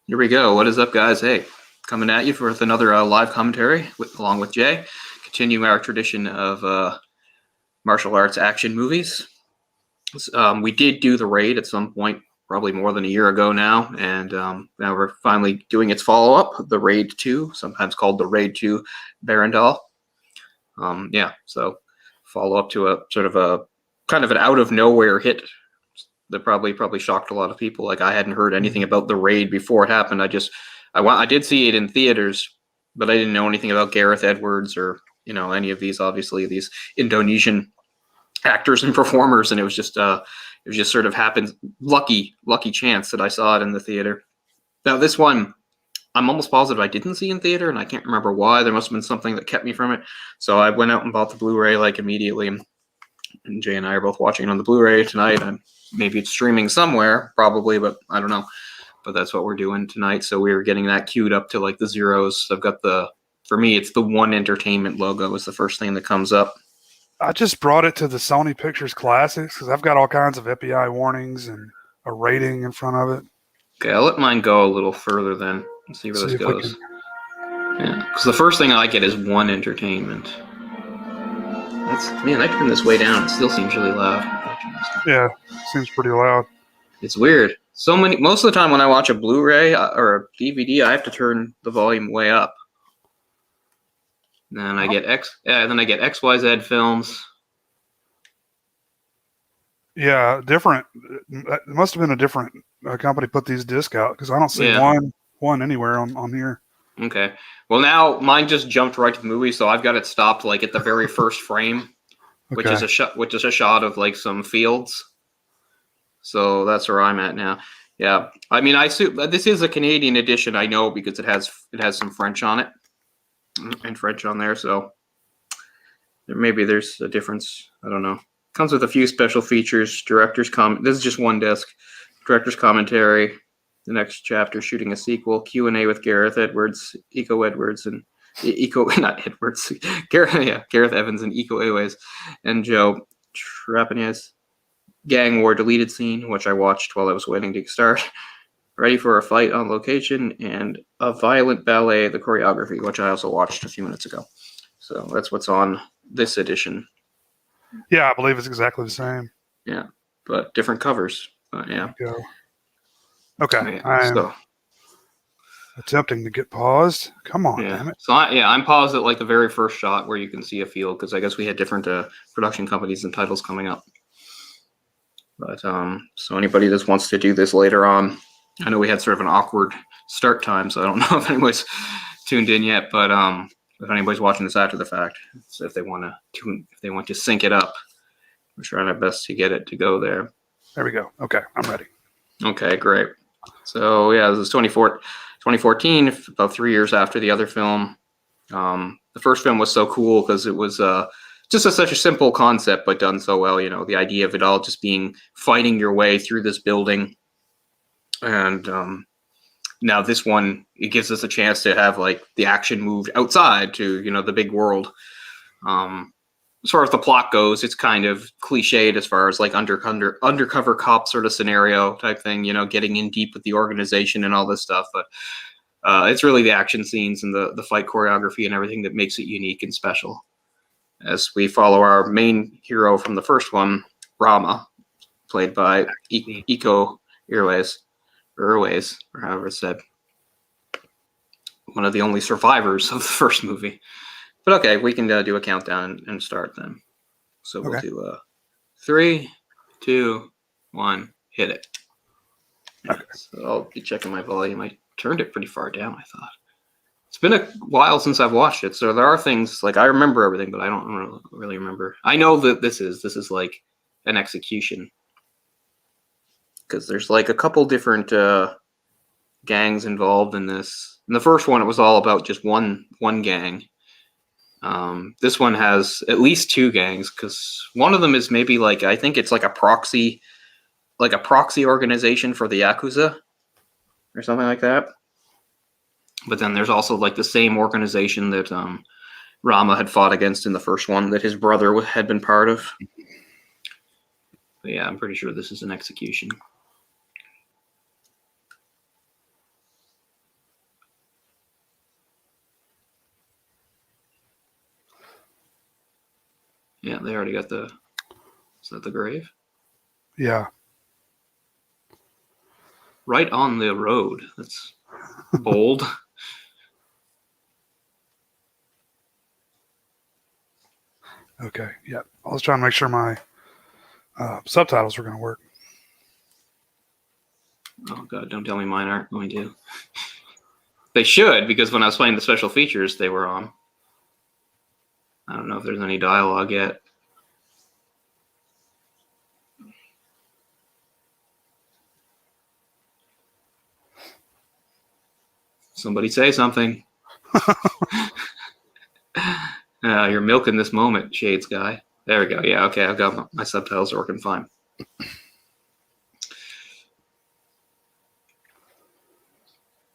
Here we go. What is up, guys? Hey, coming at you with another live commentary along with Jay. Continuing our tradition of martial arts action movies. We did do The Raid at some point, probably more than a year ago now, and now we're finally doing its follow-up, The Raid 2, sometimes called The Raid 2 Barandal. So follow-up to a sort of a kind of an out-of-nowhere hit that probably shocked a lot of people. Like, I hadn't heard anything about The Raid before it happened. I did see it in theaters, but I didn't know anything about Gareth Edwards or any of these, obviously, these Indonesian actors and performers, and it was just sort of happened, lucky chance that I saw it in the theater. Now this one, I'm almost positive I didn't see in theater, and I can't remember why. There must have been something that kept me from it. So I went out and bought the Blu-ray like immediately, and Jay and I are both watching it on the Blu-ray tonight. And maybe it's streaming somewhere, probably, but I don't know. But that's what we're doing tonight. So we were getting that queued up to like the zeros. I've got for me, it's the One Entertainment logo is the first thing that comes up. I just brought it to the Sony Pictures Classics because I've got all kinds of FBI warnings and a rating in front of it. Okay, I'll let mine go a little further then and see where this goes. Yeah, because the first thing I get is One Entertainment. I turned this way down. It still seems really loud. Yeah, seems pretty loud. It's weird. Most of the time when I watch a Blu-ray or a DVD, I have to turn the volume way up. Then I get XYZ Films. Yeah, different. It must have been a different company put these discs out because I don't see one anywhere on here. Okay. Well, now mine just jumped right to the movie, so I've got it stopped like at the very first frame, which is a shot of like some fields. So that's where I'm at now. Yeah. I mean, this is a Canadian edition, I know, because it has some French on it and French on there, so maybe there's a difference. I don't know. Comes with a few special features. Director's comment. This is just one disc. Director's commentary. The next chapter, shooting a sequel. Q&A with Gareth Edwards, Gareth Evans and Iko Uwais, and Joe Trapanese. Gang war deleted scene, which I watched while I was waiting to start. Ready for a fight on location, and a violent ballet, the choreography, which I also watched a few minutes ago. So that's what's on this edition. Yeah, I believe it's exactly the same. Yeah, but different covers. But yeah. Okay, I'm attempting to get paused. Come on, damn it. So I'm paused at like the very first shot where you can see a field, because I guess we had different production companies and titles coming up. But so anybody that wants to do this later on, I know we had sort of an awkward start time, so I don't know if anybody's tuned in yet. But if anybody's watching this after the fact, so if they want to sync it up, we're trying our best to get it to go there. There we go. Okay, I'm ready. Okay, great. So yeah, this is 2014, about 3 years after the other film. The first film was so cool because it was just such a simple concept, but done so well. The idea of it all just being fighting your way through this building. And now this one, it gives us a chance to have like the action moved outside to, the big world. As far as the plot goes, it's kind of cliched as far as like undercover cop sort of scenario type thing, getting in deep with the organization and all this stuff. But it's really the action scenes and the fight choreography and everything that makes it unique and special. As we follow our main hero from the first one, Rama, played by Iko Uwais, or however it's said. One of the only survivors of the first movie. But okay, we can do a countdown and start then. So we'll do 3, 2, 1, hit it. Okay. So I'll be checking my volume. I turned it pretty far down, I thought. It's been a while since I've watched it, so there are things, like I remember everything, but I don't really remember. I know that this is like an execution. Because there's like a couple different gangs involved in this. In the first one, it was all about just one gang. This one has at least 2 gangs, because one of them is maybe like, I think it's like a proxy organization for the Yakuza or something like that. But then there's also like the same organization that Rama had fought against in the first one that his brother had been part of. But yeah, I'm pretty sure this is an execution. Yeah, they already got the. Is that the grave? Yeah. Right on the road. That's bold. Okay. Yeah. I was trying to make sure my subtitles were going to work. Oh god, don't tell me mine aren't going to. They should, because when I was playing the special features, they were on. I don't know if there's any dialogue yet. Somebody say something. You're milking this moment, Shades guy. There we go. Yeah, okay, I've got my subtitles working fine.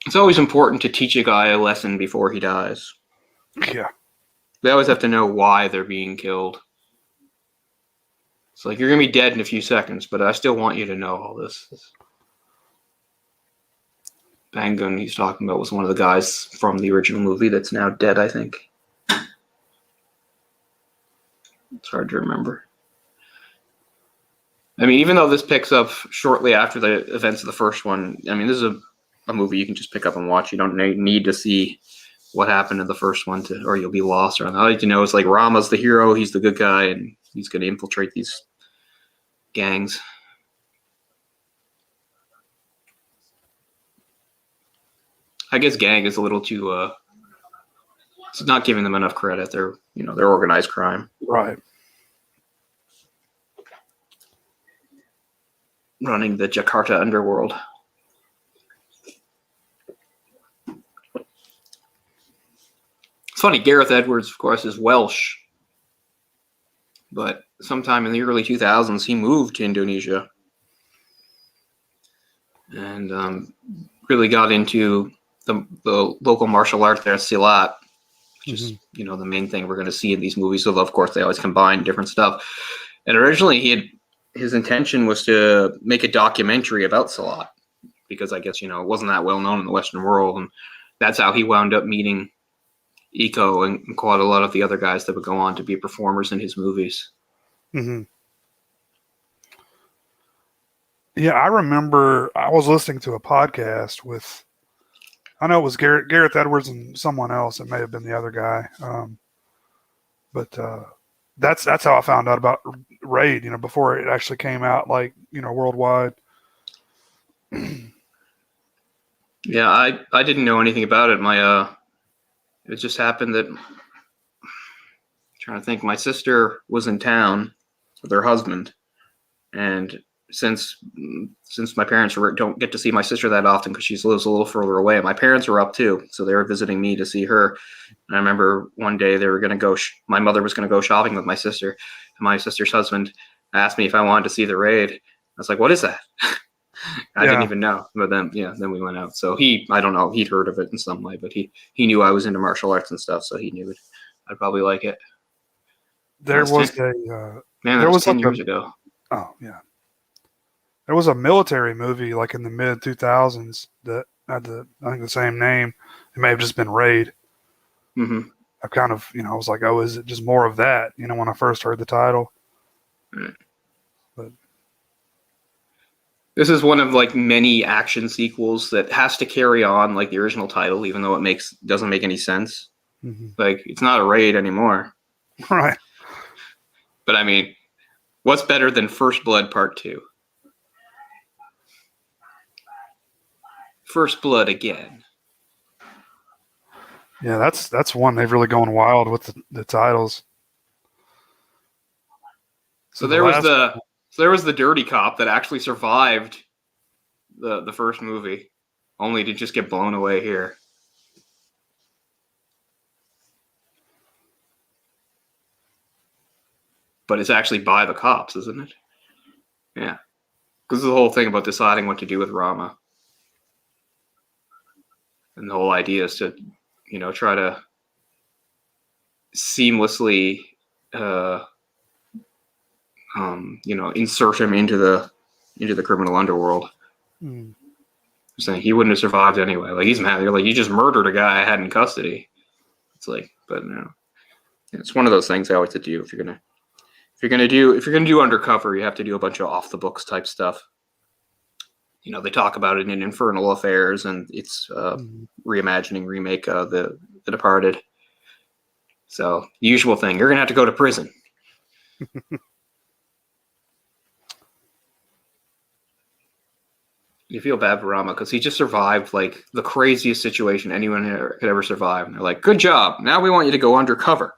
It's always important to teach a guy a lesson before he dies. Yeah. They always have to know why they're being killed. It's like, you're going to be dead in a few seconds, but I still want you to know all this. Bangun he's talking about was one of the guys from the original movie that's now dead, I think. It's hard to remember. I mean, even though this picks up shortly after the events of the first one, I mean, this is a movie you can just pick up and watch. You don't need to see what happened in the first one, or you'll be lost. Or all you need to know is like Rama's the hero, he's the good guy, and he's going to infiltrate these gangs. I guess gang is a little too. It's not giving them enough credit. They're organized crime. Right. Running the Jakarta underworld. It's funny, Gareth Edwards, of course, is Welsh. But sometime in the early 2000s, he moved to Indonesia. And really got into the local martial art there, Silat, which is, the main thing we're going to see in these movies. So, of course, they always combine different stuff. And originally, his intention was to make a documentary about Silat, because I guess, it wasn't that well known in the Western world. And that's how he wound up meeting Iko and quite a lot of the other guys that would go on to be performers in his movies. Mm-hmm. Yeah, I remember I was listening to a podcast with, I know it was Gareth Edwards and someone else. It may have been the other guy. But that's how I found out about Raid, before it actually came out, worldwide. Yeah, I didn't know anything about it. It just happened that, I'm trying to think, my sister was in town with her husband, and since my parents don't get to see my sister that often because she lives a little further away, my parents were up too, so they were visiting me to see her. And I remember one day they were going to go. My mother was going to go shopping with my sister, and my sister's husband asked me if I wanted to see the Raid. I was like, "What is that?" I didn't even know. But then we went out. So I don't know, he'd heard of it in some way, but he knew I was into martial arts and stuff, so he knew I'd probably like it. There was 10 years ago. Oh yeah. There was a military movie like in the mid 2000s that had I think the same name. It may have just been Raid. Mm-hmm. I kind of, I was like, oh, is it just more of that? When I first heard the title. Right. But this is one of like many action sequels that has to carry on like the original title, even though it doesn't make any sense. Mm-hmm. Like, it's not a Raid anymore. Right. But I mean, what's better than First Blood Part 2? First Blood again. Yeah, that's one they've really gone wild with the titles. So there was the dirty cop that actually survived the first movie, only to just get blown away here. But it's actually by the cops, isn't it? Yeah. Because the whole thing about deciding what to do with Rama. And the whole idea is to, try to seamlessly, insert him into the criminal underworld. Mm. Saying he wouldn't have survived anyway. Like, he's mad. You're like, you just murdered a guy I had in custody. It's like, but no. It's one of those things I always to do if you're gonna if you're gonna do undercover, you have to do a bunch of off the books type stuff. They talk about it in Infernal Affairs, and it's remake the Departed. So the usual thing, you're gonna have to go to prison. You feel bad for Rama because he just survived like the craziest situation anyone could ever survive. And they're like, "Good job. Now we want you to go undercover."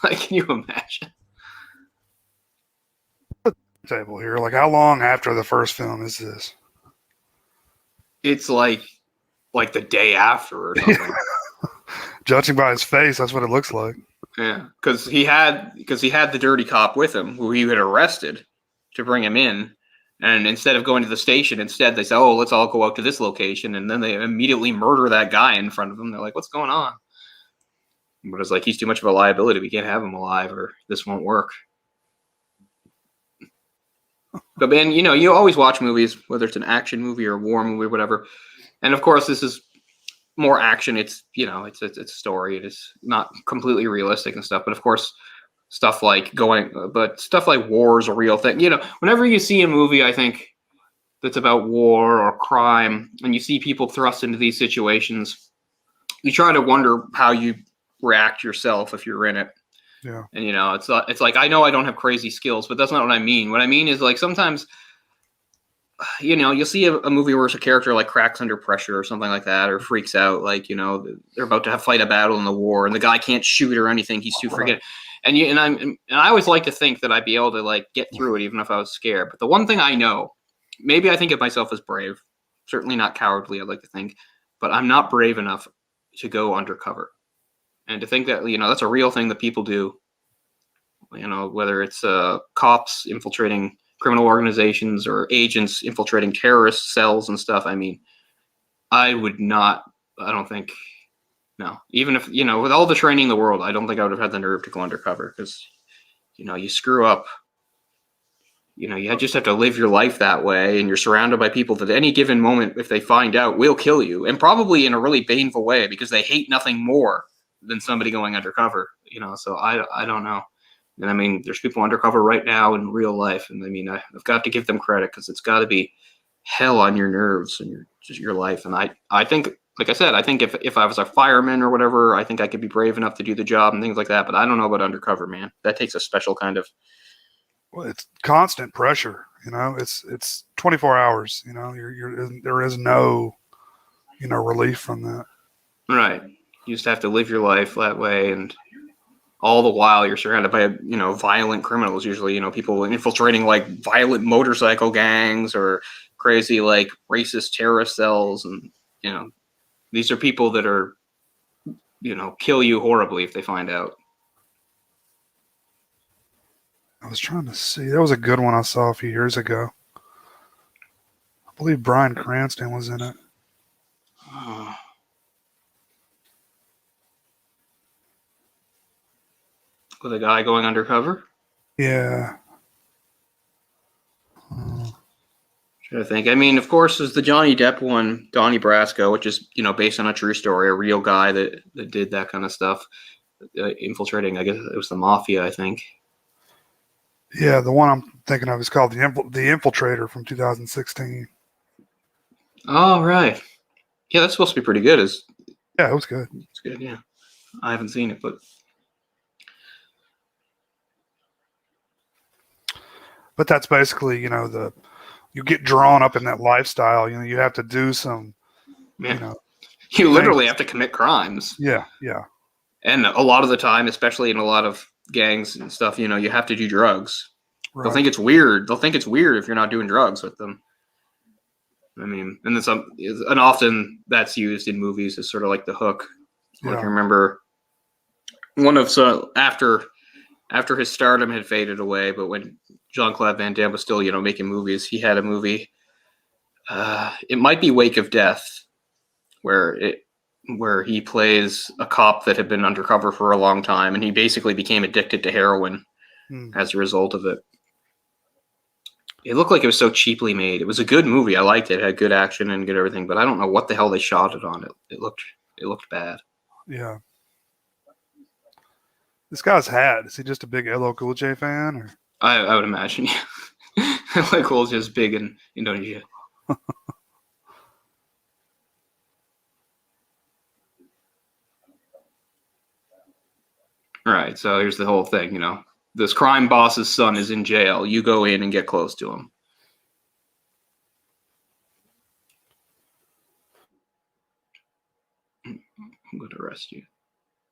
Like, can you imagine? Table here. Like, how long after the first film is this? It's like the day after or something. Judging by his face, that's what it looks like. Yeah, because he had the dirty cop with him who he had arrested to bring him in. And instead of going to the station, instead they say, "Oh, let's all go out to this location," and then they immediately murder that guy in front of them. They're like, "What's going on?" But it's like, he's too much of a liability. We can't have him alive, or this won't work. But man, you always watch movies, whether it's an action movie or a war movie or whatever. And of course, this is more action. It's it's a story. It is not completely realistic and stuff. But of course, stuff like war is a real thing. Whenever you see a movie, I think that's about war or crime, and you see people thrust into these situations, you try to wonder how you react yourself if you're in it. Yeah. And it's like, I know I don't have crazy skills, but that's not what I mean. What I mean is, like, sometimes you'll see a movie where a character like cracks under pressure or something like that, or freaks out, like they're about to fight a battle in the war and the guy can't shoot or anything, he's too forget. And I always like to think that I'd be able to like get through it even if I was scared. But the one thing I know, maybe I think of myself as brave, certainly not cowardly, I'd like to think, but I'm not brave enough to go undercover. And to think that, that's a real thing that people do, whether it's cops infiltrating criminal organizations or agents infiltrating terrorist cells and stuff. I mean, I don't think, no. Even if, with all the training in the world, I don't think I would have had the nerve to go undercover because, you screw up. You just have to live your life that way, and you're surrounded by people that at any given moment, if they find out, will kill you, and probably in a really painful way because they hate nothing more than somebody going undercover. So I don't know. And I mean, there's people undercover right now in real life, and I mean, I've got to give them credit because it's got to be hell on your nerves and your life. And I think, like I said, I think if I was a fireman or whatever, I think I could be brave enough to do the job and things like that. But I don't know about undercover, man. That takes a special kind of. Well, it's constant pressure. It's 24 hours. There is no, relief from that. Right. You just have to live your life that way, and all the while you're surrounded by violent criminals. Usually, people infiltrating like violent motorcycle gangs or crazy like racist terrorist cells, and these are people that are kill you horribly if they find out. I was trying to see. That was a good one I saw a few years ago. I believe Bryan Cranston was in it. With a guy going undercover? Yeah. Trying to think. I mean, of course, there's the Johnny Depp one, Donnie Brasco, which is based on a true story, a real guy that did that kind of stuff, infiltrating. I guess it was the mafia, I think. Yeah, the one I'm thinking of is called The Infiltrator from 2016. Oh, right. Yeah, that's supposed to be pretty good. Yeah, it was good. It's good, yeah. I haven't seen it, but. But that's basically, you get drawn up in that lifestyle. You have to do some, you literally have to commit crimes. Yeah, yeah. And a lot of the time, especially in a lot of gangs and stuff, you have to do drugs. Right. They'll think it's weird. They'll think it's weird if you're not doing drugs with them. I mean, and often that's used in movies as sort of like the hook. Like, I remember after his stardom had faded away, but when Jean-Claude Van Damme was still, making movies, he had a movie. It might be Wake of Death, where he plays a cop that had been undercover for a long time, and he basically became addicted to heroin as a result of it. It looked like it was so cheaply made. It was a good movie. I liked it. It had good action and good everything, but I don't know what the hell they shot it on. It looked bad. Yeah. This guy's hat, is he just a big LL Cool J fan? Or? I would imagine. Like Culture is big in Indonesia. Right. So here's the whole thing. This crime boss's son is in jail. You go in and get close to him. I'm going to arrest you.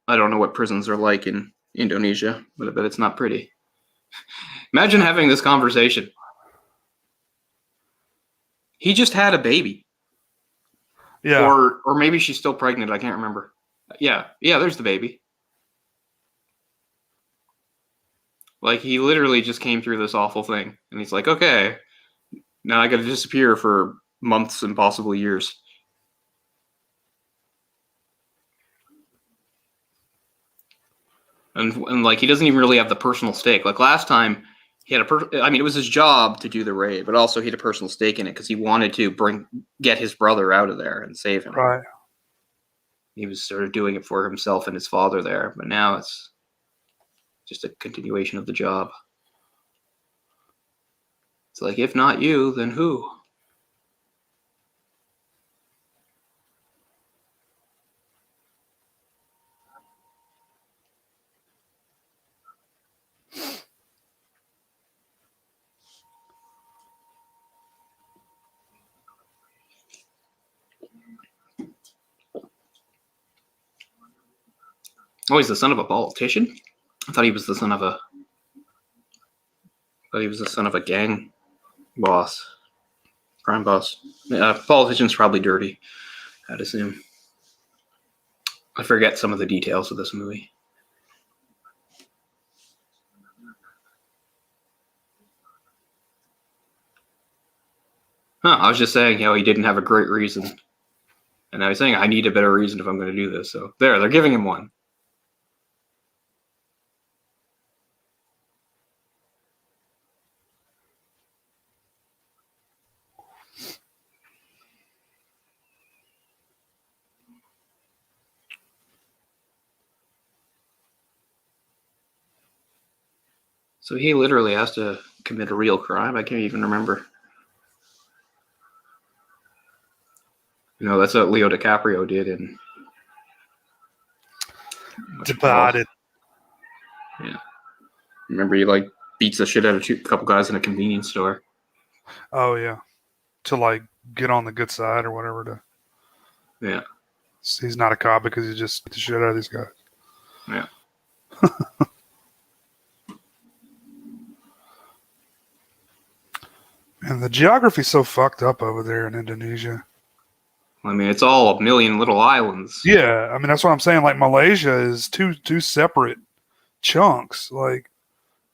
I don't know what prisons are like in Indonesia, but I bet it's not pretty. Imagine having this conversation. He just had a baby. Yeah. Or maybe she's still pregnant. I can't remember. Yeah, there's the baby. Like, he literally just came through this awful thing. And he's like, okay, now I got to disappear for months and possibly years. And like, he doesn't even really have the personal stake. Like, last time, he had it was his job to do the raid, but also he had a personal stake in it because he wanted to get his brother out of there and save him. Right. He was sort of doing it for himself and his father there, but now it's just a continuation of the job. It's like, if not you, then who? Oh, he's the son of a politician? I thought he was the son of a gang boss, crime boss. Politician's probably dirty, I'd assume. I forget some of the details of this movie. I was just saying how he didn't have a great reason. And I was saying I need a better reason if I'm going to do this. So they're giving him one. So he literally has to commit a real crime. I can't even remember. That's what Leo DiCaprio did in Divided. Yeah. Remember, he beats the shit out of a couple guys in a convenience store. Oh yeah. To get on the good side or whatever. Yeah. He's not a cop because he just beat the shit out of these guys. Yeah. And the geography's so fucked up over there in Indonesia. I mean, it's all a million little islands. Yeah, I mean that's what I'm saying. Like Malaysia is two separate chunks. Like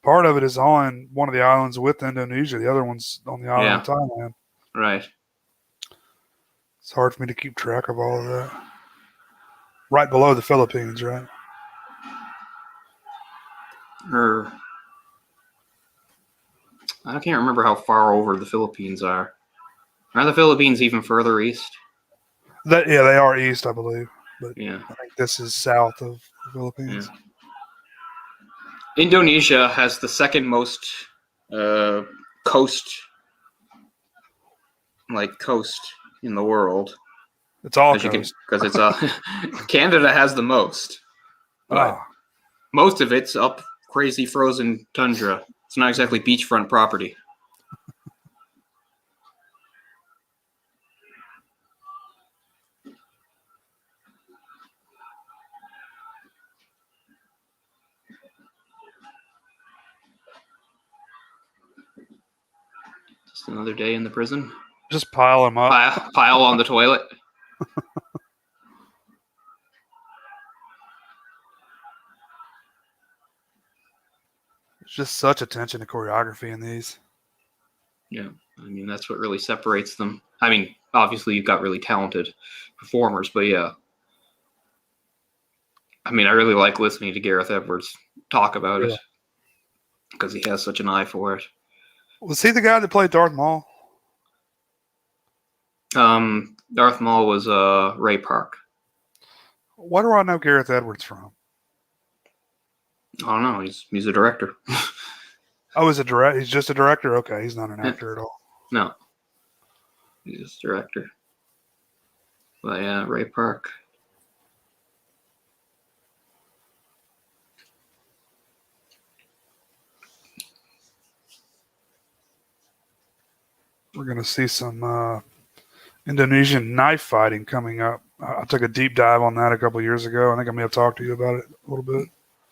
part of it is on one of the islands with Indonesia, the other one's on the island of Thailand. Right. It's hard for me to keep track of all of that. Right below the Philippines, right? I can't remember how far over the Philippines are. Are the Philippines even further east? Yeah, they are east, I believe. But yeah. I think this is south of the Philippines. Yeah. Indonesia has the second most coast in the world. It's all coast. Because it's Canada has the most. But most of it's up crazy frozen tundra. It's not exactly beachfront property. Just another day in the prison. Just pile them up. Pile on the toilet. There's just such attention to choreography in these. Yeah, I mean, that's what really separates them. I mean, obviously you've got really talented performers, but yeah. I mean, I really like listening to Gareth Edwards talk about it because he has such an eye for it. Was he the guy that played Darth Maul? Darth Maul was Ray Park. What do I know Gareth Edwards from? I don't know. He's a director. Oh, he's just a director? Okay, he's not an Yeah. actor at all. No, he's a director. But yeah, Ray Park. We're going to see some Indonesian knife fighting coming up. I took a deep dive on that a couple years ago. I think I may have talked to you about it a little bit.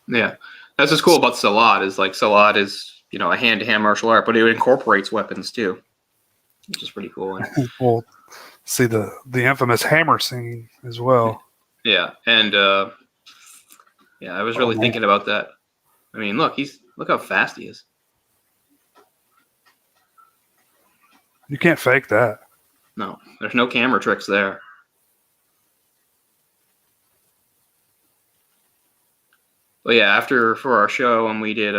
Yeah, that's what's cool about Salat is like Salat is a hand-to-hand martial art, but it incorporates weapons too, which is pretty cool. And, We'll see the infamous hammer scene as well. yeah, and I was really thinking about that. I mean, look how fast he is. You can't fake that. No, there's no camera tricks there. But yeah, for our show, and we did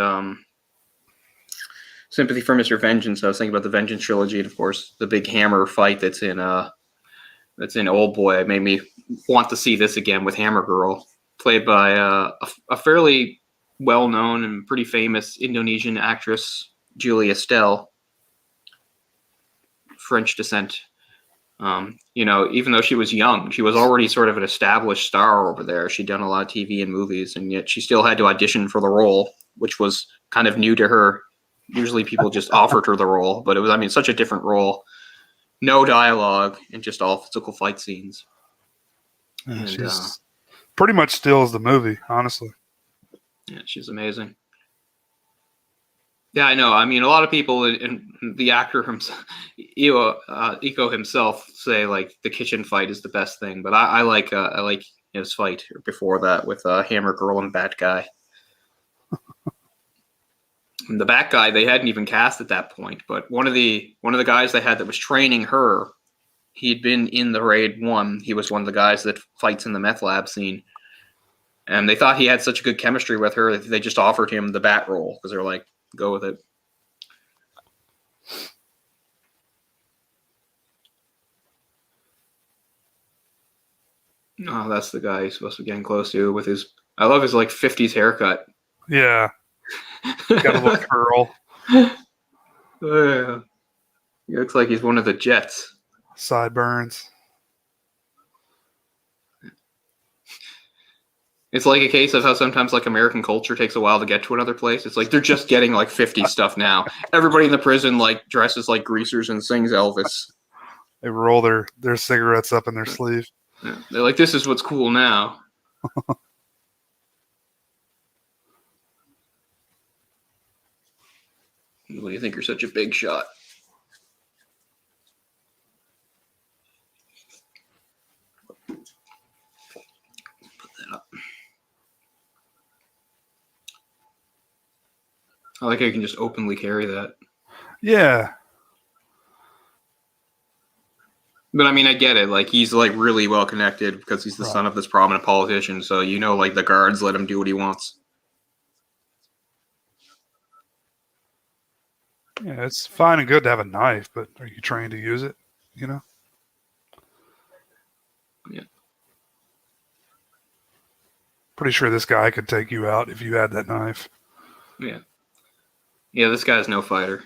Sympathy for Mr. Vengeance, I was thinking about the Vengeance trilogy, and of course the big hammer fight that's in Old Boy. It made me want to see this again with Hammer Girl, played by a fairly well-known and pretty famous Indonesian actress, Julia Estelle, French descent. Even though she was young, she was already sort of an established star over there. She'd done a lot of TV and movies, and yet she still had to audition for the role, which was kind of new to her. Usually people just offered her the role, but it was, such a different role. No dialogue and just all physical fight scenes. Yeah, And, she's pretty much steals the movie, honestly. Yeah, she's amazing. Yeah, I know. I mean, a lot of people and the actor himself, Iko himself, say like the kitchen fight is the best thing. But I like his fight before that with Hammer Girl and Bat Guy. And the Bat Guy they hadn't even cast at that point, but one of the guys they had that was training her, he'd been in the Raid 1. He was one of the guys that fights in the meth lab scene. And they thought he had such good chemistry with her that they just offered him the Bat role because they're like, go with it. Oh, that's the guy he's supposed to be getting close to with his. I love his like 50s haircut. Yeah. Got a little curl. Yeah. He looks like he's one of the Jets. Sideburns. It's like a case of how sometimes like American culture takes a while to get to another place. It's like they're just getting like 50s stuff now. Everybody in the prison like dresses like greasers and sings Elvis. They roll their cigarettes up in their sleeve. Yeah. They're like, this is what's cool now. What do you think you're such a big shot? Put that up. I like how you can just openly carry that. Yeah. But I mean, I get it. Like, he's like really well connected because he's the Right. son of this prominent politician. So, like the guards let him do what he wants. Yeah, it's fine and good to have a knife, but are you trained to use it? Yeah. Pretty sure this guy could take you out if you had that knife. Yeah. Yeah, this guy's no fighter.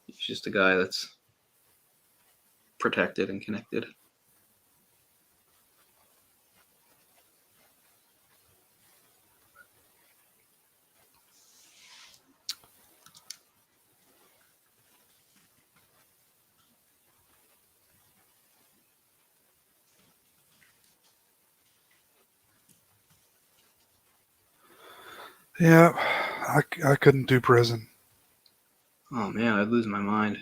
He's just a guy that's protected and connected. Yeah, I couldn't do prison. Oh man, I'd lose my mind.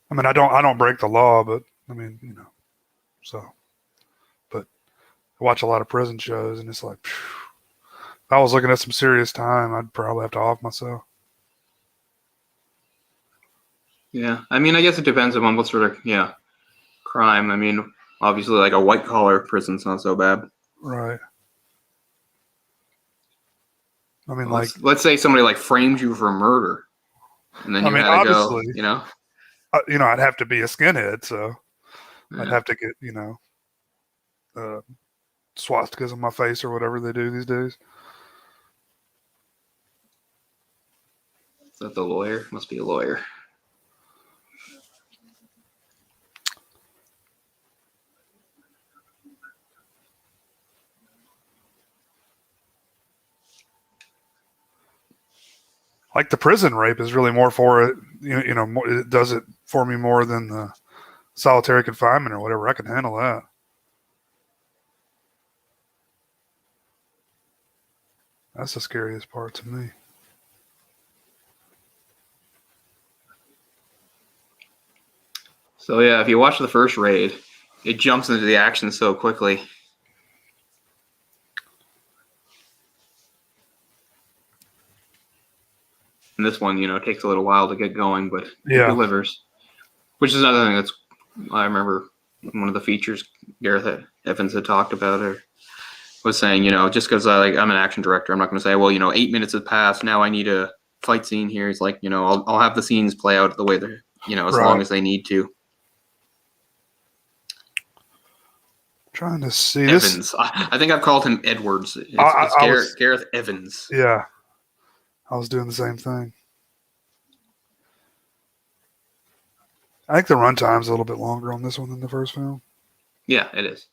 I mean, I don't break the law, but I mean, so. But I watch a lot of prison shows, and it's like, phew, if I was looking at some serious time, I'd probably have to off myself. Yeah, I mean, I guess it depends on what sort of crime. I mean, obviously, like a white collar prison's not so bad. Right. I mean, Let's say somebody like framed you for murder, and then you had to go. I'd have to be a skinhead, so Yeah. I'd have to get swastikas on my face or whatever they do these days. that the lawyer? Must be a lawyer. Like the prison rape is really more for it. It does it for me more than the solitary confinement or whatever. I can handle that. That's the scariest part to me. So yeah, if you watch the first raid, it jumps into the action so quickly. And this one, takes a little while to get going, but it delivers. Which is another thing I remember one of the features Gareth Evans had talked about or was saying, just because I'm an action director, I'm not going to say, well, 8 minutes have passed, now I need a fight scene here. It's like, I'll have the scenes play out the way they're, as long as they need to. Trying to see Evans. this. I think I've called him Edwards. It's Gareth Evans. Yeah. I was doing the same thing. I think the runtime's a little bit longer on this one than the first film. Yeah, it is.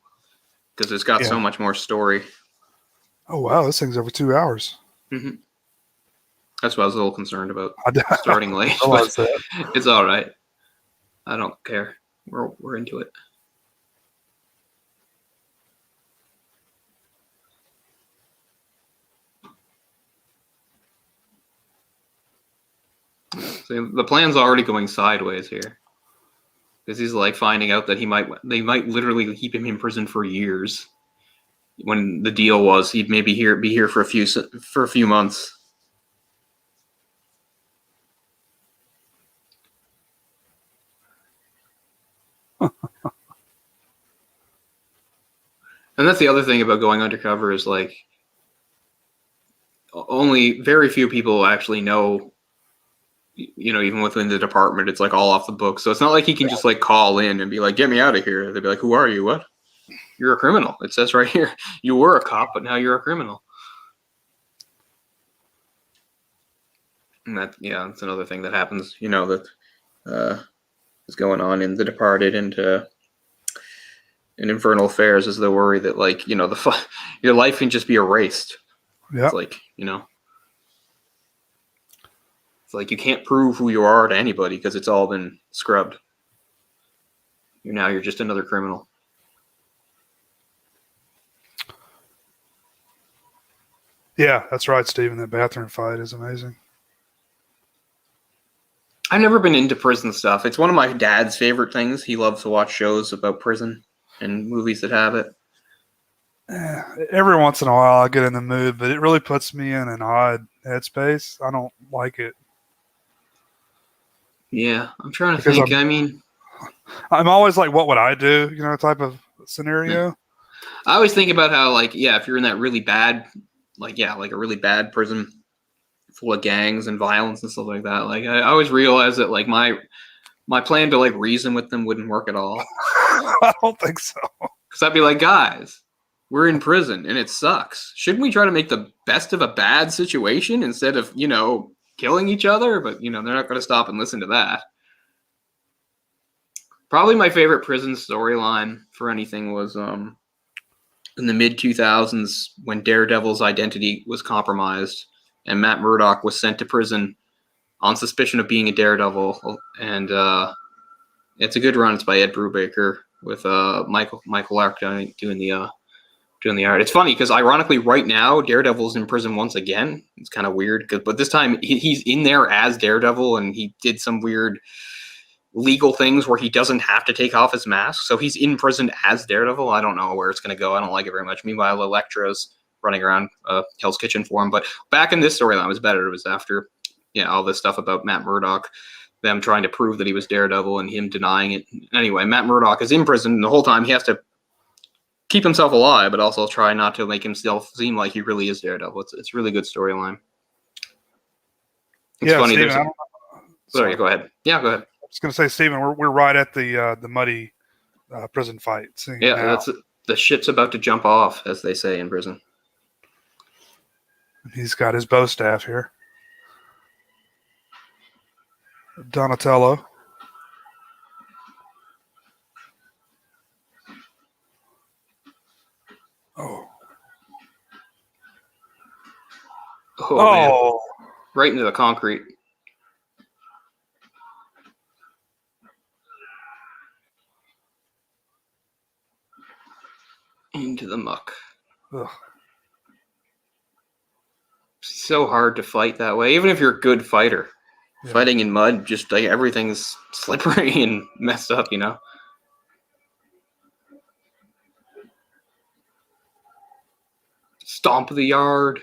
Because it's got so much more story. Oh, wow. This thing's over 2 hours. Mm-hmm. That's what I was a little concerned about starting late. It's all right. I don't care. We're into it. So the plan's already going sideways here, because he's like finding out that they might literally keep him in prison for years, when the deal was he'd maybe be here for a few months. And that's the other thing about going undercover is like only very few people actually know. Even within the department, it's like all off the books. So it's not like he can just like call in and be like, "Get me out of here." They'd be like, "Who are you? What? You're a criminal." It says right here, you were a cop, but now you're a criminal. And that's another thing that happens. That is going on in The Departed and in Infernal Affairs is the worry that like your life can just be erased. Yeah. It's like It's like you can't prove who you are to anybody because it's all been scrubbed. You're just another criminal. Yeah, that's right, Stephen. That bathroom fight is amazing. I've never been into prison stuff. It's one of my dad's favorite things. He loves to watch shows about prison and movies that have it. Every once in a while I get in the mood, but it really puts me in an odd headspace. I don't like it. Yeah, I'm trying to think. I'm always like, what would I do? Type of scenario. Yeah. I always think about how, like, if you're in that really bad, like a really bad prison full of gangs and violence and stuff like that. Like, I always realize that, like, my plan to like reason with them wouldn't work at all. I don't think so. Because I'd be like, guys, we're in prison and it sucks. Shouldn't we try to make the best of a bad situation instead of, killing each other? But, they're not going to stop and listen to that. Probably my favorite prison storyline for anything was in the mid-2000s when Daredevil's identity was compromised and Matt Murdock was sent to prison on suspicion of being a Daredevil. And it's a good run. It's by Ed Brubaker with Michael Lark doing the art. It's funny because ironically right now Daredevil's in prison once again. It's kind of weird, but this time he's in there as Daredevil and he did some weird legal things where he doesn't have to take off his mask. So he's in prison as Daredevil. I don't know where it's going to go. I don't like it very much. Meanwhile, Elektra's running around Hell's Kitchen for him. But back in this storyline, it was better. It was after all this stuff about Matt Murdock, them trying to prove that he was Daredevil and him denying it. Anyway, Matt Murdock is in prison. And the whole time he has to keep himself alive, but also try not to make himself seem like he really is Daredevil. It's a really good storyline. It's funny. Steven, Sorry, go ahead. Yeah, go ahead. I was going to say, Stephen, we're right at the muddy prison fight scene. Yeah, that's the shit's about to jump off, as they say in prison. He's got his bow staff here. Donatello. Oh. Oh man, Oh. right into the concrete. Into the muck. Ugh. It's so hard to fight that way, even if you're a good fighter. Yeah. Fighting in mud, just like everything's slippery and messed up, you know. Stomp the yard.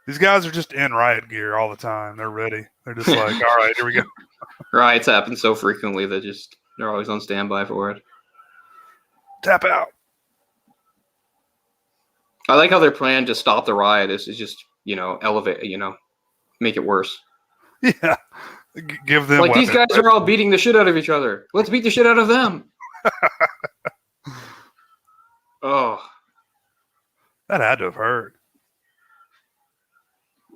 These guys are just in riot gear all the time. They're ready. They're just like, all right, here we go. Riots happen so frequently that they're always on standby for it. Tap out. I like how their plan to stop the riot is just, elevate, make it worse. Yeah. Give them like weapons. These guys are all beating the shit out of each other. Let's beat the shit out of them. Oh. That had to have hurt.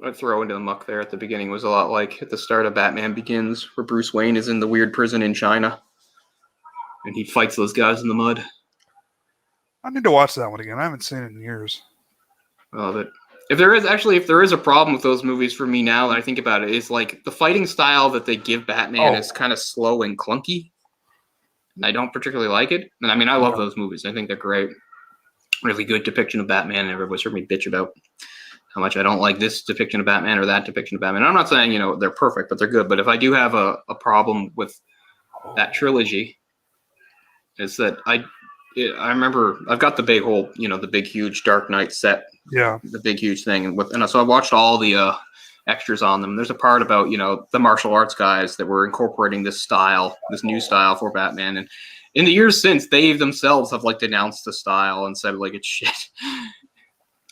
I'd throw into the muck there at the beginning was a lot like at the start of Batman Begins, where Bruce Wayne is in the weird prison in China. And he fights those guys in the mud. I need to watch that one again. I haven't seen it in years. I love it. If there is a problem with those movies for me now that I think about it, is like the fighting style that they give Batman is kind of slow and clunky. And I don't particularly like it. And I mean, I love those movies. I think they're great. Really good depiction of Batman, and everybody's heard me bitch about how much I don't like this depiction of Batman or that depiction of Batman. I'm not saying, they're perfect, but they're good. But if I do have a problem with that trilogy, it's that I remember I've got the big whole, the big huge Dark Knight set. Yeah. The big huge thing. And so I watched all the extras on them. There's a part about, the martial arts guys that were incorporating this new style for Batman. And in the years since, they themselves have like denounced the style and said like it's shit.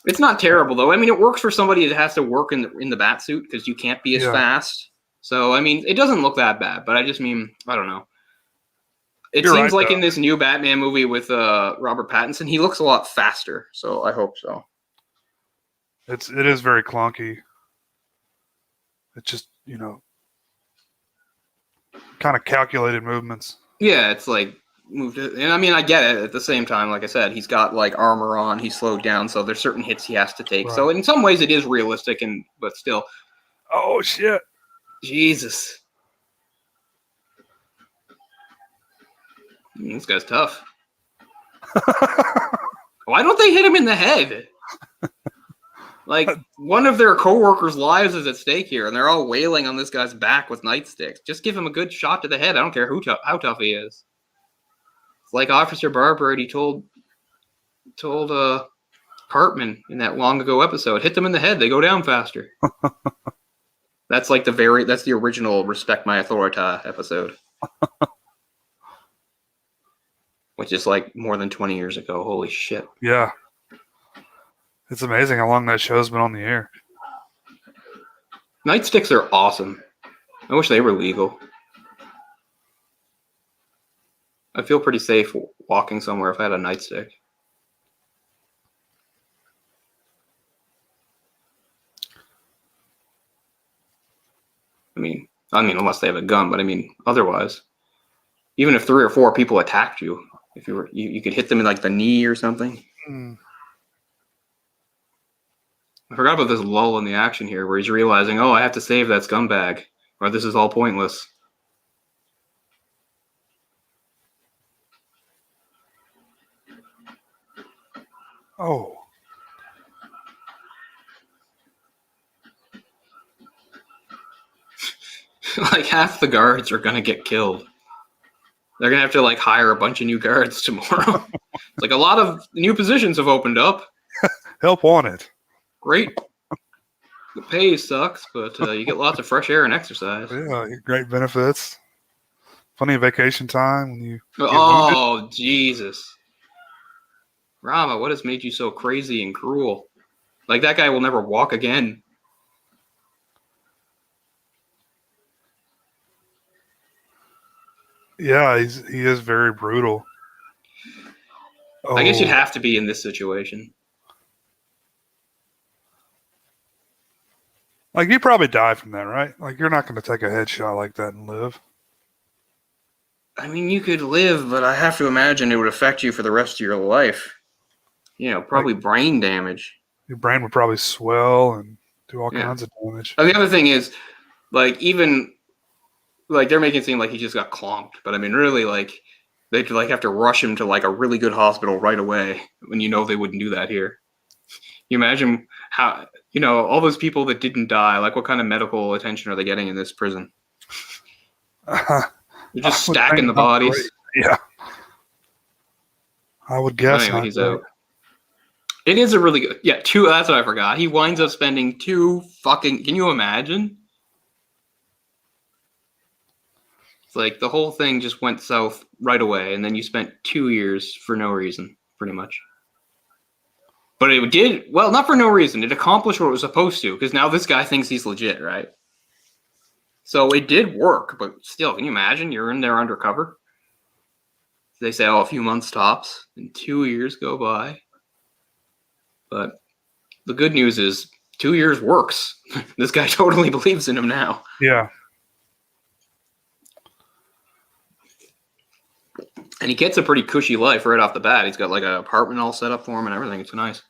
It's not terrible though. I mean, it works for somebody that has to work in the bat suit because you can't be as fast. So I mean, it doesn't look that bad. But I just mean, I don't know. It seems like in this new Batman movie with Robert Pattinson, he looks a lot faster. So I hope so. It is very clunky. It's just, kind of calculated movements. Yeah, it's like moved it. And I mean, I get it. At the same time, like I said, he's got like armor on. He's slowed down, so there's certain hits he has to take. Right. So in some ways, it is realistic, but still. Oh shit! Jesus, this guy's tough. Why don't they hit him in the head? Like, one of their coworkers' lives is at stake here, and they're all wailing on this guy's back with nightsticks. Just give him a good shot to the head. I don't care how tough he is. It's like Officer Barber already told Cartman in that long ago episode. Hit them in the head, they go down faster. That's like that's the original Respect My Authority episode. Which is like more than 20 years ago. Holy shit. Yeah. It's amazing how long that show's been on the air. Nightsticks are awesome. I wish they were legal. I feel pretty safe walking somewhere if I had a nightstick. I mean, unless they have a gun, but I mean, otherwise, even if 3 or 4 people attacked you, if you could hit them in like the knee or something. Mm. I forgot about this lull in the action here where he's realizing, I have to save that scumbag, or this is all pointless. Oh. Like half the guards are gonna get killed. They're gonna have to like hire a bunch of new guards tomorrow. It's like a lot of new positions have opened up. Help wanted. Great. The pay sucks, but you get lots of fresh air and exercise. Yeah, great benefits. Plenty of vacation time when you. Oh, Jesus. Rama, what has made you so crazy and cruel? Like, that guy will never walk again. Yeah, he is very brutal. I guess you'd have to be in this situation. Like, you probably die from that, right? Like, you're not going to take a headshot like that and live. I mean, you could live, but I have to imagine it would affect you for the rest of your life. You know, probably Like, brain damage. your brain would probably swell and do all Yeah. kinds of damage. And the other thing is, like, even like they're making it seem like he just got clonked, but I mean, really, like they'd like have to rush him to like a really good hospital right away when you know they wouldn't do that here. You imagine how all those people that didn't die, like what kind of medical attention are they getting in this prison? They're just stacking the bodies. Yeah, I would guess. Anyway, he's out. It is a really good. Yeah, two. That's what I forgot. He winds up spending two fucking. Can you imagine? It's like the whole thing just went south right away, and then you spent 2 years for no reason, pretty much. But it did well, not for no reason. It accomplished what it was supposed to, because now this guy thinks he's legit, right? So it did work, but still, can you imagine? You're in there undercover. They say, oh, a few months tops, and 2 years go by. But the good news is 2 years works. This guy totally believes in him now. Yeah. And he gets a pretty cushy life right off the bat. He's got like an apartment all set up for him and everything. It's nice.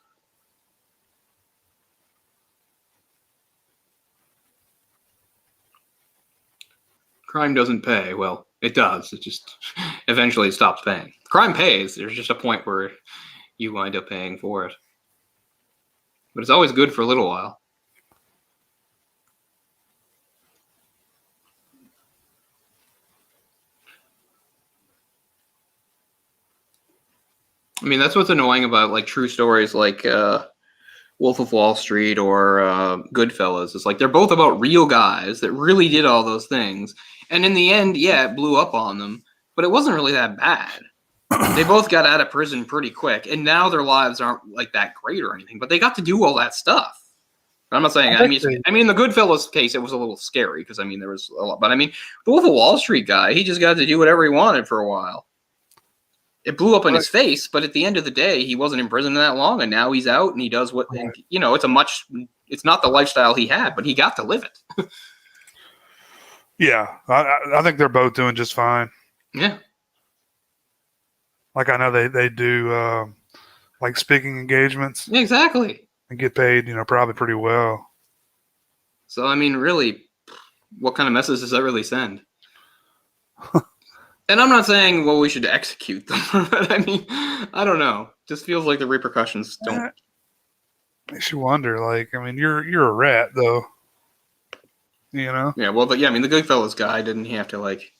Crime doesn't pay. Well, it does. It just eventually stops paying. Crime pays. There's just a point where you wind up paying for it. But it's always good for a little while. I mean, that's what's annoying about like true stories like Wolf of Wall Street or Goodfellas. It's like they're both about real guys that really did all those things. And in the end, yeah, it blew up on them, but it wasn't really that bad. They both got out of prison pretty quick, and now their lives aren't like that great or anything, but they got to do all that stuff. I'm not saying, I mean, in the Goodfellas case, it was a little scary because, I mean, there was a lot, but I mean, the Wolf of Wall Street guy, he just got to do whatever he wanted for a while. It blew up in his face, but at the end of the day, he wasn't in prison that long, and now he's out and he does what, and, it's not the lifestyle he had, but he got to live it. Yeah, I think they're both doing just fine. Yeah. Like, I know they do like speaking engagements. Exactly. And get paid, probably pretty well. So, I mean, really, what kind of message does that really send? And I'm not saying, well, we should execute them. But I mean, I don't know. Just feels like the repercussions don't. Makes you wonder. Like, I mean, you're a rat, though. Yeah, well, but yeah, I mean, the Goodfellas guy, didn't he have to, like,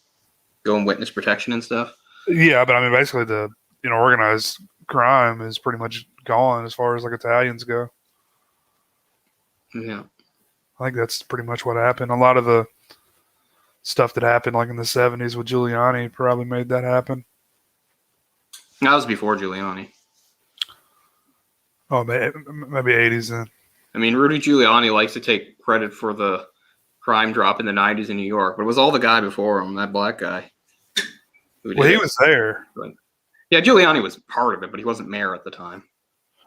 go in witness protection and stuff? Yeah, but I mean, basically the, organized crime is pretty much gone as far as, like, Italians go. Yeah. I think that's pretty much what happened. A lot of the stuff that happened, like, in the 70s with Giuliani probably made that happen. That was before Giuliani. Oh, maybe 80s then. I mean, Rudy Giuliani likes to take credit for the crime drop in the 90s in New York, but it was all the guy before him, that black guy. Well, he was there. But, yeah, Giuliani was part of it, but he wasn't mayor at the time.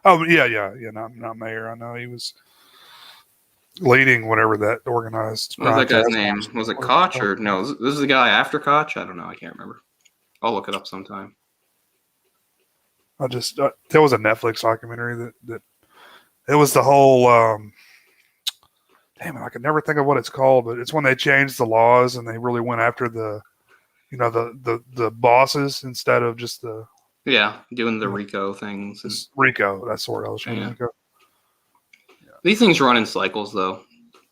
Oh, yeah, not mayor. I know he was leading whatever that organized crime. What was that guy's name? Was it Koch or no? This is the guy after Koch? I don't know. I can't remember. I'll look it up sometime. There was a Netflix documentary that it was the whole. Damn it! I can never think of what it's called, but it's when they changed the laws and they really went after the bosses instead of just the. Yeah, doing the RICO things. And, RICO, that's the word I was trying to think of. Yeah. These things run in cycles, though.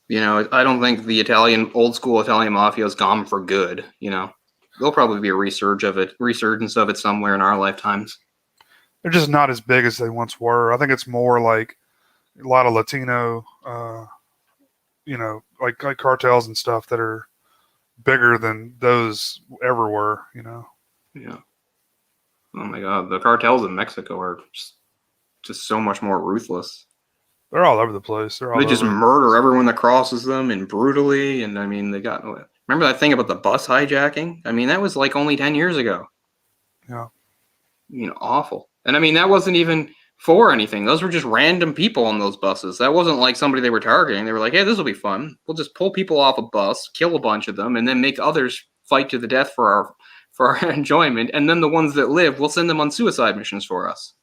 I don't think the old school Italian mafia is gone for good. There'll probably be a resurgence of it somewhere in our lifetimes. They're just not as big as they once were. I think it's more like a lot of Latino, like cartels and stuff that are bigger than those ever were. Yeah. Oh my God, the cartels in Mexico are just so much more ruthless. They're all over the place. They just murder everyone that crosses them and brutally. And I mean, remember that thing about the bus hijacking? I mean, that was like only 10 years ago. Yeah. Awful. And I mean, that wasn't even for anything. Those were just random people on those buses. That wasn't like somebody they were targeting. They were like, hey, this will be fun. We'll just pull people off a bus, kill a bunch of them, and then make others fight to the death for our enjoyment. And then the ones that live, we'll send them on suicide missions for us.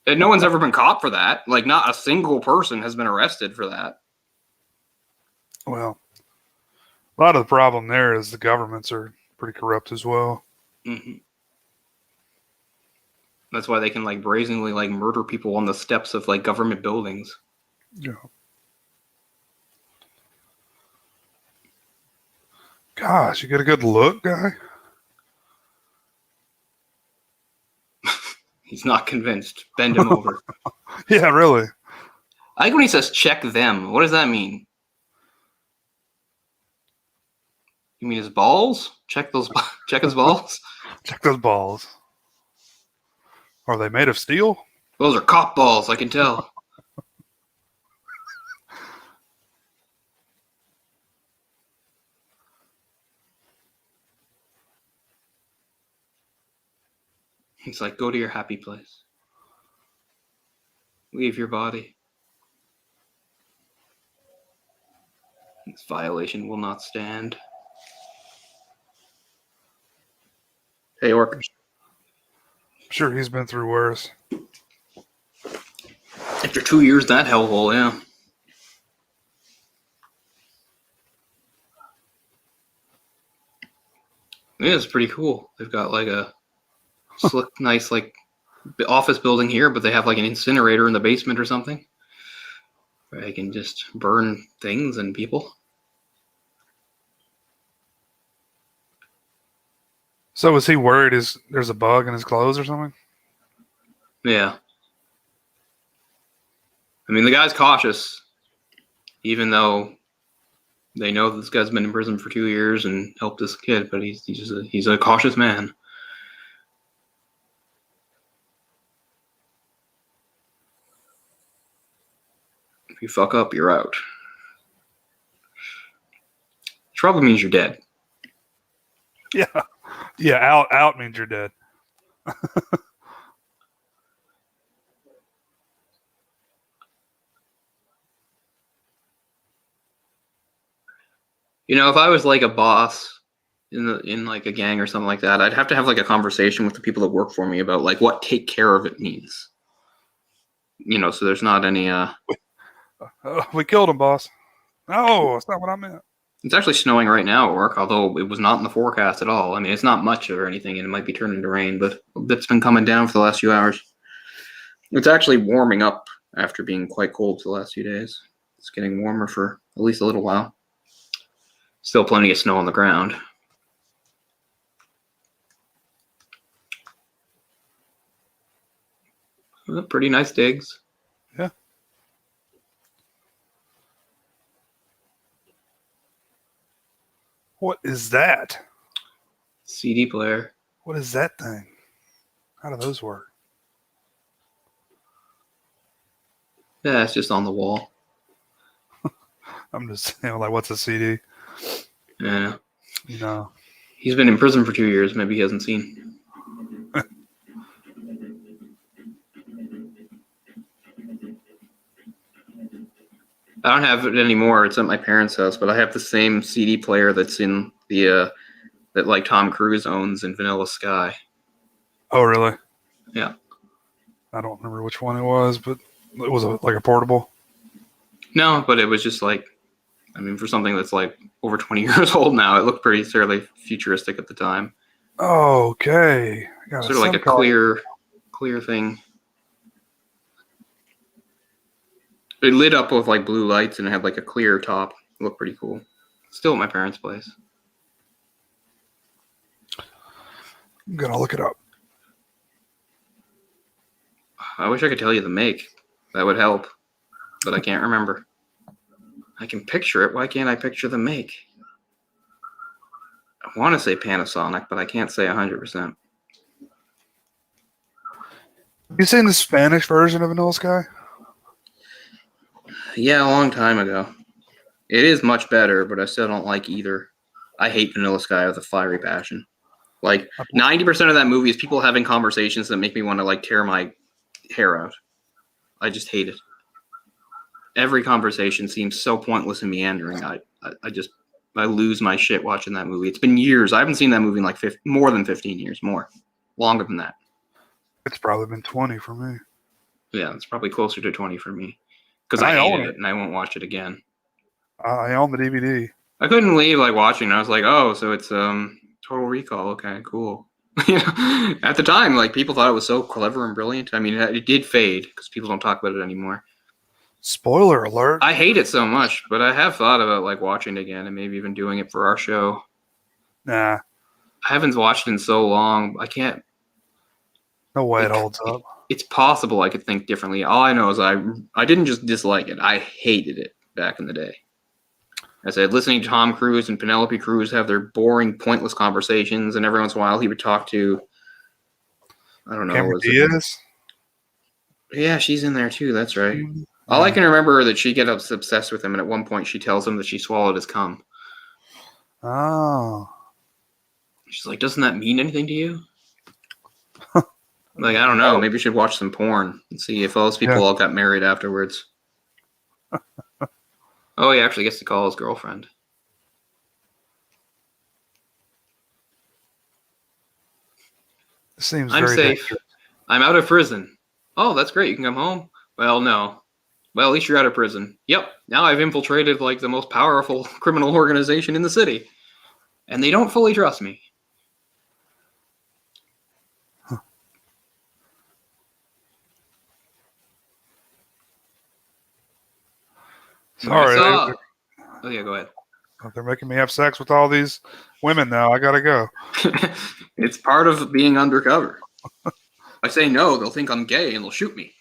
And no one's ever been caught for that. Like, not a single person has been arrested for that. Well, a lot of the problem there is the governments are pretty corrupt as well. Mm-hmm. That's why they can like brazenly like murder people on the steps of like government buildings. Yeah. Gosh, you got a good look, guy? He's not convinced. Bend him over. Yeah, really. I like when he says check them. What does that mean? You mean his balls? Check those. Check his balls. Check those balls. Are they made of steel? Those are cop balls. I can tell. He's like, go to your happy place. Leave your body. This violation will not stand. Hey, Orc. I'm sure he's been through worse. After 2 years, that hellhole, yeah. Yeah, it's pretty cool. They've got like a slick, nice like office building here, but they have like an incinerator in the basement or something where they can just burn things and people. So is he worried there's a bug in his clothes or something? Yeah. I mean, the guy's cautious, even though they know this guy's been in prison for 2 years and helped this kid, but he's a cautious man. If you fuck up, you're out. Trouble means you're dead. Yeah. Yeah, out means you're dead. You know, if I was like a boss in like a gang or something like that, I'd have to have like a conversation with the people that work for me about like what take care of it means. You know, so there's not any We killed him, boss. No, that's not what I meant. It's actually snowing right now at work, although it was not in the forecast at all. I mean, it's not much or anything, and it might be turning to rain, but it's been coming down for the last few hours. It's actually warming up after being quite cold for the last few days. It's getting warmer for at least a little while. Still plenty of snow on the ground. Pretty nice digs. Yeah. What is that? CD player. What is that thing? How do those work? Yeah, it's just on the wall. I'm just saying, like, what's a CD? Yeah. No. He's been in prison for 2 years. Maybe he hasn't seen. I don't have it anymore. It's at my parents' house, but I have the same CD player that's in the that like Tom Cruise owns in Vanilla Sky. Oh, really? Yeah. I don't remember which one it was, but it was like a portable. No, but it was just like, I mean, for something that's like over 20 years old now, it looked pretty fairly futuristic at the time. Oh, okay. Sort of like a clear thing. It lit up with like blue lights and it had like a clear top. It looked pretty cool. Still at my parents' place. I'm gonna look it up. I wish I could tell you the make. That would help. But I can't remember. I can picture it. Why can't I picture the make? I want to say Panasonic, but I can't say 100%. You seen the Spanish version of Vanilla Sky? Yeah, a long time ago. It is much better, but I still don't like either. I hate Vanilla Sky with a fiery passion. Like 90% of that movie is people having conversations that make me want to like tear my hair out. I just hate it. Every conversation seems so pointless and meandering. I lose my shit watching that movie. It's been years. I haven't seen that movie in like more than 15 years, longer than that. It's probably been 20 for me. Yeah, it's probably closer to 20 for me because I hated it and I won't watch it again. I own the DVD. I couldn't leave like watching. I was like, oh, so it's Total Recall. Okay, cool. At the time, like people thought it was so clever and brilliant. I mean, it did fade because people don't talk about it anymore. Spoiler alert. I hate it so much, but I have thought about like watching it again and maybe even doing it for our show. Nah. I haven't watched it in so long. I can't. No way it holds up. It's possible I could think differently. All I know is I didn't just dislike it. I hated it back in the day. I said, listening to Tom Cruise and Penelope Cruz have their boring, pointless conversations, and every once in a while he would talk to, I don't know. Cameron Diaz? Yeah, she's in there too. That's right. All I can remember that she gets obsessed with him, and at one point she tells him that she swallowed his cum. Oh. She's like, doesn't that mean anything to you? Like, I don't know. Maybe you should watch some porn and see if all those people all got married afterwards. Oh, he actually gets to call his girlfriend. Seems I'm very safe. dangerous. I'm out of prison. Oh, that's great. You can come home. Well, no. Well, at least you're out of prison. Yep. Now I've infiltrated like the most powerful criminal organization in the city. And they don't fully trust me. Sorry. Oh, yeah, go ahead. They're making me have sex with all these women now. I gotta go. It's part of being undercover. I say no, they'll think I'm gay and they'll shoot me.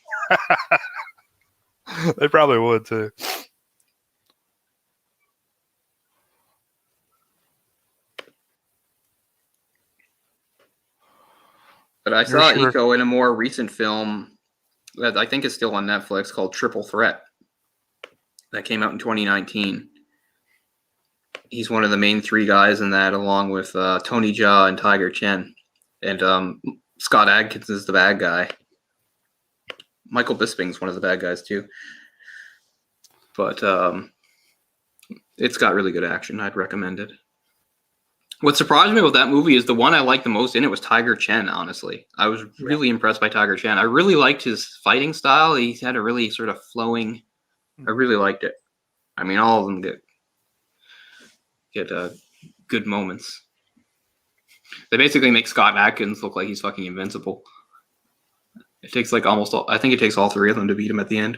They probably would too. But I saw Iko in a more recent film that I think is still on Netflix called Triple Threat. That came out in 2019. He's one of the main three guys in that, along with Tony Jaa and Tiger Chen. And Scott Adkins is the bad guy. Michael Bisping's one of the bad guys, too. But it's got really good action. I'd recommend it. What surprised me with that movie is the one I liked the most in it was Tiger Chen, honestly. I was really impressed by Tiger Chen. I really liked his fighting style. He had a really sort of flowing... I really liked it. I mean, all of them get good moments. They basically make Scott Adkins look like he's fucking invincible. It takes like I think it takes all three of them to beat him at the end.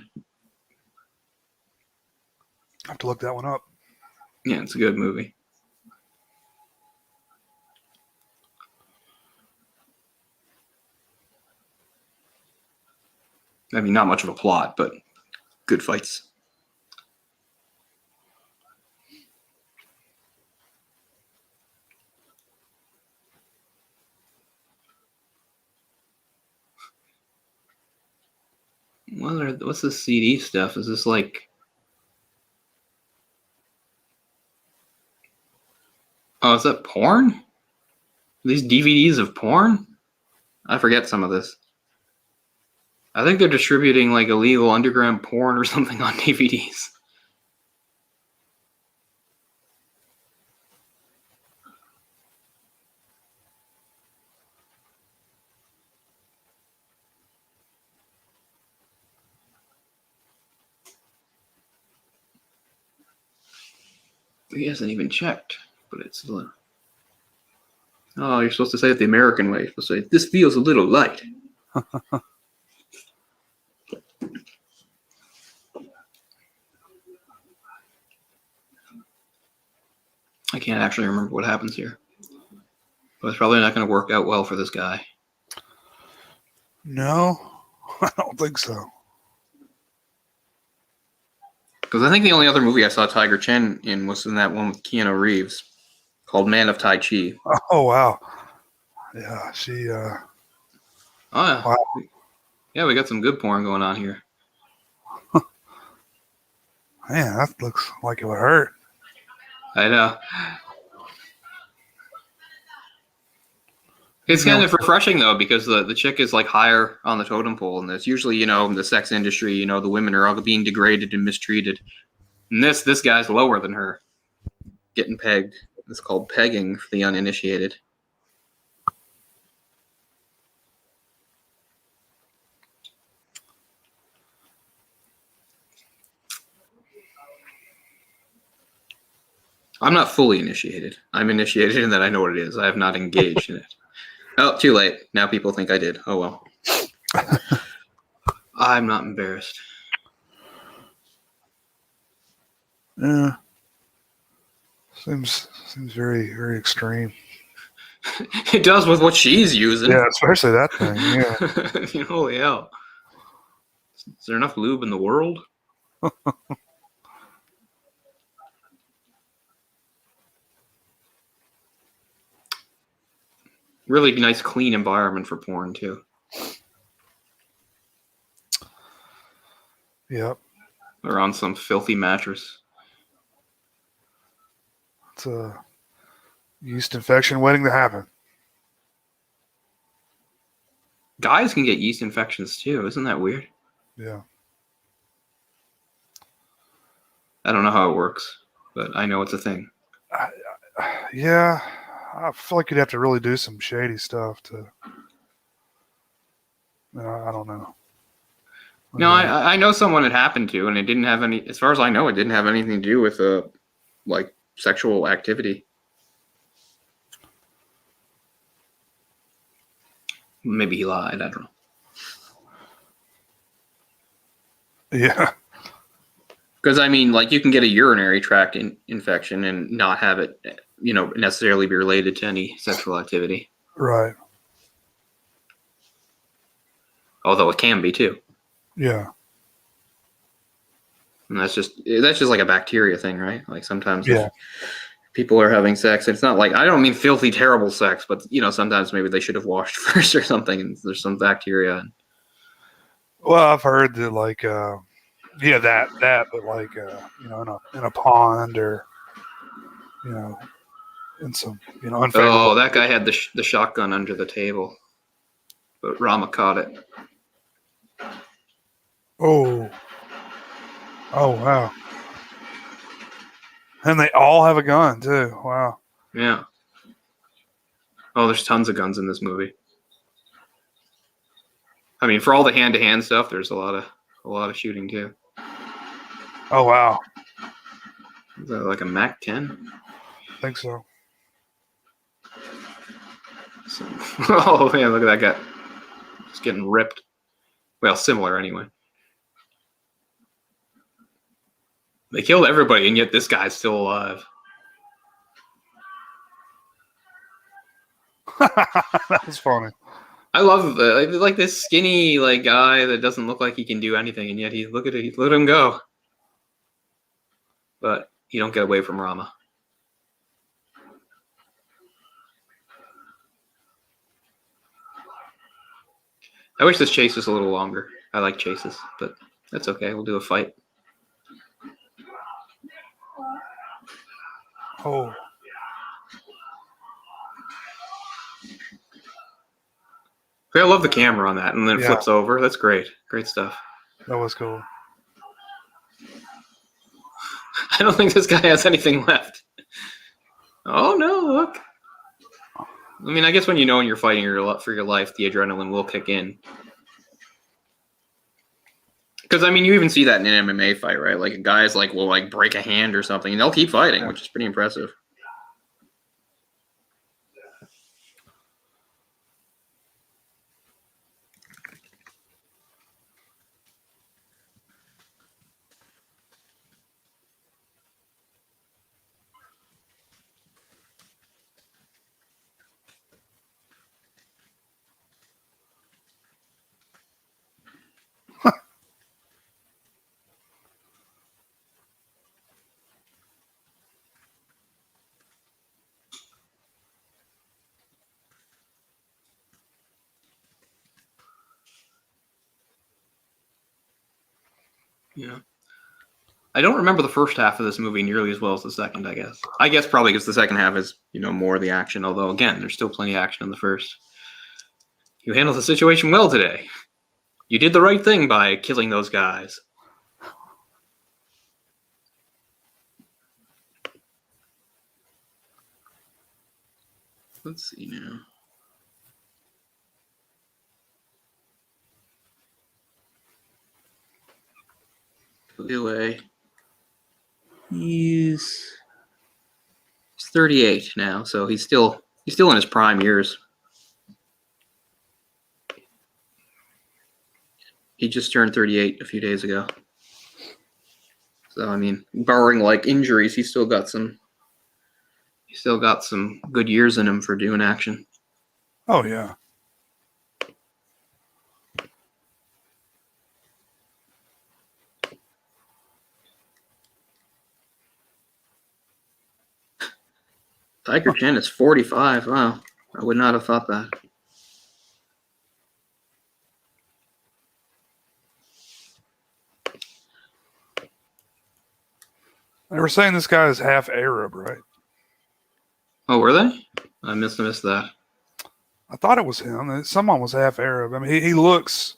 I have to look that one up. Yeah, it's a good movie. I mean, not much of a plot, but good fights. What's this CD stuff? Is this like... Oh, is that porn? These DVDs of porn? I forget some of this. I think they're distributing like illegal underground porn or something on DVDs. He hasn't even checked, but it's a little... Oh, you're supposed to say it the American way. You're supposed to say, this feels a little light. I can't actually remember what happens here. But it's probably not going to work out well for this guy. No, I don't think so. Because I think the only other movie I saw Tiger Chen in was in that one with Keanu Reeves called Man of Tai Chi. Oh, wow. Yeah, she... Oh, yeah. Wow. Yeah, we got some good porn going on here. Man, that looks like it would hurt. I know. It's kind of refreshing though, because the chick is like higher on the totem pole, and it's usually, in the sex industry, the women are all being degraded and mistreated. And this guy's lower than her, getting pegged. It's called pegging for the uninitiated. I'm not fully initiated. I'm initiated in that I know what it is. I have not engaged in it. Oh, too late. Now people think I did. Oh well. I'm not embarrassed. Yeah. Seems very, very extreme. It does with what she's using. Yeah, especially that thing. Yeah. Holy hell. Is there enough lube in the world? Really nice, clean environment for porn, too. Yep. Or on some filthy mattress. It's a yeast infection waiting to happen. Guys can get yeast infections, too. Isn't that weird? Yeah. I don't know how it works, but I know it's a thing. Yeah. I feel like you'd have to really do some shady stuff to. I don't know. No, I know someone it happened to, and it didn't have any. As far as I know, it didn't have anything to do with like sexual activity. Maybe he lied. I don't know. Yeah. Because I mean, like, you can get a urinary tract infection and not have it, necessarily be related to any sexual activity. Right. Although it can be too. Yeah. And that's just like a bacteria thing, right? Like sometimes Yeah. people are having sex, it's not like, I don't mean filthy, terrible sex, but sometimes maybe they should have washed first or something, and there's some bacteria. Well, I've heard that, like, that, but like, in a pond or, in some, unfavorable. Oh, that guy had the shotgun under the table, but Rama caught it. Oh wow! And they all have a gun too. Wow. Yeah. Oh, there's tons of guns in this movie. I mean, for all the hand-to-hand stuff, there's a lot of shooting too. Oh wow! Is that like a Mac 10? I think so. Oh man, look at that guy! Just getting ripped. Well, similar anyway. They killed everybody, and yet this guy's still alive. That was funny. I love like this skinny guy that doesn't look like he can do anything, and yet look at him go. But you don't get away from Rama. I wish this chase was a little longer. I like chases, but that's okay. We'll do a fight. Oh. I love the camera on that, and then it flips over. That's great. Great stuff. That was cool. I don't think this guy has anything left. Oh no! Look. I mean, I guess when you're fighting for your life, the adrenaline will kick in. Because I mean, you even see that in an MMA fight, right? Like guys will break a hand or something, and they'll keep fighting, which is pretty impressive. Yeah. I don't remember the first half of this movie nearly as well as the second, I guess. I guess probably because the second half is, more of the action, although, again, there's still plenty of action in the first. You handled the situation well today. You did the right thing by killing those guys. Let's see now. Away. He's 38 now, so he's still in his prime years. He just turned 38 a few days ago. So I mean, barring like injuries, he's still got some good years in him for doing action. Oh yeah. Tiger Chen is 45. Wow. I would not have thought that. They were saying this guy is half Arab, right? Oh, were they? I missed that. I thought it was him. Someone was half Arab. I mean, he looks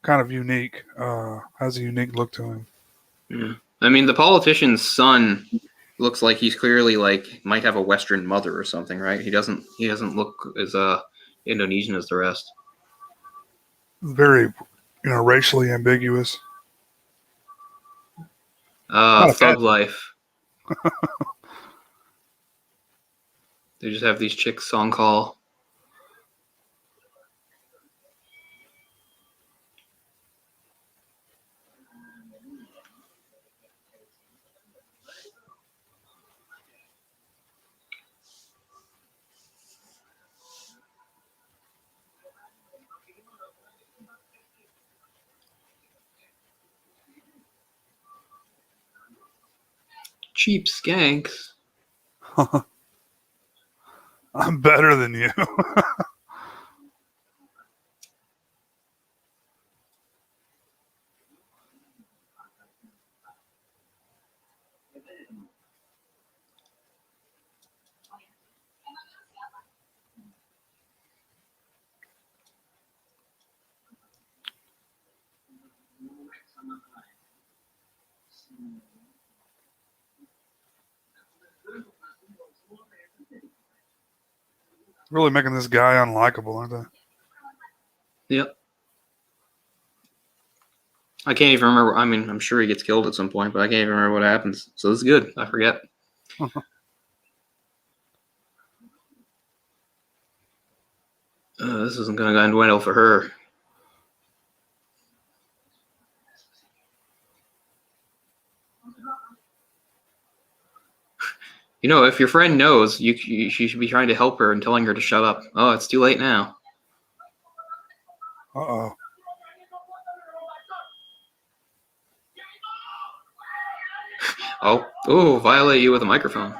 kind of unique. Has a unique look to him. Yeah. I mean, the politician's son looks like he's clearly like might have a Western mother or something, right? He doesn't look as Indonesian as the rest. Very, racially ambiguous. Thug life. They just have these chicks song call. Cheap skanks. I'm better than you. Really making this guy unlikable, aren't they? Yep. I can't even remember. I mean, I'm sure he gets killed at some point, but I can't even remember what happens. So this is good. I forget. This isn't going to end well for her. If your friend knows, you should be trying to help her and telling her to shut up. Oh, it's too late now. Uh-oh. Oh, violate you with a microphone.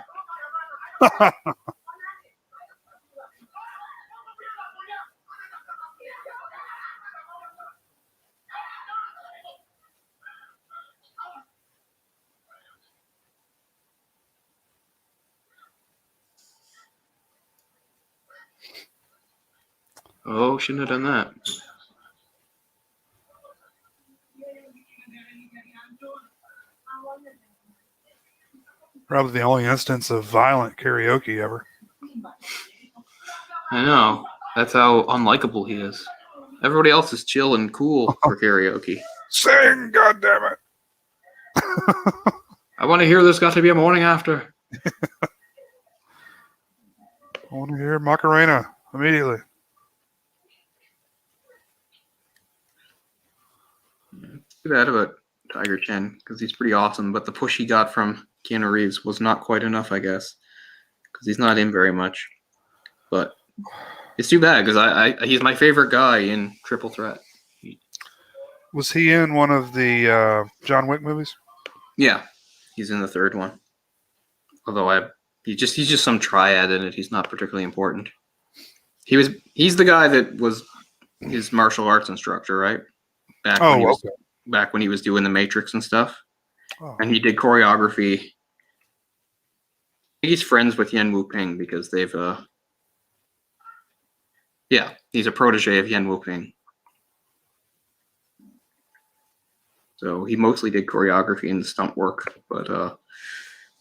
Oh, shouldn't have done that. Probably the only instance of violent karaoke ever. I know. That's how unlikable he is. Everybody else is chill and cool for karaoke. Sing, goddammit! I want to hear There's Got to Be a Morning After. I want to hear Macarena immediately. Too bad about Tiger Chen because he's pretty awesome, but the push he got from Keanu Reeves was not quite enough, I guess, because he's not in very much. But it's too bad because he's my favorite guy in Triple Threat. Was he in one of the John Wick movies? Yeah, he's in the third one. Although he's just some triad in it. He's not particularly important. He's the guy that was his martial arts instructor, right? Back when he was doing the Matrix and stuff. Oh. And he did choreography. I think he's friends with Yen Wu Ping because they've Yeah, he's a protege of Yen Wuping. So he mostly did choreography and stunt work, but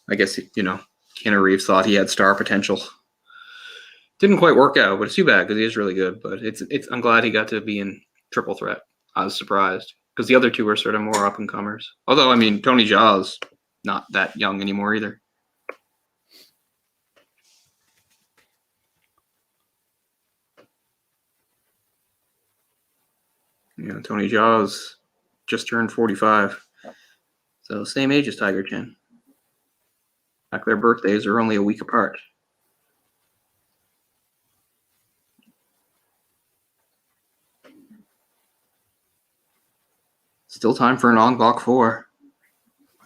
I guess, Keanu Reeves thought he had star potential. Didn't quite work out, but it's too bad because he is really good. But I'm glad he got to be in Triple Threat. I was surprised because the other two were sort of more up and comers. Although, I mean, Tony Jaa's not that young anymore either. Tony Jaa's just turned 45. So same age as Tiger Chin. In fact, their birthdays are only a week apart. Still time for an Ong Bak 4.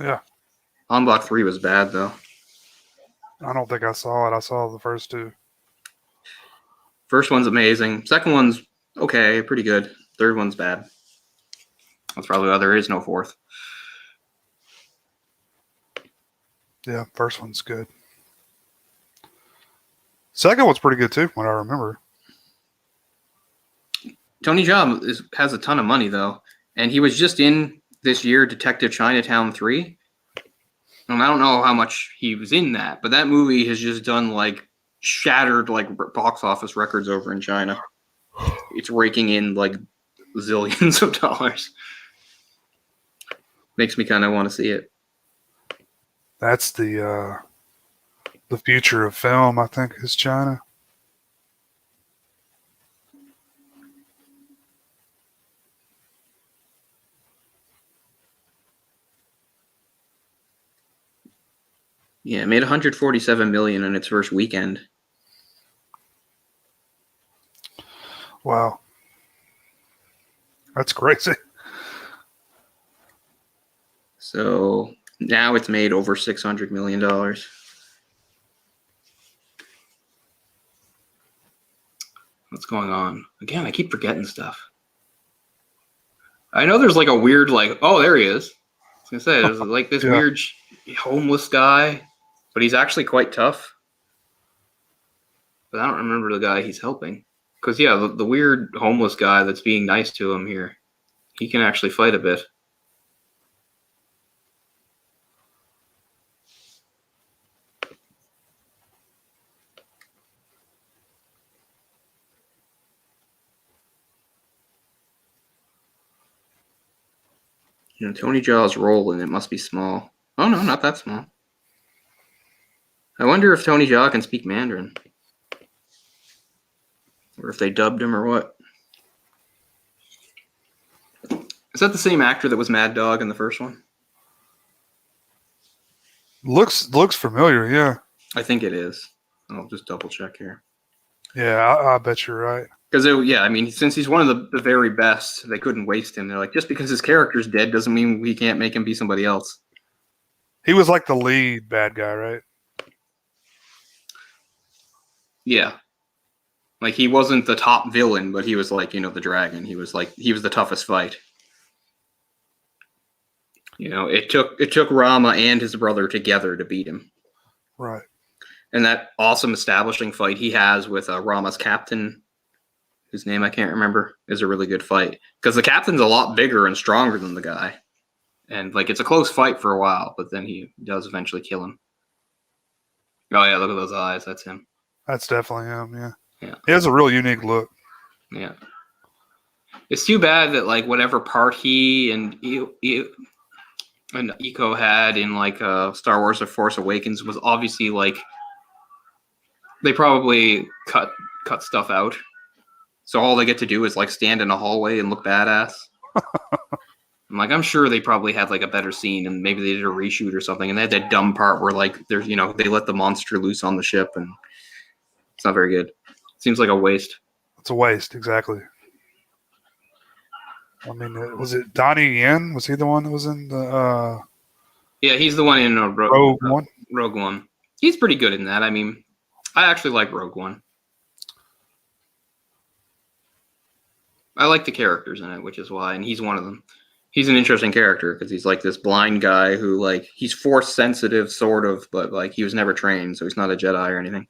Yeah. Ong Bak 3 was bad, though. I don't think I saw it. I saw the first two. First one's amazing. Second one's okay, pretty good. Third one's bad. That's probably why there is no fourth. Yeah, first one's good. Second one's pretty good too, what I remember. Tony Jaa has a ton of money, though. And he was just in this year Detective Chinatown 3. And I don't know how much he was in that, but that movie has just done shattered box office records over in China. It's raking in zillions of dollars. Makes me kind of want to see it. That's the future of film, I think, is China. Yeah, it made 147 million in its first weekend. Wow. That's crazy. So now it's made over $600 million. What's going on? Again, I keep forgetting stuff. I know there's a weird, oh, there he is. I was going to say, there's this weird homeless guy, but he's actually quite tough. But I don't remember the guy he's helping. Because, yeah, the weird homeless guy that's being nice to him here, he can actually fight a bit. Tony Jaa's role in it must be small. Oh, no, not that small. I wonder if Tony Jaa can speak Mandarin. Or if they dubbed him or what. Is that the same actor that was Mad Dog in the first one? Looks familiar, yeah. I think it is. I'll just double check here. Yeah, I bet you're right. Because, since he's one of the very best, they couldn't waste him. They're like, just because his character's dead doesn't mean we can't make him be somebody else. He was the lead bad guy, right? Yeah. He wasn't the top villain, but he was the dragon. He was the toughest fight. It took Rama and his brother together to beat him. Right. And that awesome establishing fight he has with Rama's captain, whose name I can't remember, is a really good fight. Because the captain's a lot bigger and stronger than the guy. And it's a close fight for a while, but then he does eventually kill him. Oh yeah, look at those eyes. That's him. That's definitely him, yeah. Yeah. He has a real unique look. Yeah. It's too bad that whatever part he and Iko had in Star Wars: The Force Awakens was obviously they probably cut stuff out. So all they get to do is stand in a hallway and look badass. I'm sure they probably had a better scene and maybe they did a reshoot or something and they had that dumb part where there's they let the monster loose on the ship and it's not very good. Seems like a waste. It's a waste, exactly. Was it Donnie Yen? Was he the one that was in the Yeah, he's the one in Rogue One? Rogue One. He's pretty good in that. I actually like Rogue One. I like the characters in it, which is why, and he's one of them. He's an interesting character because he's this blind guy who he's force sensitive sort of, but he was never trained, so he's not a Jedi or anything.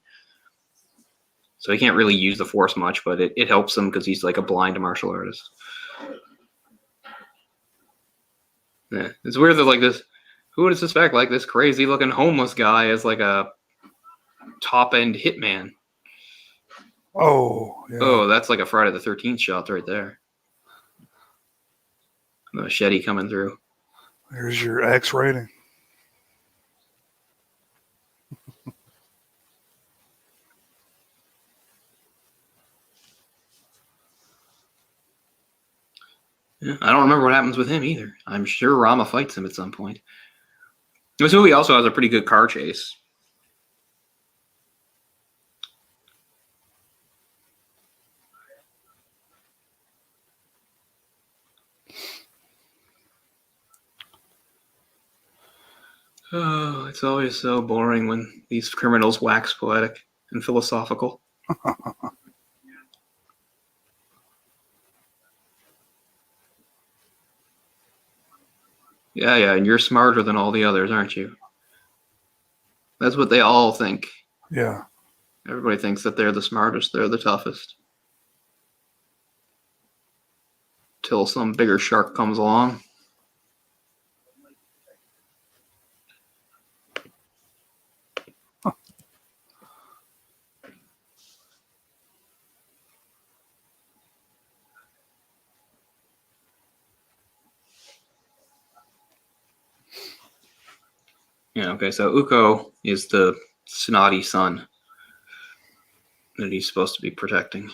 So he can't really use the Force much, but it helps him because he's like a blind martial artist. Yeah, it's weird that like this. Who would suspect like this crazy looking homeless guy is like a top end hitman? Oh, yeah. Oh, that's like a Friday the 13th shot right there. The machete coming through. There's your X rating. Yeah, I don't remember what happens with him either. I'm sure Rama fights him at some point. This movie also has a pretty good car chase. Oh, it's always so boring when these criminals wax poetic and philosophical. Yeah, and you're smarter than all the others, aren't you? That's what they all think. Yeah. Everybody thinks that they're the smartest, they're the toughest. Till some bigger shark comes along. Yeah, okay, so Uko is the snotty son that he's supposed to be protecting.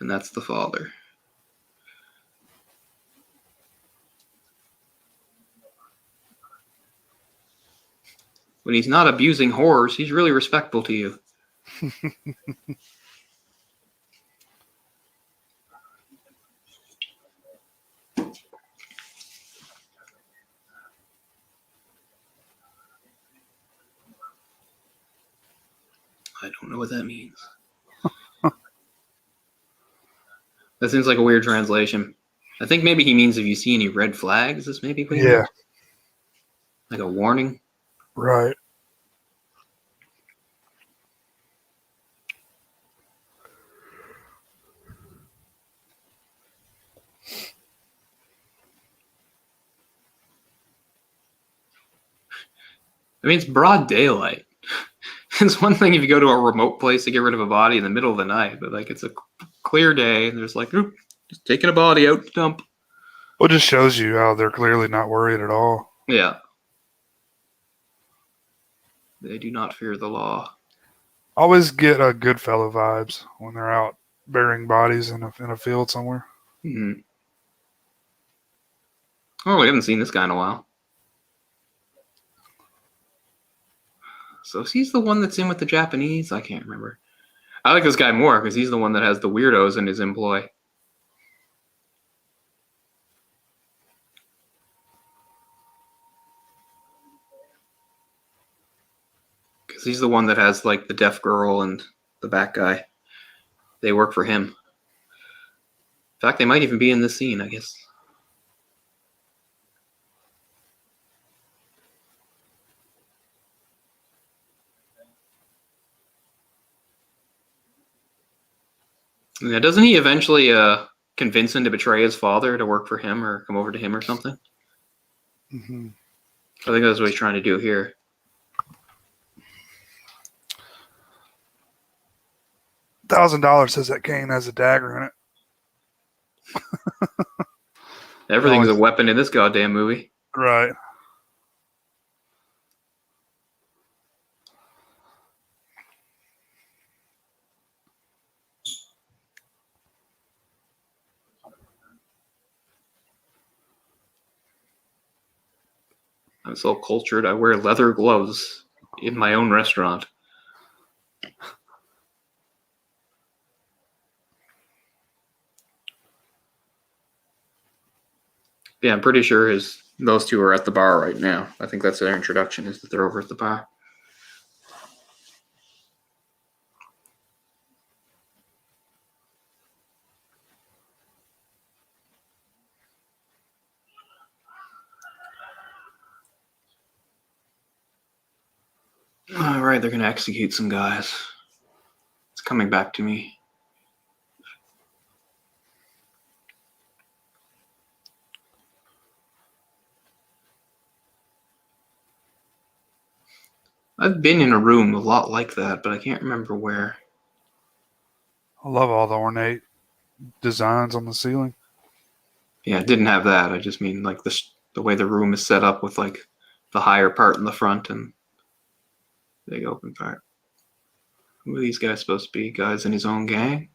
And that's the father. When he's not abusing whores, he's really respectful to you. I don't know what that means. That seems like a weird translation. I think maybe he means if you see any red flags, this may be what he Yeah. means. Like a warning. Right. I mean, it's broad daylight. It's one thing if you go to a remote place to get rid of a body in the middle of the night, but like it's a clear day and there's like, oop, just taking a body out to dump. Well, it just shows you how they're clearly not worried at all. Yeah. They do not fear the law. Always get a good fellow vibes when they're out burying bodies in a field somewhere. Mm-hmm. Oh, we haven't seen this guy in a while. So he's the one that's in with the Japanese? I can't remember. I like this guy more because he's the one that has the weirdos in his employ. Because he's the one that has like the deaf girl and the back guy. They work for him. In fact, they might even be in this scene, I guess. Yeah, doesn't he eventually convince him to betray his father to work for him or come over to him or something? Mm-hmm. I think that's what he's trying to do here. $1,000 says that cane has a dagger in it. Everything's a weapon in this goddamn movie. Right. I'm so cultured, I wear leather gloves in my own restaurant. Yeah, I'm pretty sure those two are at the bar right now. I think that's their introduction, is that they're over at the bar. All right, they're gonna execute some guys. It's coming back to me. I've been in a room a lot like that, but I can't remember where. I love all the ornate designs on the ceiling. Yeah, it didn't have that. I just mean like the way the room is set up with like the higher part in the front and the big open part. Who are these guys supposed to be? Guys in his own gang?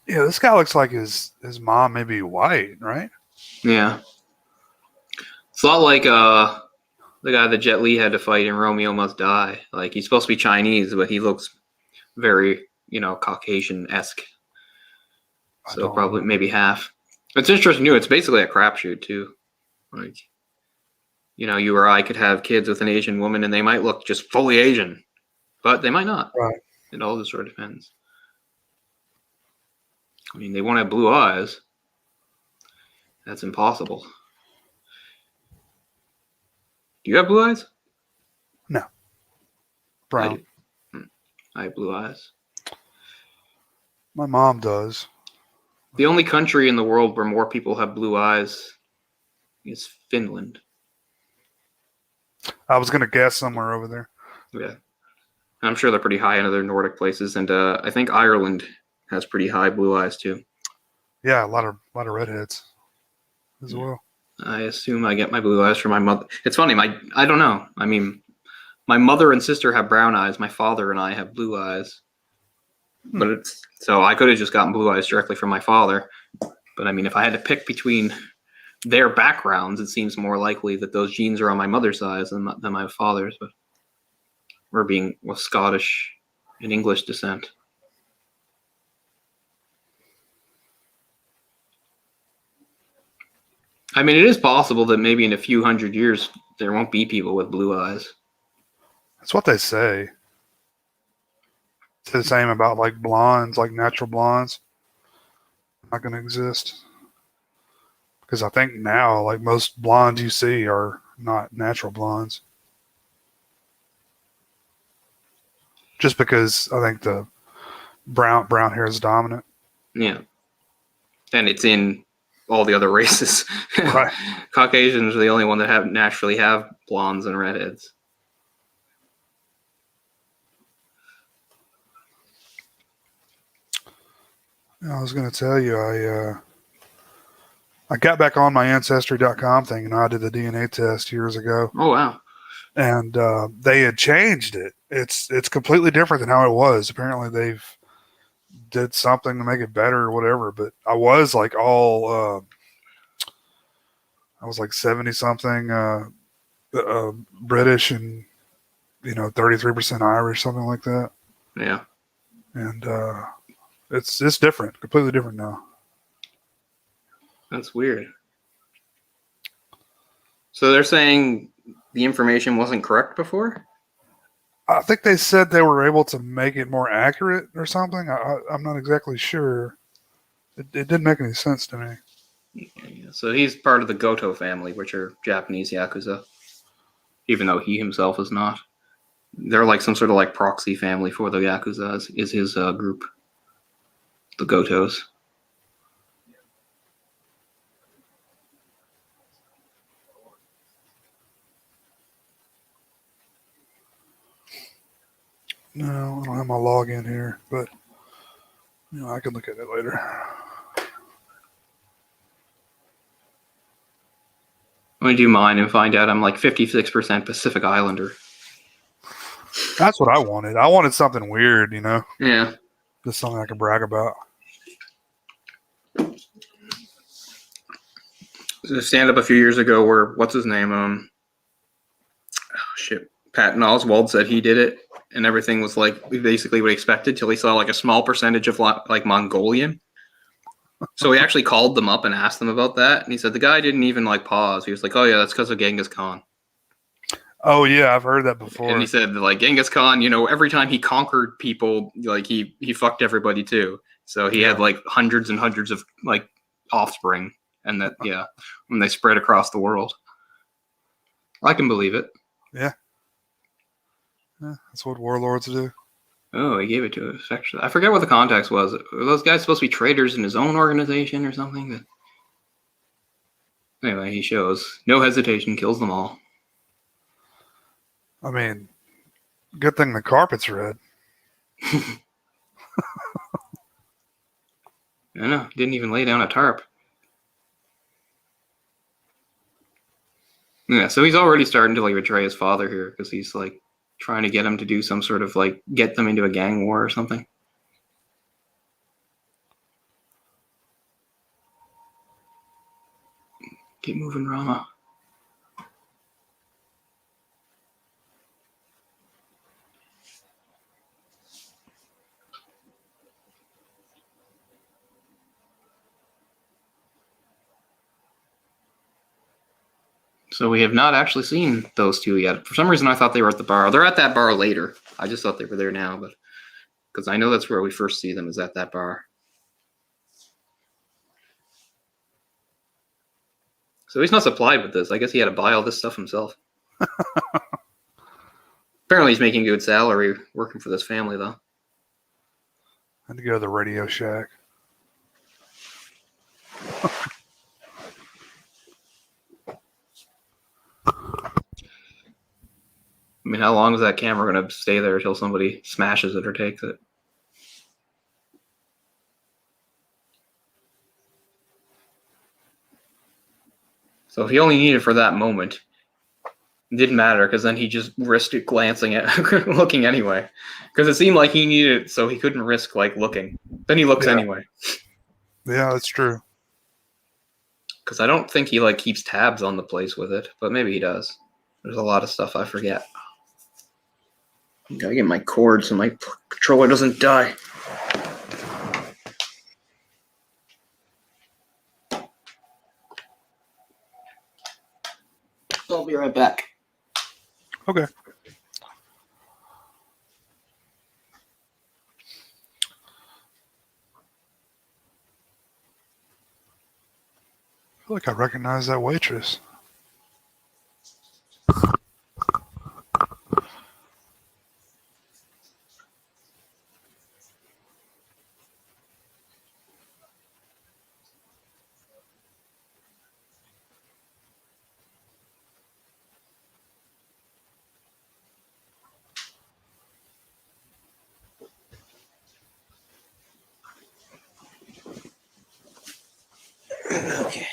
Yeah, this guy looks like his mom may be white, right? Yeah. It's a lot like the guy that Jet Li had to fight in Romeo Must Die. Like he's supposed to be Chinese, but he looks very, Caucasian-esque. So probably maybe half. It's interesting too. It's basically a crapshoot too. Like, you or I could have kids with an Asian woman, and they might look just fully Asian, but they might not. Right. It all just sort of depends. I mean, they won't have blue eyes. That's impossible. Do you have blue eyes? No. Brown. I have blue eyes. My mom does. The only country in the world where more people have blue eyes is Finland. I was going to guess somewhere over there. Yeah. I'm sure they're pretty high in other Nordic places, and I think Ireland has pretty high blue eyes too. Yeah, a lot of redheads as well. I assume I get my blue eyes from my mother. It's funny, I don't know. I mean, my mother and sister have brown eyes. My father and I have blue eyes. But so I could have just gotten blue eyes directly from my father. But I mean, if I had to pick between their backgrounds, it seems more likely that those genes are on my mother's side than my father's. But we're being Scottish and English descent. I mean, it is possible that maybe in a few hundred years there won't be people with blue eyes. That's what they say. It's the same about like blondes, like natural blondes. Not going to exist. Because I think now, like most blondes you see are not natural blondes. Just because I think the brown hair is dominant. Yeah. And it's in all the other races. Right. Caucasians are the only one that naturally have blondes and redheads. I was going to tell you, I got back on my Ancestry.com thing, and I did the DNA test years ago. Oh, wow. And they had changed it. It's completely different than how it was. Apparently, they've did something to make it better or whatever. But I was like I was like 70 something British and 33% Irish, something like that. Yeah. And it's different, completely different now. That's weird. So they're saying the information wasn't correct before? I think they said they were able to make it more accurate or something. I'm not exactly sure. It didn't make any sense to me. Yeah, so he's part of the Goto family, which are Japanese Yakuza, even though he himself is not. They're like some sort of like proxy family for the Yakuza is his group, the Gotos. No, I don't have my login here, but I can look at it later. I'm going to do mine and find out I'm like 56% Pacific Islander. That's what I wanted. I wanted something weird, Yeah. Just something I could brag about. There's a stand-up a few years ago where, what's his name? Patton Oswalt said he did it, and everything was like basically what he expected till he saw like a small percentage of like Mongolian. So he actually called them up and asked them about that, and he said the guy didn't even like pause. He was like, "Oh yeah, that's because of Genghis Khan." Oh yeah, I've heard that before. And he said like Genghis Khan, every time he conquered people, like he fucked everybody too. So he had like hundreds and hundreds of like offspring, and that when they spread across the world. I can believe it. Yeah, that's what warlords do. Oh, he gave it to us. Actually, I forget what the context was. Were those guys supposed to be traitors in his own organization or something? Anyway, he shows no hesitation, kills them all. I mean, good thing the carpet's red. I know. Didn't even lay down a tarp. Yeah, so he's already starting to like betray his father here because he's like trying to get him to do some sort of like get them into a gang war or something. Keep moving, Rama. So we have not actually seen those two yet. For some reason, I thought they were at the bar. They're at that bar later. I just thought they were there now, but because I know that's where we first see them is at that bar. So he's not supplied with this. I guess he had to buy all this stuff himself. Apparently, he's making good salary working for this family, though. Had to go to the Radio Shack. I mean, how long is that camera going to stay there until somebody smashes it or takes it? So if he only needed it for that moment, it didn't matter because then he just risked it glancing at, looking anyway. Because it seemed like he needed it, so he couldn't risk like looking. Then he looks anyway. Yeah, that's true. Because I don't think he like keeps tabs on the place with it, but maybe he does. There's a lot of stuff I forget. Gotta get my cord so my controller doesn't die. I'll be right back. Okay. I feel like I recognize that waitress. Okay.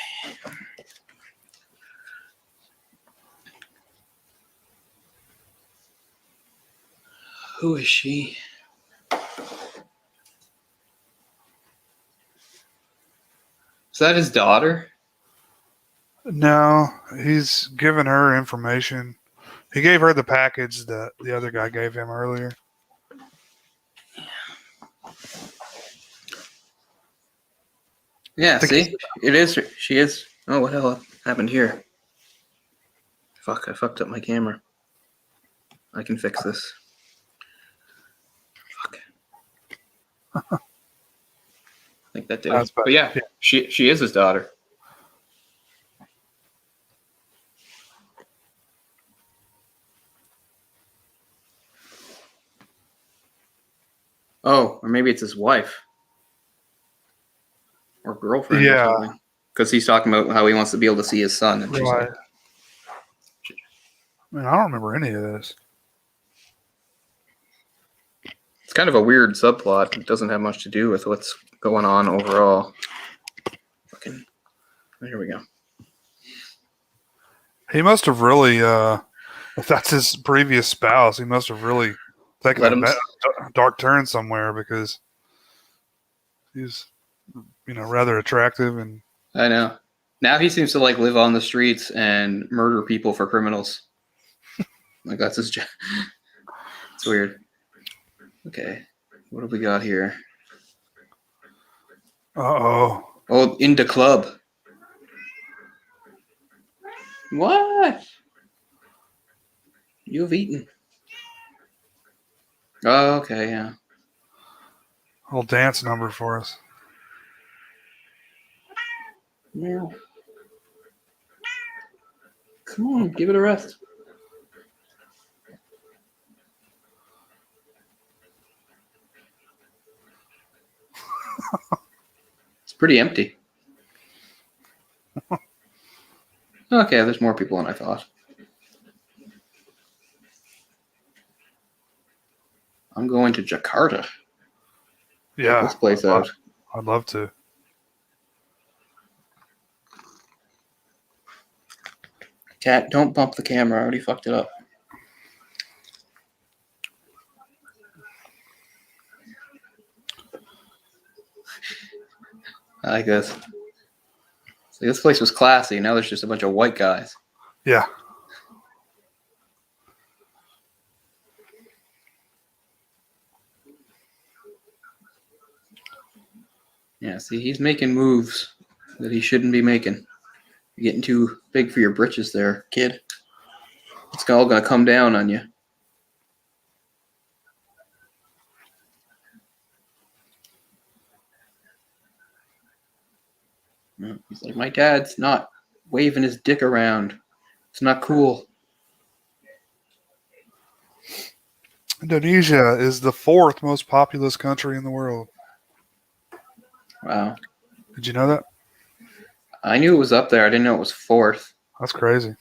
Who is she? Is that his daughter? No, he's given her information. He gave her the package that the other guy gave him earlier. Yeah, see? It is her. She is. Oh, what the hell happened here? Fuck, I fucked up my camera. I can fix this. Fuck. I think that did it. But yeah, she is his daughter. Oh, or maybe it's his wife. Or girlfriend or something. Because he's talking about how he wants to be able to see his son. And she's like, Man, I don't remember any of this. it's kind of a weird subplot. It doesn't have much to do with what's going on overall. Fucking, here we go. He must have really, if that's his previous spouse, he must have really taken a dark turn somewhere because he's, rather attractive. And I know. Now he seems to like live on the streets and murder people for criminals. Like that's his job. It's weird. Okay, what have we got here? Oh, in the club. What? You've eaten. Oh, okay, yeah. little dance number for us. Yeah. Come on, give it a rest. It's pretty empty. Okay, there's more people than I thought. I'm going to Jakarta. Yeah. Check this place out. I'd love to. Cat, don't bump the camera. I already fucked it up. I like this. See, this place was classy. Now there's just a bunch of white guys. Yeah. Yeah, see, he's making moves that he shouldn't be making. You're getting too big for your britches there, kid. It's all going to come down on you. He's like, my dad's not waving his dick around. It's not cool. Indonesia is the 4th most populous country in the world. Wow. Did you know that? I knew it was up there. I didn't know it was 4th. That's crazy.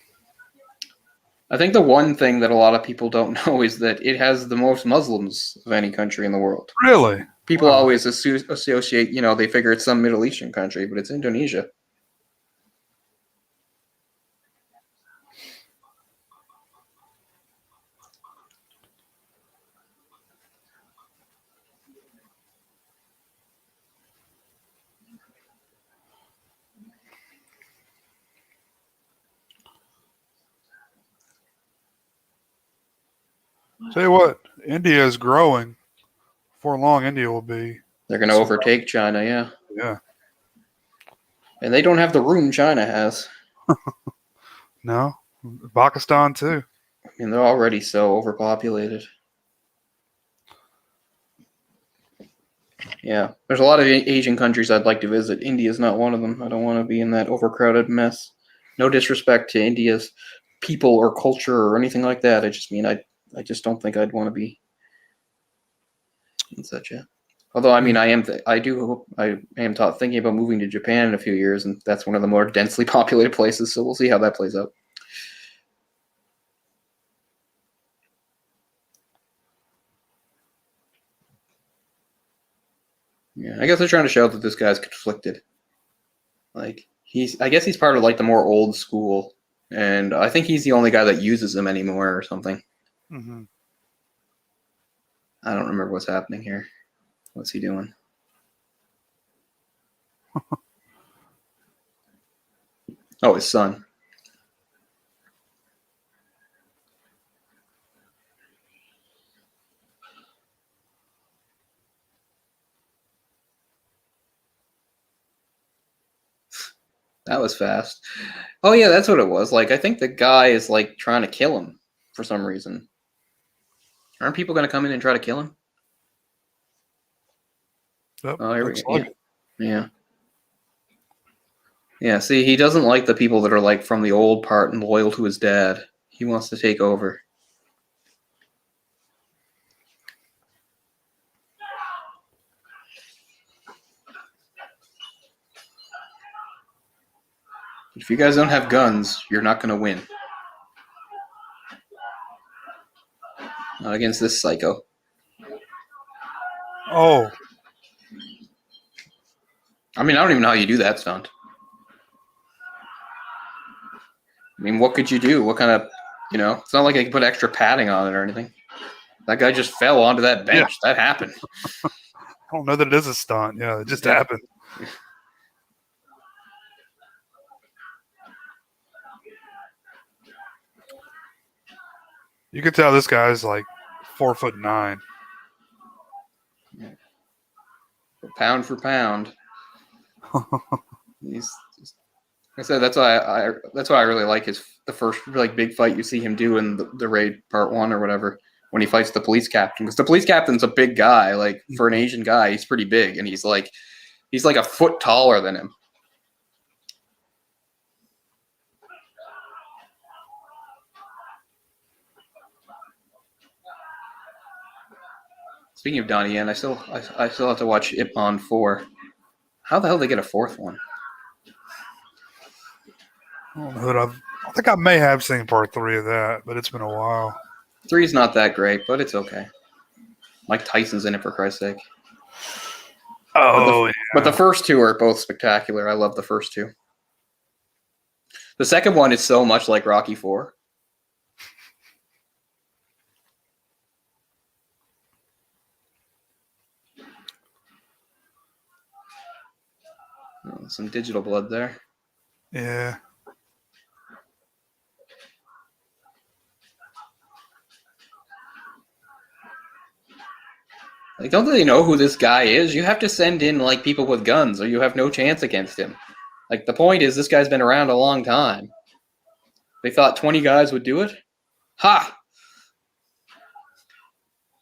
I think the one thing that a lot of people don't know is that it has the most Muslims of any country in the world. Really? People Wow. always associate, they figure it's some Middle Eastern country, but it's Indonesia. Tell you what, India is growing. Before long, India will be. They're going to overtake China, yeah. Yeah. And they don't have the room China has. No. Pakistan, too. I mean, they're already so overpopulated. Yeah, there's a lot of Asian countries I'd like to visit. India's not one of them. I don't want to be in that overcrowded mess. No disrespect to India's people or culture or anything like that. I just mean I just don't think I'd want to be in such a. Although I mean I am thinking about moving to Japan in a few years, and that's one of the more densely populated places. So we'll see how that plays out. Yeah, I guess they're trying to show that this guy's conflicted. Like I guess he's part of like the more old school, and I think he's the only guy that uses them anymore or something. Mm-hmm. I don't remember what's happening here. What's he doing? Oh, his son. That was fast. Oh yeah, that's what it was. Like I think the guy is like trying to kill him for some reason. Aren't people going to come in and try to kill him? Yep, Oh, here we go. like Yeah. Yeah, see, he doesn't like the people that are like from the old part and loyal to his dad. He wants to take over. If you guys don't have guns, you're not going to win. Not against this psycho. Oh. I mean, I don't even know how you do that stunt. I mean, what could you do? What kind of, it's not like I can put extra padding on it or anything. That guy just fell onto that bench. Yeah. That happened. I don't know that it is a stunt. Yeah, it just happened. You can tell this guy's like 4'9". Pound for pound. He's just, like I said, that's why I really like the first like big fight you see him do in the Raid Part 1 or whatever, when he fights the police captain, because the police captain's a big guy. Like for an Asian guy, he's pretty big, and he's like a foot taller than him. Speaking of Donnie Yen, I still have to watch Ip Man 4. How the hell did they get a fourth one? I don't know what I think I may have seen part 3 of that, but it's been a while. 3's not that great, but it's okay. Mike Tyson's in it, for Christ's sake. Oh, But the first two are both spectacular. I love the first two. The second one is so much like Rocky 4. Oh, some digital blood there. yeah. Like, don't they know who this guy is? You have to send in, like, people with guns, or you have no chance against him. Like, the point is, this guy's been around a long time. They thought 20 guys would do it? Ha!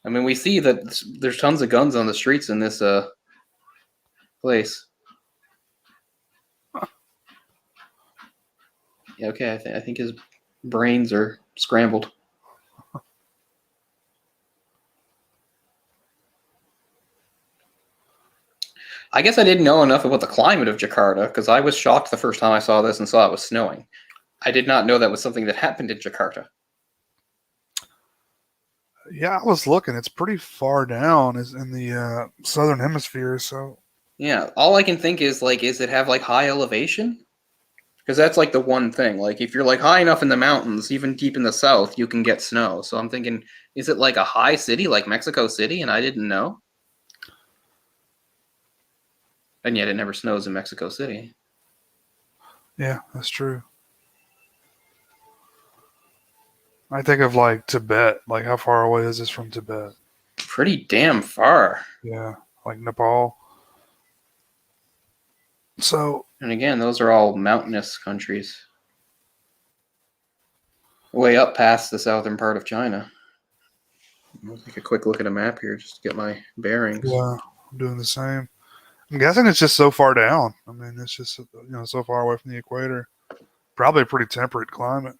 I mean, we see that there's tons of guns on the streets in this place. Yeah, okay, I think his brains are scrambled. I guess I didn't know enough about the climate of Jakarta, because I was shocked the first time I saw this and saw it was snowing. I did not know that was something that happened in Jakarta. Yeah, I was looking. It's pretty far down is in the southern hemisphere, so Yeah, all I can think is, like, is it have, like, high elevation? Because that's, like, the one thing. Like, if you're, like, high enough in the mountains, even deep in the south, you can get snow. So I'm thinking, is it, like, a high city, like Mexico City, and I didn't know? And yet it never snows in Mexico City. yeah, that's true. I think of like Tibet. Like, how far away is this from Tibet? Pretty damn far. Yeah, like Nepal. So, And again, those are all mountainous countries. Way up past the southern part of China. I'll take a quick look at a map here just to get my bearings. yeah, I'm doing the same. I'm guessing it's just so far down. I mean, it's just so far away from the equator. Probably a pretty temperate climate.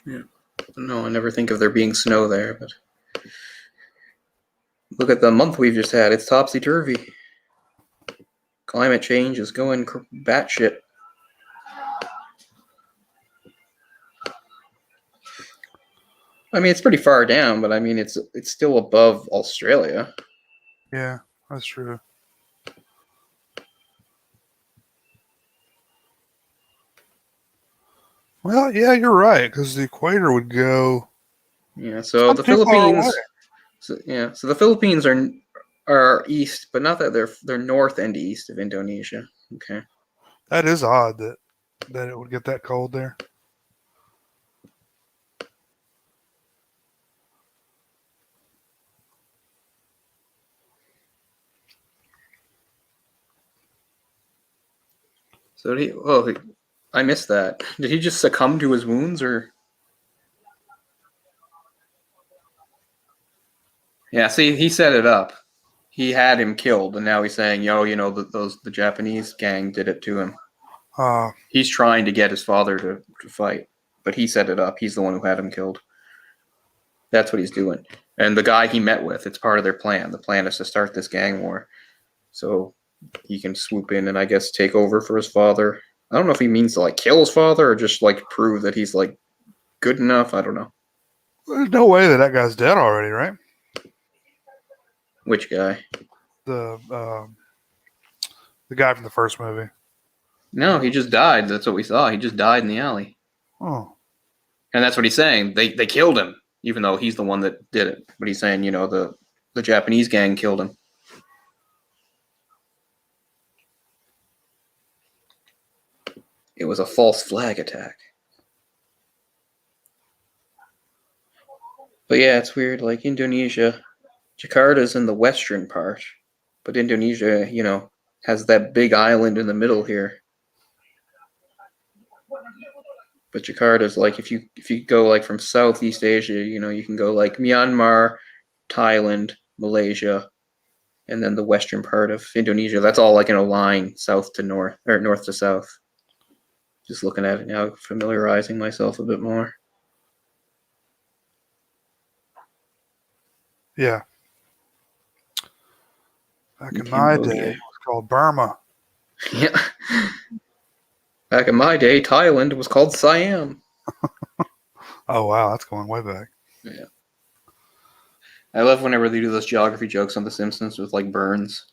Yeah. No, I never think of there being snow there, but look at the month we've just had. It's topsy-turvy. Climate change is going batshit. I mean, it's pretty far down, but I mean, it's still above Australia. Yeah, that's true. Well, yeah, you're right, because the equator would go. Yeah, so Not the too far away. Philippines. So the Philippines are east, but not that they're north and east of Indonesia. Okay. That is odd that it would get that cold there. So I missed that. Did he just succumb to his wounds, or? Yeah, see, he set it up. He had him killed, and now he's saying, "Yo, the Japanese gang did it to him." He's trying to get his father to fight, but he set it up. He's the one who had him killed. That's what he's doing. And the guy he met with, it's part of their plan. The plan is to start this gang war, so he can swoop in and I guess take over for his father. I don't know if he means to like kill his father or just like prove that he's like good enough. I don't know. There's no way that guy's dead already, right? Which guy? The guy from the first movie. No, he just died. That's what we saw. He just died in the alley. Oh. And that's what he's saying. They killed him, even though he's the one that did it. But he's saying, the Japanese gang killed him. It was a false flag attack. But yeah, it's weird. Like Indonesia, Jakarta's in the western part, but Indonesia, has that big island in the middle here. But Jakarta's like if you go like from Southeast Asia, you can go like Myanmar, Thailand, Malaysia, and then the western part of Indonesia. That's all like in a line south to north or north to south. Just looking at it now, familiarizing myself a bit more. Yeah. Back in my Cambodia. day, it was called Burma. Yeah. Back in my day, Thailand was called Siam. Oh, wow. That's going way back. Yeah. I love whenever they do those geography jokes on The Simpsons with like Burns.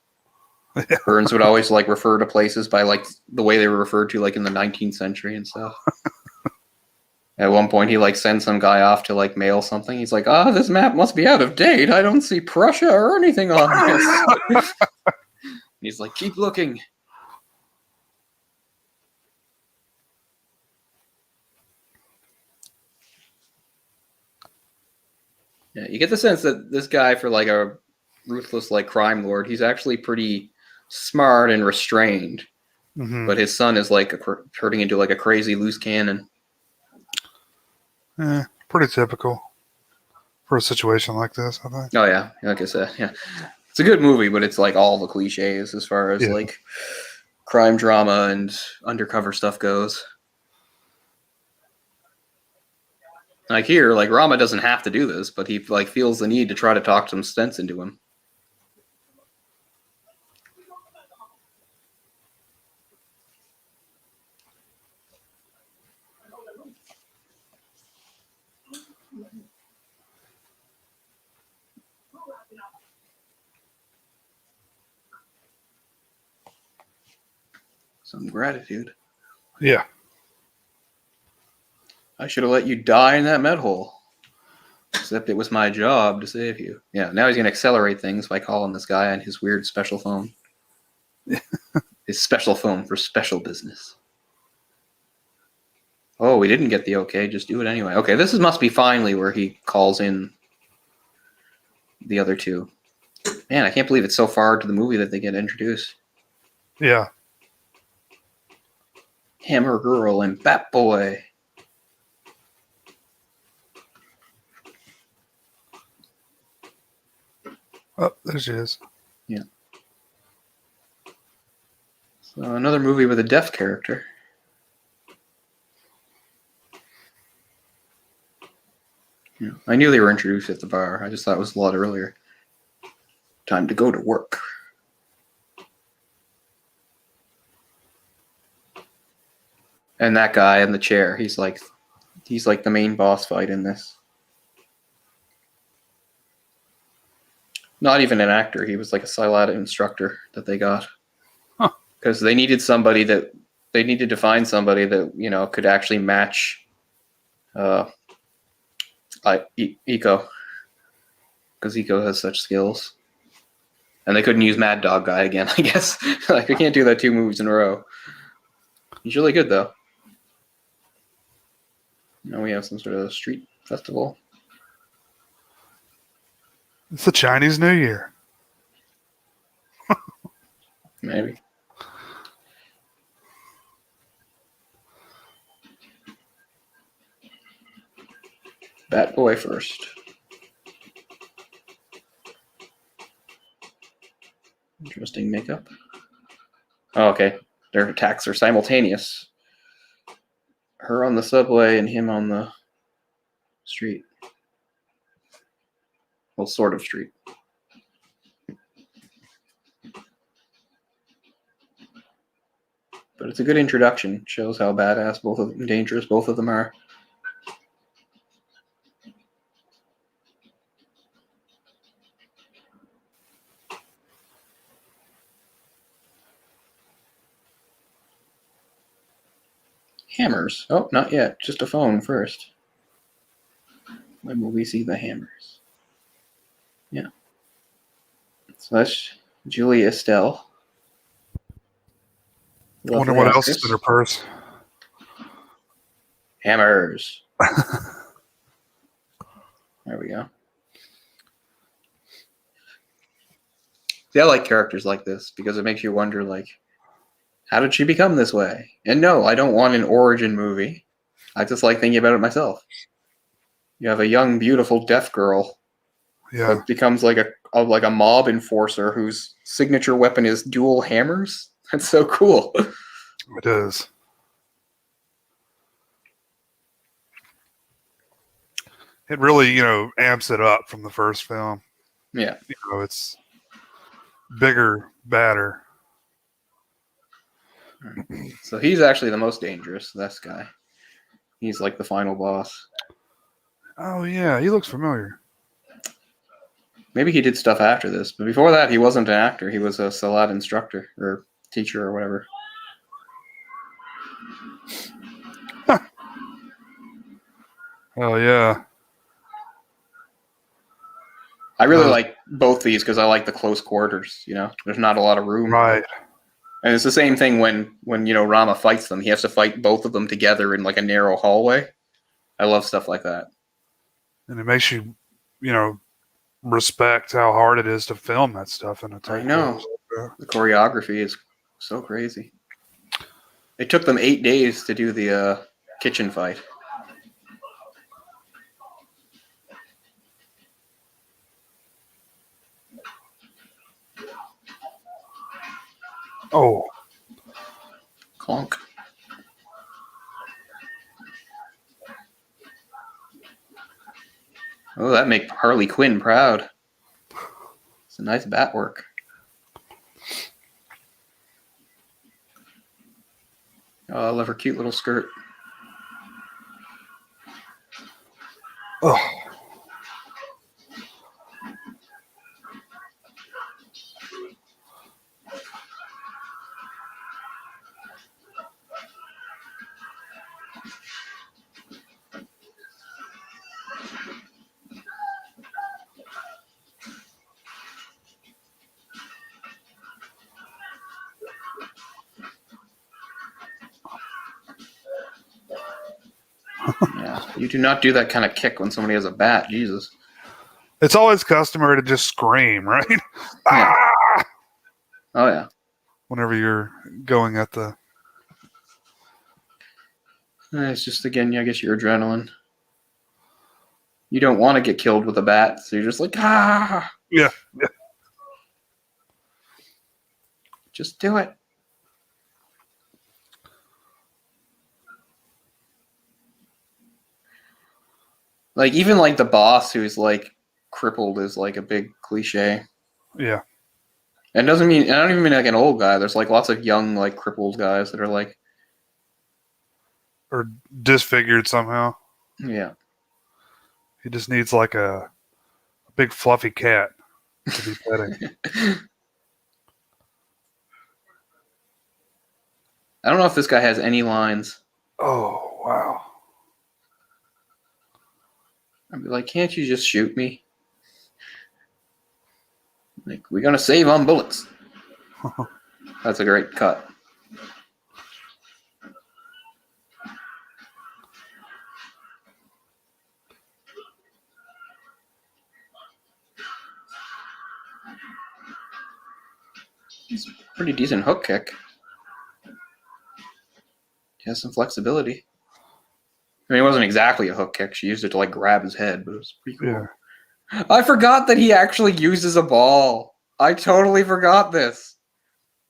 Burns would always like refer to places by like the way they were referred to like in the 19th century and stuff. At one point, he like sends some guy off to like mail something. He's like, this map must be out of date. I don't see Prussia or anything on this. He's like, keep looking. Yeah, you get the sense that this guy, for like a ruthless like crime lord, he's actually pretty smart and restrained. Mm-hmm. But his son is like turning into like a crazy loose cannon. Pretty typical for a situation like this, I think. Oh yeah, like I said, yeah, it's a good movie, but it's like all the cliches as far as like crime drama and undercover stuff goes. Like here, like Rama doesn't have to do this, but he like feels the need to try to talk some sense into him. Some gratitude. Yeah. I should have let you die in that med hole. Except it was my job to save you. Yeah, now he's going to accelerate things by calling this guy on his weird special phone. His special phone for special business. Oh, we didn't get the okay. Just do it anyway. Okay, this must be finally where he calls in the other two. Man, I can't believe it's so far to the movie that they get introduced. Yeah. Hammer Girl and Bat Boy. Oh, there she is. Yeah. So another movie with a deaf character. Yeah. I knew they were introduced at the bar. I just thought it was a lot earlier. Time to go to work. And that guy in the chair, he's like the main boss fight in this. Not even an actor. He was like a Silat instructor that they got. Because they needed to find somebody that, you know, could actually match Eco. Because Eco has such skills. And they couldn't use Mad Dog Guy again, I guess. Like, we can't do that 2 movies in a row. He's really good, though. Now we have some sort of street festival. It's the Chinese New Year. Maybe. Bat Boy first. Interesting makeup. Oh, okay. Their attacks are simultaneous. Her on the subway and him on the street. Well, sort of street. But it's a good introduction. Shows how badass dangerous both of them are. Hammers. Oh, not yet. Just a phone first. When will we see the hammers? Yeah. So that's Julie Estelle. I wonder what else is in her purse. Hammers. There we go. See, I like characters like this because it makes you wonder, like, how did she become this way? And no, I don't want an origin movie. I just like thinking about it myself. You have a young, beautiful deaf girl that becomes like a mob enforcer whose signature weapon is dual hammers. That's so cool. It is. it really, amps it up from the first film. Yeah. It's bigger, badder. So he's actually the most dangerous, this guy. He's like the final boss. Oh yeah, he looks familiar. Maybe he did stuff after this, but before that, he wasn't an actor. He was a Salat instructor or teacher or whatever. Oh yeah. I really like both these because I like the close quarters. There's not a lot of room. Right. And it's the same thing when Rama fights them. He has to fight both of them together in like a narrow hallway. I love stuff like that. And it makes you, respect how hard it is to film that stuff in a tight. I know. The choreography is so crazy. It took them 8 days to do the kitchen fight. Oh. Clonk. Oh, that make Harley Quinn proud. It's a nice bat work. Oh, I love her cute little skirt. Oh. Yeah, you do not do that kind of kick when somebody has a bat. Jesus. It's always customary to just scream, right? Yeah. Ah! Oh yeah. Whenever you're going at the. It's just again, I guess your adrenaline. You don't want to get killed with a bat, so you're just like ah. Yeah. Just do it. Like even like the boss who's like crippled is like a big cliche. Yeah. And I don't even mean like an old guy. There's like lots of young like crippled guys that are like Or disfigured somehow. yeah. He just needs like a big fluffy cat to be petting. I don't know if this guy has any lines. Oh wow. I'd be like, can't you just shoot me? Like, we're gonna save on bullets. That's a great cut. It's a pretty decent hook kick. He has some flexibility. I mean, it wasn't exactly a hook kick. She used it to like grab his head, but it was pretty cool. Yeah. I forgot that he actually uses a ball. I totally forgot this.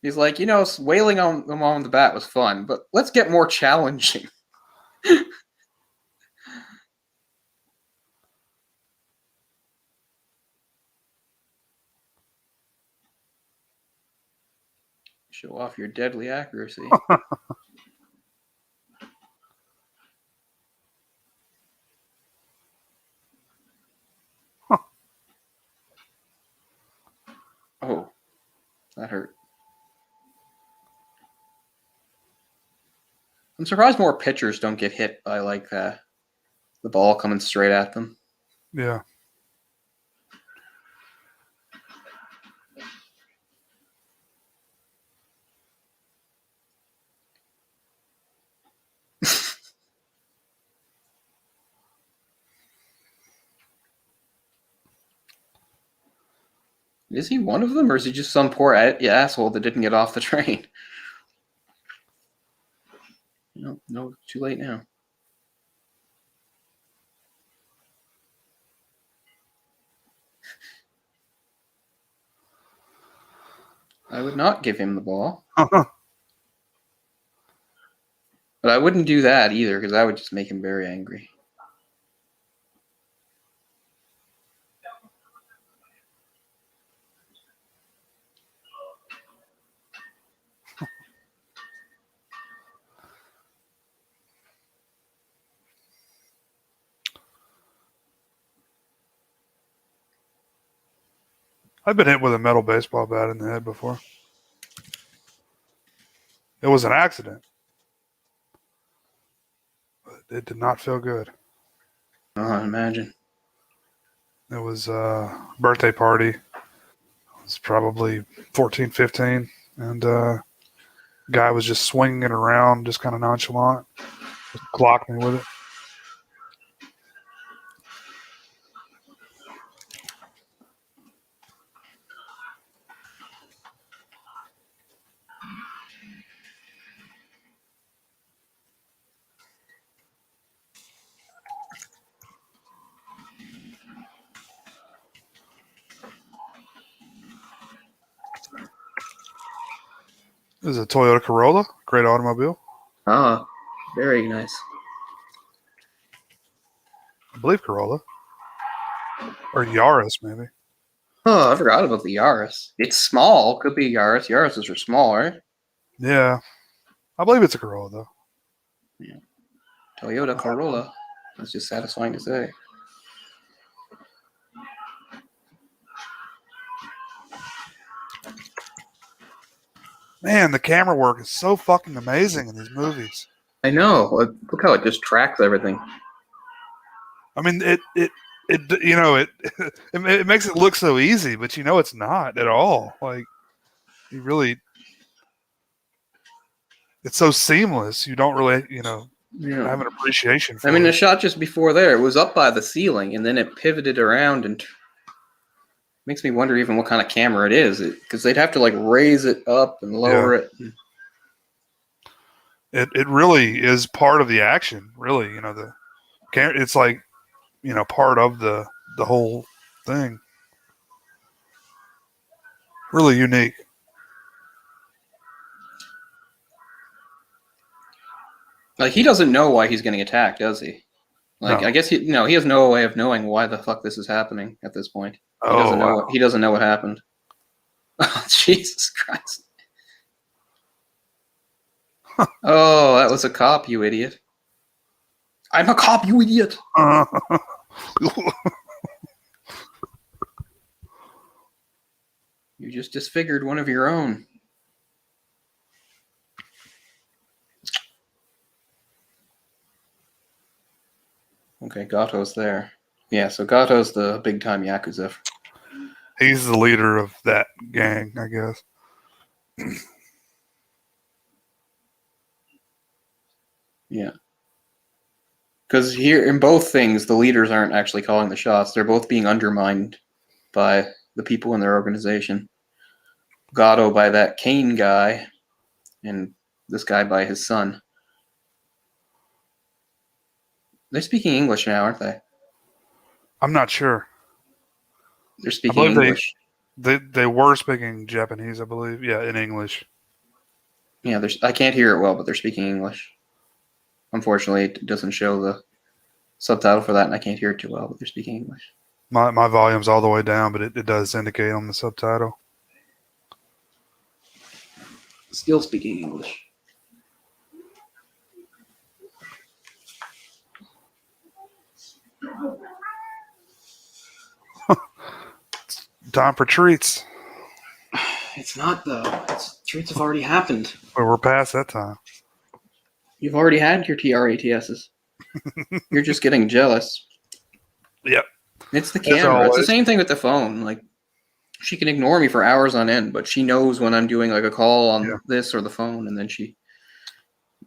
He's like, wailing on them on the bat was fun, but let's get more challenging. Show off your deadly accuracy. Oh, that hurt. I'm surprised more pitchers don't get hit by like the ball coming straight at them. Yeah. Is he one of them, or is he just some poor asshole that didn't get off the train? No, too late now. I would not give him the ball. But I wouldn't do that either, because that would just make him very angry. I've been hit with a metal baseball bat in the head before. It was an accident, but it did not feel good. Oh, I imagine. It was a birthday party. It was probably 14, 15, and guy was just swinging it around, just kind of nonchalant. Just clocked me with it. This is a Toyota Corolla, great automobile. Ah, very nice. I believe Corolla. Or Yaris, maybe. Oh, I forgot about the Yaris. It's small. Could be Yaris. Yarises are small, right? Yeah. I believe it's a Corolla, though. Yeah. Toyota Corolla. That's just satisfying to say. Man, the camera work is so fucking amazing in these movies. I know. Look how it just tracks everything. I mean, it you know, it makes it look so easy, but you know it's not at all. Like, you really, it's so seamless. You don't really, Yeah. have an appreciation for I mean, the it. shot just before there, it was up by the ceiling, and then it pivoted around, and makes me wonder even what kind of camera it is, because they'd have to like raise it up and lower it. It really is part of the action. Really, it's like, part of the whole thing. Really unique. Like, he doesn't know why he's getting attacked, does he? Like, No. I guess he has no way of knowing why the fuck this is happening at this point. He doesn't know. Wow. He doesn't know what happened. Oh, Jesus Christ! Oh, that was a cop, you idiot! I'm a cop, you idiot! You just disfigured one of your own. Okay, Gato's there. Yeah, so Gato's the big-time Yakuza. He's the leader of that gang, I guess. Yeah. Because here, in both things, the leaders aren't actually calling the shots. They're both being undermined by the people in their organization. Gato by that Kane guy, and this guy by his son. They're speaking English now, aren't they? I'm not sure. They're I speaking believe English. they were speaking Japanese, I believe. Yeah, in English. Yeah, I can't hear it well, but they're speaking English. Unfortunately, it doesn't show the subtitle for that, and I can't hear it too well, but they're speaking English. My volume's all the way down, but it does indicate on the subtitle. Still speaking English. Time for treats. It's not, though. Treats have already happened. Well, we're past that time. You've already had your TRATSs. You're just getting jealous. Yep. It's the camera. always. It's the same thing with the phone. Like, she can ignore me for hours on end, but she knows when I'm doing like a call on this or the phone, and then she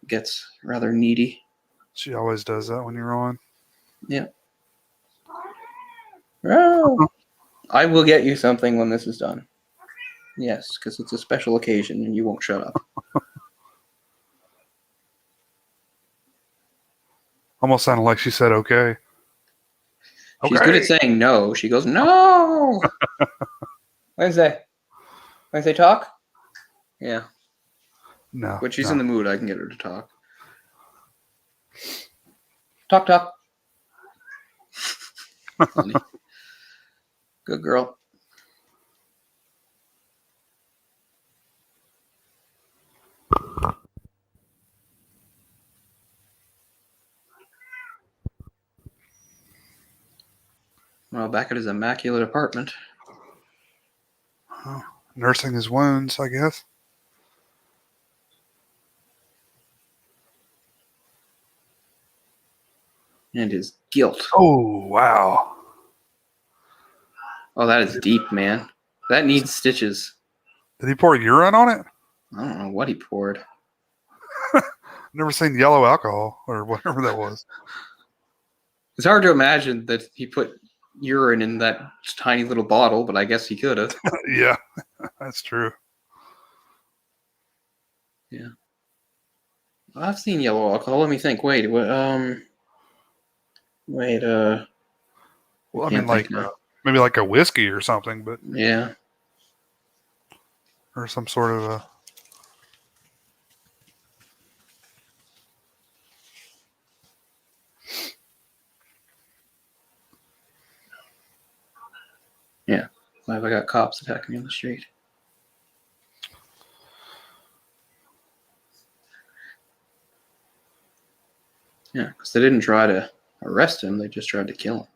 gets rather needy. She always does that when you're on. Yeah. Oh, I will get you something when this is done. Yes, because it's a special occasion and you won't shut up. Almost sounded like she said okay. She's good at saying no. She goes, no! Wednesday talk? Yeah. No. When she's no. in the mood, I can get her to talk. Talk. Funny. Good girl. Well, back at his immaculate apartment. Nursing his wounds, I guess. And his guilt. Oh, wow. Oh, that is deep, man. That needs stitches. Did he pour urine on it? I don't know what he poured. Never seen yellow alcohol or whatever that was. It's hard to imagine that he put urine in that tiny little bottle, but I guess he could have. Yeah, that's true. Yeah. I've seen yellow alcohol. Let me think. Wait, what? Wait. Well, I Can't mean, like think now. maybe like a whiskey or something, but Yeah. or some sort of a. Yeah. Why have I got cops attacking me on the street? Yeah, because they didn't try to arrest him. They just tried to kill him.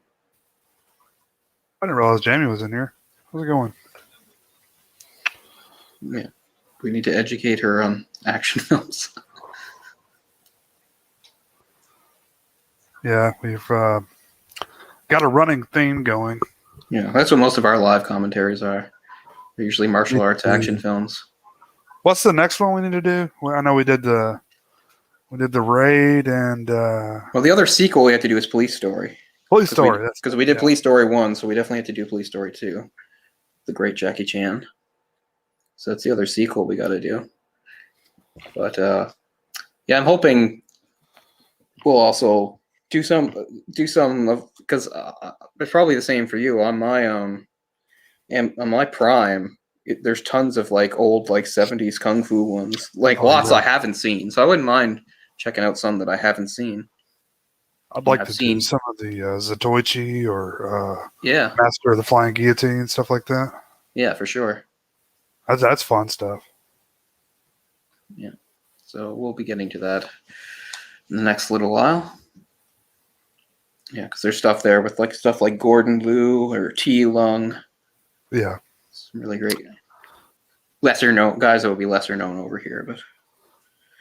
I didn't realize Jamie was in here. How's it going? Yeah. We need to educate her on action films. Yeah, we've got a running theme going. Yeah, that's what most of our live commentaries are. They're usually martial arts action films. What's the next one we need to do? Well, I know we did the raid and Well, the other sequel we have to do is Police Story. Police Story. Because we did Police Story 1, so we definitely have to do Police Story 2. The great Jackie Chan. So that's the other sequel we got to do. But yeah, I'm hoping we'll also do some of, because it's probably the same for you on my and on my Prime. There's tons of like old like 70s kung fu ones, like lots I haven't seen. So I wouldn't mind checking out some that I haven't seen. I'd like to do some of the Zatoichi or Master of the Flying Guillotine, stuff like that. Yeah, for sure. That's fun stuff. Yeah. So we'll be getting to that in the next little while. Yeah, because there's stuff there with stuff like Gordon Liu or T Lung. Yeah. Some really great lesser known guys that would be lesser known over here, but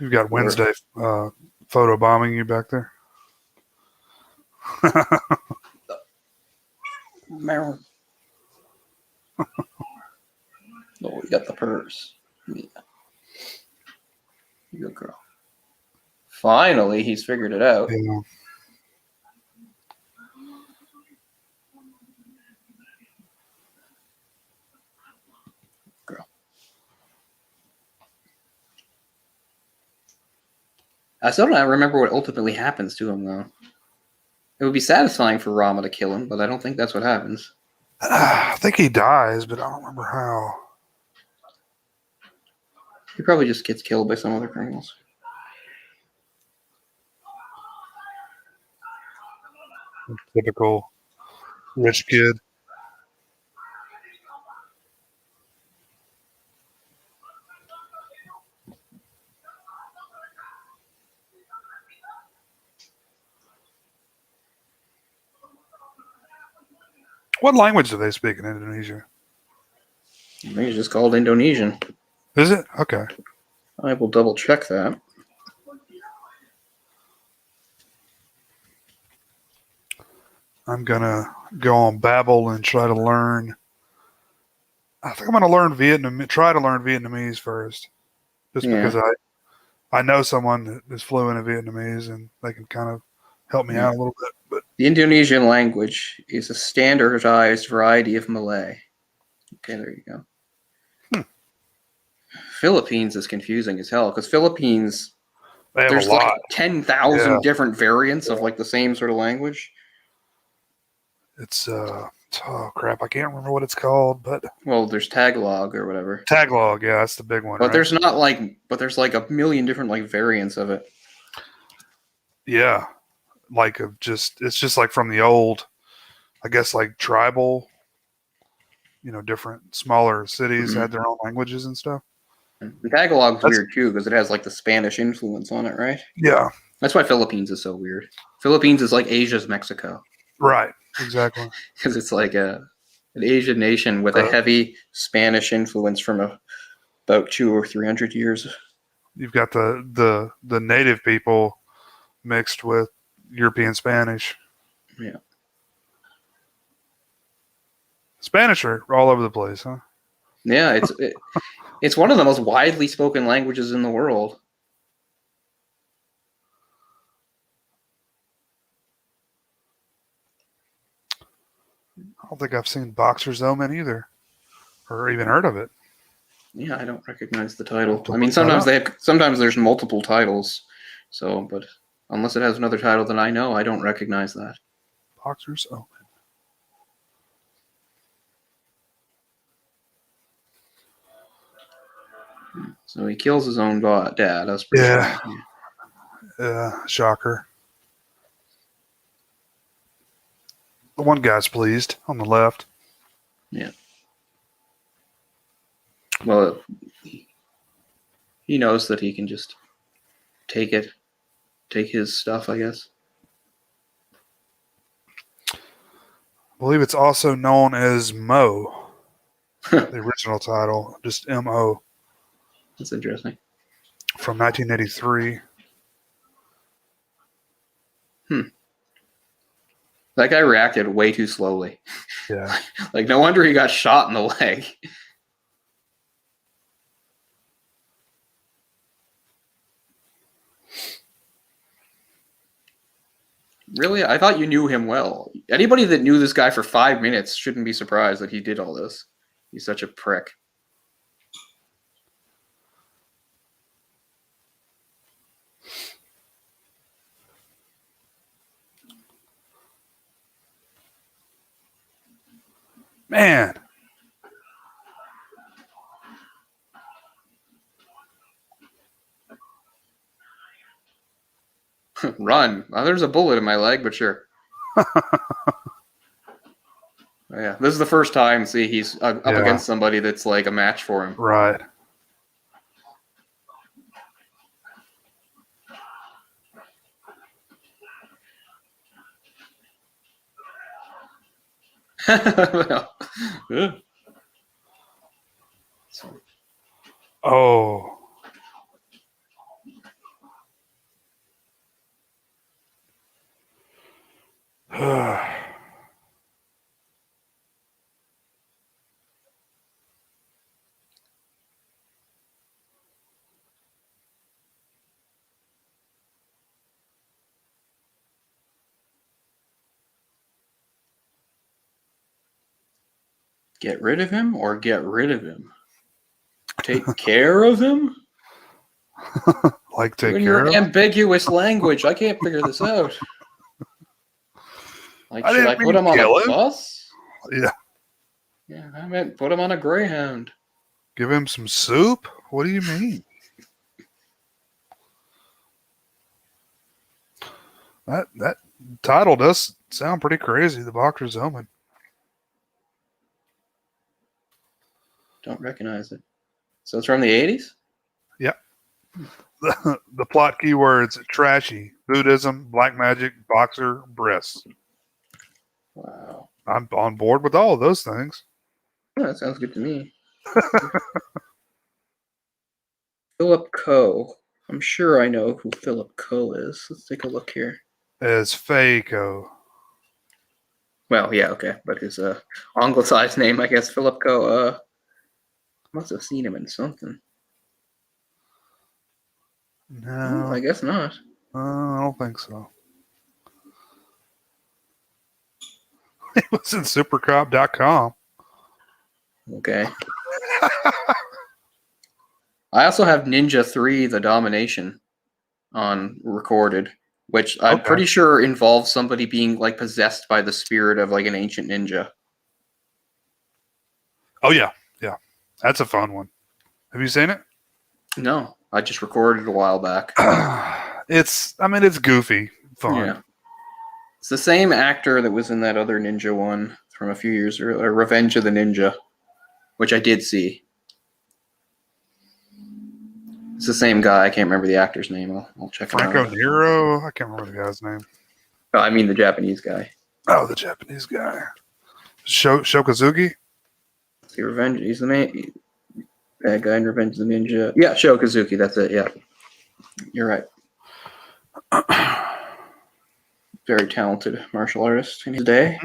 you've got Wednesday photo bombing you back there. Meryl. Oh, we got the purse. Yeah. Good girl. Finally, he's figured it out. Yeah. Girl. I still don't remember what ultimately happens to him, though. It would be satisfying for Rama to kill him, but I don't think that's what happens. I think he dies, but I don't remember how. He probably just gets killed by some other criminals. Typical rich kid. What language do they speak in Indonesia? I think it's just called Indonesian. Is it? Okay. I will double check that. I'm gonna go on Babbel and try to learn. I think I'm gonna learn Vietnamese. Try to learn Vietnamese first, just because I know someone that is fluent in Vietnamese and they can kind of help me out a little bit. But the Indonesian language is a standardized variety of Malay. Okay, there you go. Philippines is confusing as hell because Philippines, there's like 10,000 different variants of like the same sort of language. It's oh crap, I can't remember what it's called, but there's Tagalog or whatever. Tagalog, yeah, that's the big one. But there's not there's like a million different like variants of it. Yeah, it's just like from the old, I guess like tribal, different smaller cities had their own languages and stuff. And Tagalog's weird too because it has like the Spanish influence on it, right? Yeah, that's why Philippines is so weird. Philippines is like Asia's Mexico. Right. Exactly. Because it's like An Asian nation with a heavy Spanish influence from about 200 or 300 years. You've got the native people mixed with European Spanish. Yeah. Spanish are all over the place, huh? Yeah, it's one of the most widely spoken languages in the world. I don't think I've seen Boxer's Omen either, or even heard of it. Yeah, I don't recognize the title. To I mean, look that sometimes sometimes there's multiple titles. So, but unless it has another title that I know, I don't recognize that. Boxer's Omen. So he kills his own dad. That's pretty Yeah. shocking. Shocker. The one guy's pleased on the left. Yeah. Well, he knows that he can just take his stuff, I guess. I believe it's also known as Mo. The original title, just M.O. That's interesting. From 1983. That guy reacted way too slowly. Yeah. Like, no wonder he got shot in the leg. Really? I thought you knew him well. Anybody that knew this guy for 5 minutes shouldn't be surprised that he did all this. He's such a prick. Man. Run. Well, there's a bullet in my leg, but sure. Yeah, this is the first time, see, he's up against somebody that's like a match for him. Right. Oh. Get rid of him or get rid of him? Take care of him? Like take In care your of? ambiguous language, I can't figure this out. Like, should I didn't put him on a kill him. bus? Yeah. Yeah, I meant put him on a Greyhound. Give him some soup? What do you mean? That title does sound pretty crazy, The Boxer's Omen. Don't recognize it. So it's from the 80s? Yep. The plot keywords: trashy, Buddhism, black magic, boxer, breasts. Wow. I'm on board with all of those things. Oh, that sounds good to me. Philip Coe. I'm sure I know who Philip Coe is. Let's take a look here. As Fayco. Well, yeah, okay. But his anglicized name, I guess, Philip Coe, must have seen him in something. No. I guess not. I don't think so. He was in supercop.com. Okay. I also have Ninja 3, The Domination on recorded, which I'm pretty sure involves somebody being like possessed by the spirit of like an ancient ninja. Oh, yeah. Yeah. That's a fun one. Have you seen it? No, I just recorded it a while back. It's goofy fun. Yeah. It's the same actor that was in that other ninja one from a few years earlier, Revenge of the Ninja, which I did see. It's the same guy. I can't remember the actor's name. I'll check it out. Franco Nero? I can't remember the guy's name. Oh, I mean the Japanese guy. Oh, the Japanese guy. Shokazuki? The Revenge. He's the main bad guy in Revenge of the Ninja. Yeah, Sho Kazuki. That's it. Yeah, you're right. Very talented martial artist in his day.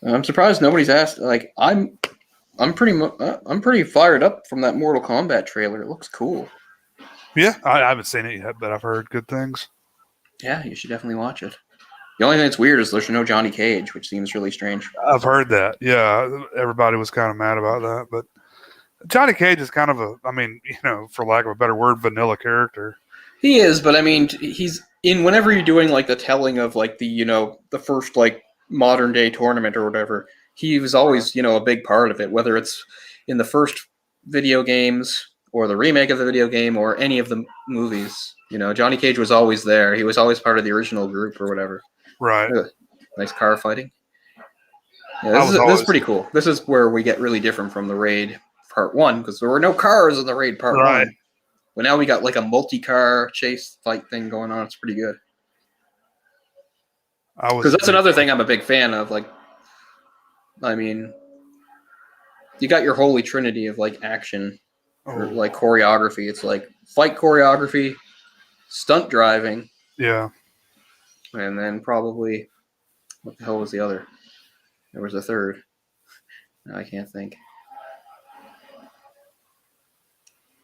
I'm surprised nobody's asked. Like, I'm pretty fired up from that Mortal Kombat trailer. It looks cool. Yeah, I haven't seen it yet, but I've heard good things. Yeah, you should definitely watch it. The only thing that's weird is there's no Johnny Cage, which seems really strange. I've heard that. Yeah, everybody was kind of mad about that, but Johnny Cage is kind of for lack of a better word, vanilla character. He is, but I mean, he's in whenever you're doing like the telling of like the first like modern day tournament or whatever. He was always a big part of it, whether it's in the first video games or the remake of the video game or any of the movies. Johnny Cage was always there. He was always part of the original group or whatever. Right. Nice car fighting. Yeah, this is pretty cool. This is where we get really different from the Raid Part 1 because there were no cars in the Raid Part 1. But now we got like a multi-car chase fight thing going on. It's pretty good. Because that's another thing I'm a big fan of. Like, I mean, you got your holy trinity of like action or like choreography. It's like fight choreography, stunt driving. Yeah. And then probably, what the hell was the other? There was a third. No, I can't think.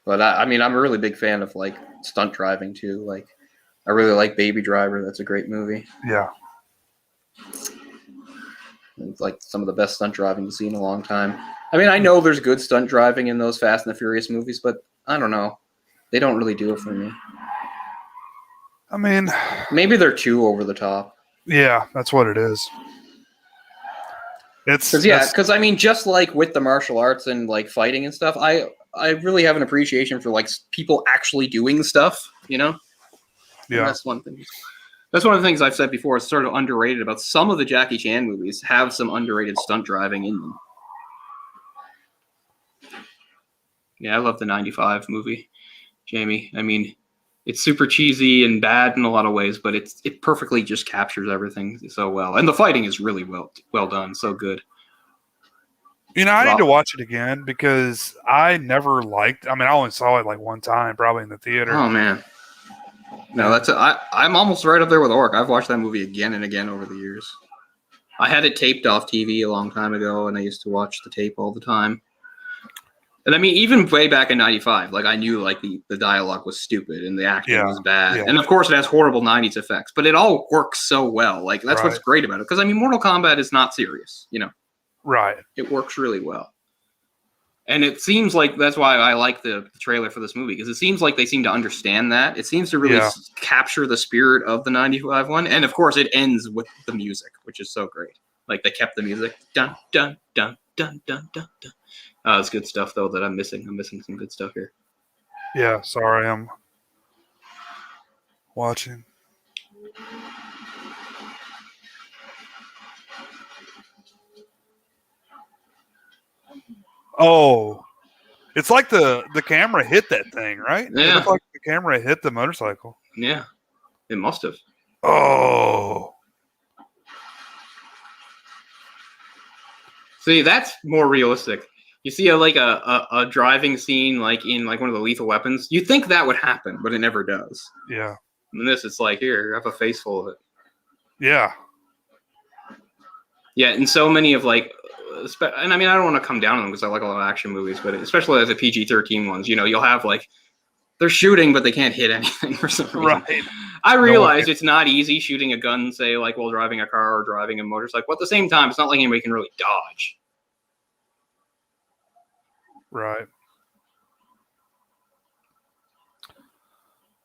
But I'm a really big fan of like stunt driving too. Like, I really like Baby Driver. That's a great movie. Yeah. It's like some of the best stunt driving you've seen in a long time. I mean, I know there's good stunt driving in those Fast and the Furious movies, but I don't know. They don't really do it for me. I mean, maybe they're too over the top. Yeah, that's what it is. Because I mean, just like with the martial arts and like fighting and stuff, I really have an appreciation for like people actually doing stuff. Yeah, and that's one thing. That's one of the things I've said before. It's sort of underrated about some of the Jackie Chan movies have some underrated stunt driving in them. Yeah, I love the 95 movie, Jamie. I mean, it's super cheesy and bad in a lot of ways, but it perfectly just captures everything so well. And the fighting is really well done, so good. I need to watch it again because I never liked. I mean, I only saw it like one time, probably in the theater. Oh man. No, I'm almost right up there with Orc. I've watched that movie again and again over the years. I had it taped off TV a long time ago, and I used to watch the tape all the time. And I mean, even way back in 95, like I knew like the dialogue was stupid and the acting was bad. Yeah. And of course it has horrible 90s effects, but it all works so well. Like that's what's great about it. Because I mean, Mortal Kombat is not serious, Right. It works really well. And it seems like that's why I like the trailer for this movie, because it seems like they seem to understand that. It seems to really capture the spirit of the 95 one. And of course it ends with the music, which is so great. Like they kept the music. Dun, dun, dun, dun, dun, dun, dun. It's good stuff, though, that I'm missing. I'm missing some good stuff here. Yeah, sorry, I'm watching. Oh, it's like the camera hit that thing, right? Yeah. It looked like the camera hit the motorcycle. Yeah, it must have. Oh. See, that's more realistic. You see a driving scene like in like one of the Lethal Weapons. You think that would happen, but it never does. Yeah. And this, it's like, here, have a face full of it. Yeah. Yeah, and so many of like, and I mean, I don't want to come down on them because I like a lot of action movies, but especially as the PG-13 ones, you'll have like, they're shooting, but they can't hit anything for some reason. Right. I realize it's not easy shooting a gun, say, like while driving a car or driving a motorcycle, but at the same time, it's not like anybody can really dodge. Right.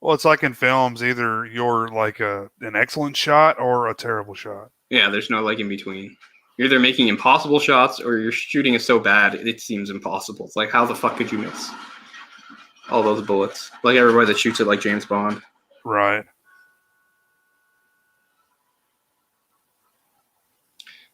Well, it's like in films, either you're like an excellent shot or a terrible shot. Yeah, there's no like in between. You're either making impossible shots or your shooting is so bad it seems impossible. It's like, how the fuck could you miss all those bullets? Like everybody that shoots it like James Bond. Right.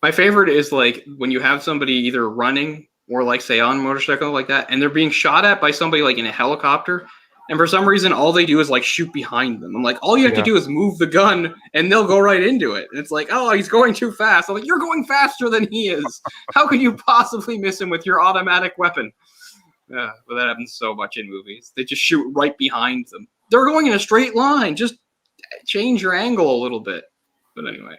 My favorite is like when you have somebody either running or like say on a motorcycle like that, and they're being shot at by somebody like in a helicopter, And for some reason, all they do is like shoot behind them. I'm like, all you have to do is move the gun, and they'll go right into it. And it's like, oh, he's going too fast. I'm like, you're going faster than he is. How could you possibly miss him with your automatic weapon? Yeah, but that happens so much in movies. They just shoot right behind them. They're going in a straight line. Just change your angle a little bit. But anyway.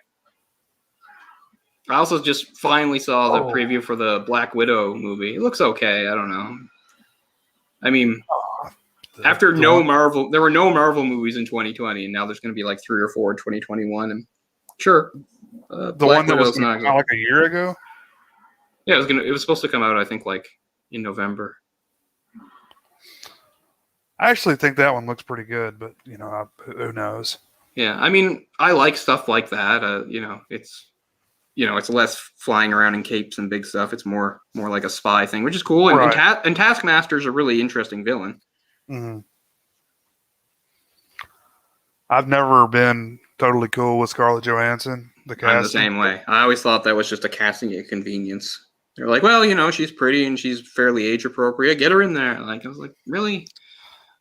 I also just finally saw the preview for the Black Widow movie. It looks okay. I don't know. I mean, there were no Marvel movies in 2020, and now there's going to be like 3 or 4 in 2021. And sure, the Black one that was Widow's not come out like a year ago. Yeah, it was supposed to come out, I think, like in November. I actually think that one looks pretty good, but who knows? Yeah, I mean, I like stuff like that. It's less flying around in capes and big stuff. It's more like a spy thing, which is cool. And, Right. and Taskmaster's a really interesting villain. Mm-hmm. I've never been totally cool with Scarlett Johansson. I'm the same way. I always thought that was just a casting inconvenience. They're like, well, she's pretty and she's fairly age appropriate. Get her in there. Like, I was like, really?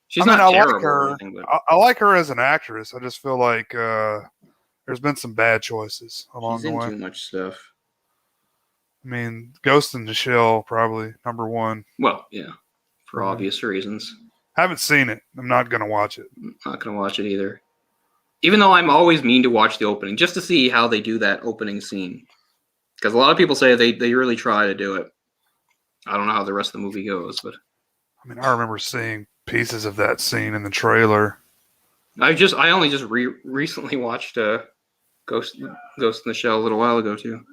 She's not terrible. Like her. Or anything, but I like her as an actress. I just feel like there's been some bad choices along the way. Too much stuff. I mean, Ghost in the Shell probably number one. Well, yeah, for obvious reasons. Haven't seen it. I'm not gonna watch it. I'm not gonna watch it either. Even though I'm always mean to watch the opening, just to see how they do that opening scene. Because a lot of people say they really try to do it. I don't know how the rest of the movie goes, but I mean, I remember seeing pieces of that scene in the trailer. I only just recently watched Ghost in the Shell a little while ago too.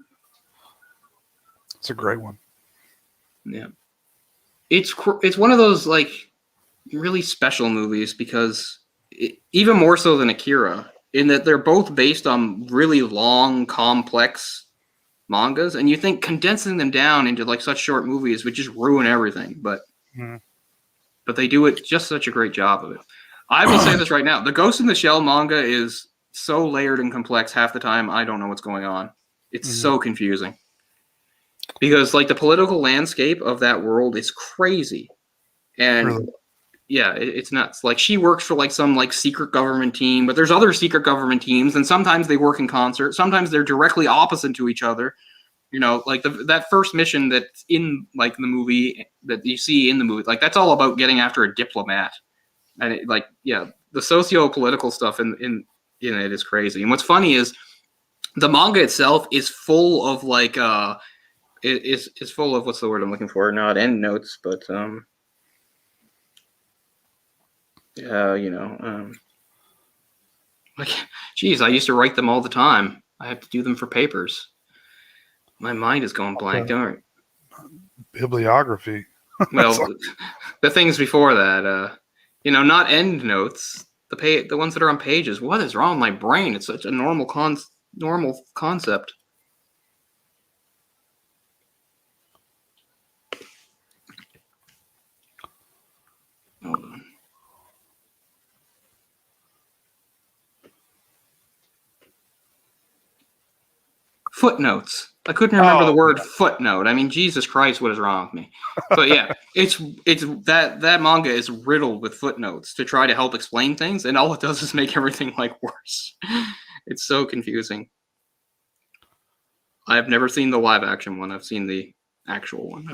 It's a great one. Yeah, it's one of those like really special movies because even more so than Akira, in that they're both based on really long, complex mangas, and you think condensing them down into like such short movies would just ruin everything, but they do it just such a great job of it. I will say this right now: the Ghost in the Shell manga is so layered and complex. Half the time, I don't know what's going on. It's so confusing because like the political landscape of that world is crazy, and Really? yeah, it's nuts. Like she works for like some like secret government team, but there's other secret government teams, and sometimes they work in concert. Sometimes they're directly opposite to each other. Like that first mission that's in like the movie that you see in the movie, like that's all about getting after a diplomat, and the socio-political stuff in it is crazy. And what's funny is the manga itself is full of like is full of, what's the word I'm looking for? Not end notes, but like, geez, I used to write them all the time. I have to do them for papers. My mind is going blank, don't it? Bibliography. Well, the things before that, not end notes. The ones that are on pages. What is wrong with my brain? It's such a normal concept. Hold on. Footnotes. I couldn't remember the word footnote. I mean, Jesus Christ, what is wrong with me? But yeah, it's that manga is riddled with footnotes to try to help explain things, and all it does is make everything like worse. It's so confusing. I've never seen the live action one. I've seen the actual one.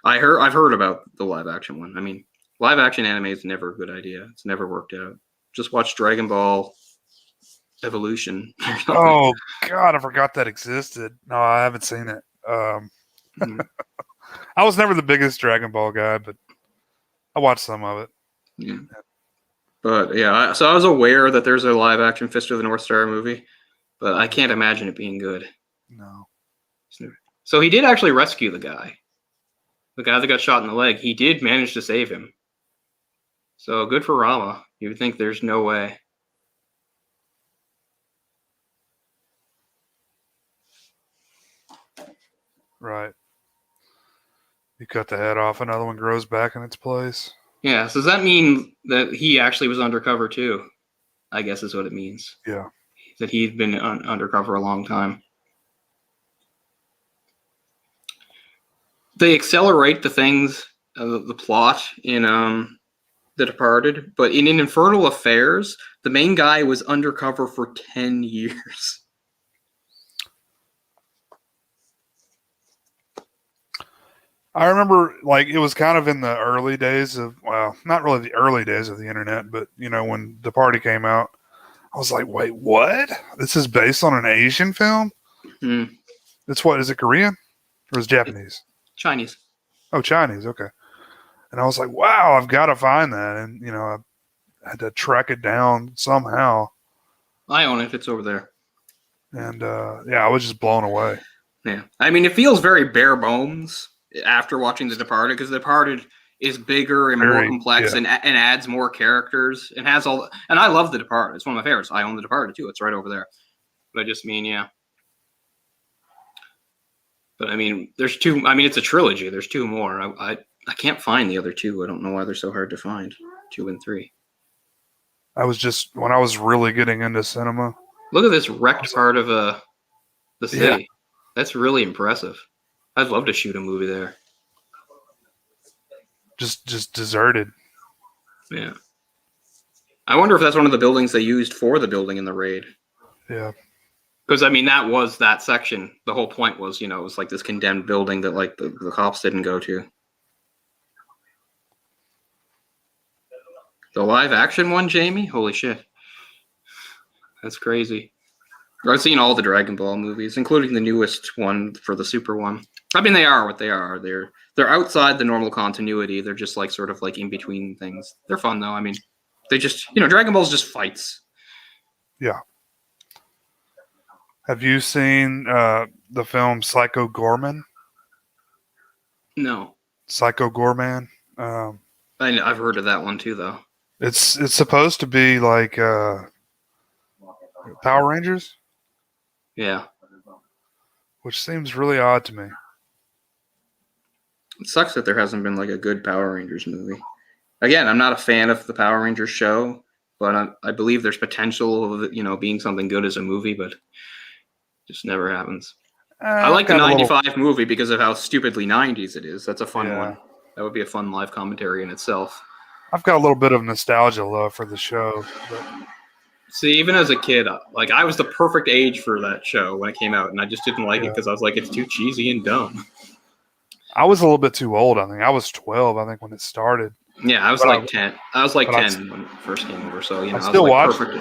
I've heard about the live action one. I mean, live action anime is never a good idea. It's never worked out. Just watch Dragon Ball Evolution. Oh God, I forgot that existed. No, I haven't seen it. I was never the biggest Dragon Ball guy, but I watched some of it. Yeah. But yeah, so I was aware that there's a live action Fist of the North Star movie, but I can't imagine it being good. No. So he did actually rescue the guy that got shot in the leg. He did manage to save him. So good for Rama. You would think there's no way. Right. You cut the head off, another one grows back in its place. Yeah, so does that mean that he actually was undercover too? I guess is what it means. Yeah. That he'd been undercover a long time. They accelerate the things, the plot in The Departed, but in Infernal Affairs, the main guy was undercover for 10 years. I remember, like, it was kind of in the early days of, well, not really the early days of the internet, but, you know, when The Party came out, I was like, wait, what? This is based on an Asian film? Hmm. It's what, is it Korean? Or is it Japanese? Chinese. Oh, Chinese, okay. And I was like, wow, I've got to find that. And, you know, I had to track it down somehow. I own it. It's over there. And, yeah, I was just blown away. Yeah. I mean, it feels very bare bones after watching The Departed, because The Departed is bigger and more complex and adds more characters and has all. And I love The Departed. It's one of my favorites. I own The Departed too. It's right over there. But I just mean, yeah. But I mean, there's two. I mean, it's a trilogy. There's two more. I can't find the other two. I don't know why they're so hard to find. 2 and 3. I was just, when I was really getting into cinema. Look at this wrecked part of the city. Yeah. That's really impressive. I'd love to shoot a movie there. Just deserted. Yeah. I wonder if that's one of the buildings they used for the building in the raid. Yeah. Because, I mean, that was that section. The whole point was, you know, it was like this condemned building that, like, the cops didn't go to. The live action one, Jamie? Holy shit. That's crazy. I've seen all the Dragon Ball movies, including the newest one for the Super one. I mean, they are what they are. They're outside the normal continuity. They're just like sort of like in between things. They're fun though. I mean, they just, you know, Dragon Ball's just fights. Yeah. Have you seen the film Psycho Gorman? No. Psycho Gorman. I've heard of that one too, though. It's supposed to be like Power Rangers. Yeah. Which seems really odd to me. It sucks that there hasn't been like a good Power Rangers movie. Again, I'm not a fan of the Power Rangers show, but I believe there's potential of it, you know, being something good as a movie, but it just never happens. I like the 95 movie because of how stupidly 90s it is. That's a fun one. That would be a fun live commentary in itself. I've got a little bit of nostalgia love for the show. But... See, even as a kid, like I was the perfect age for that show when it came out, and I just didn't like it because I was like, it's too cheesy and dumb. I was a little bit too old. I think I was 12. I think when it started. Yeah, I was like 10. I was like 10 when it first came over. So you know, I still watched it.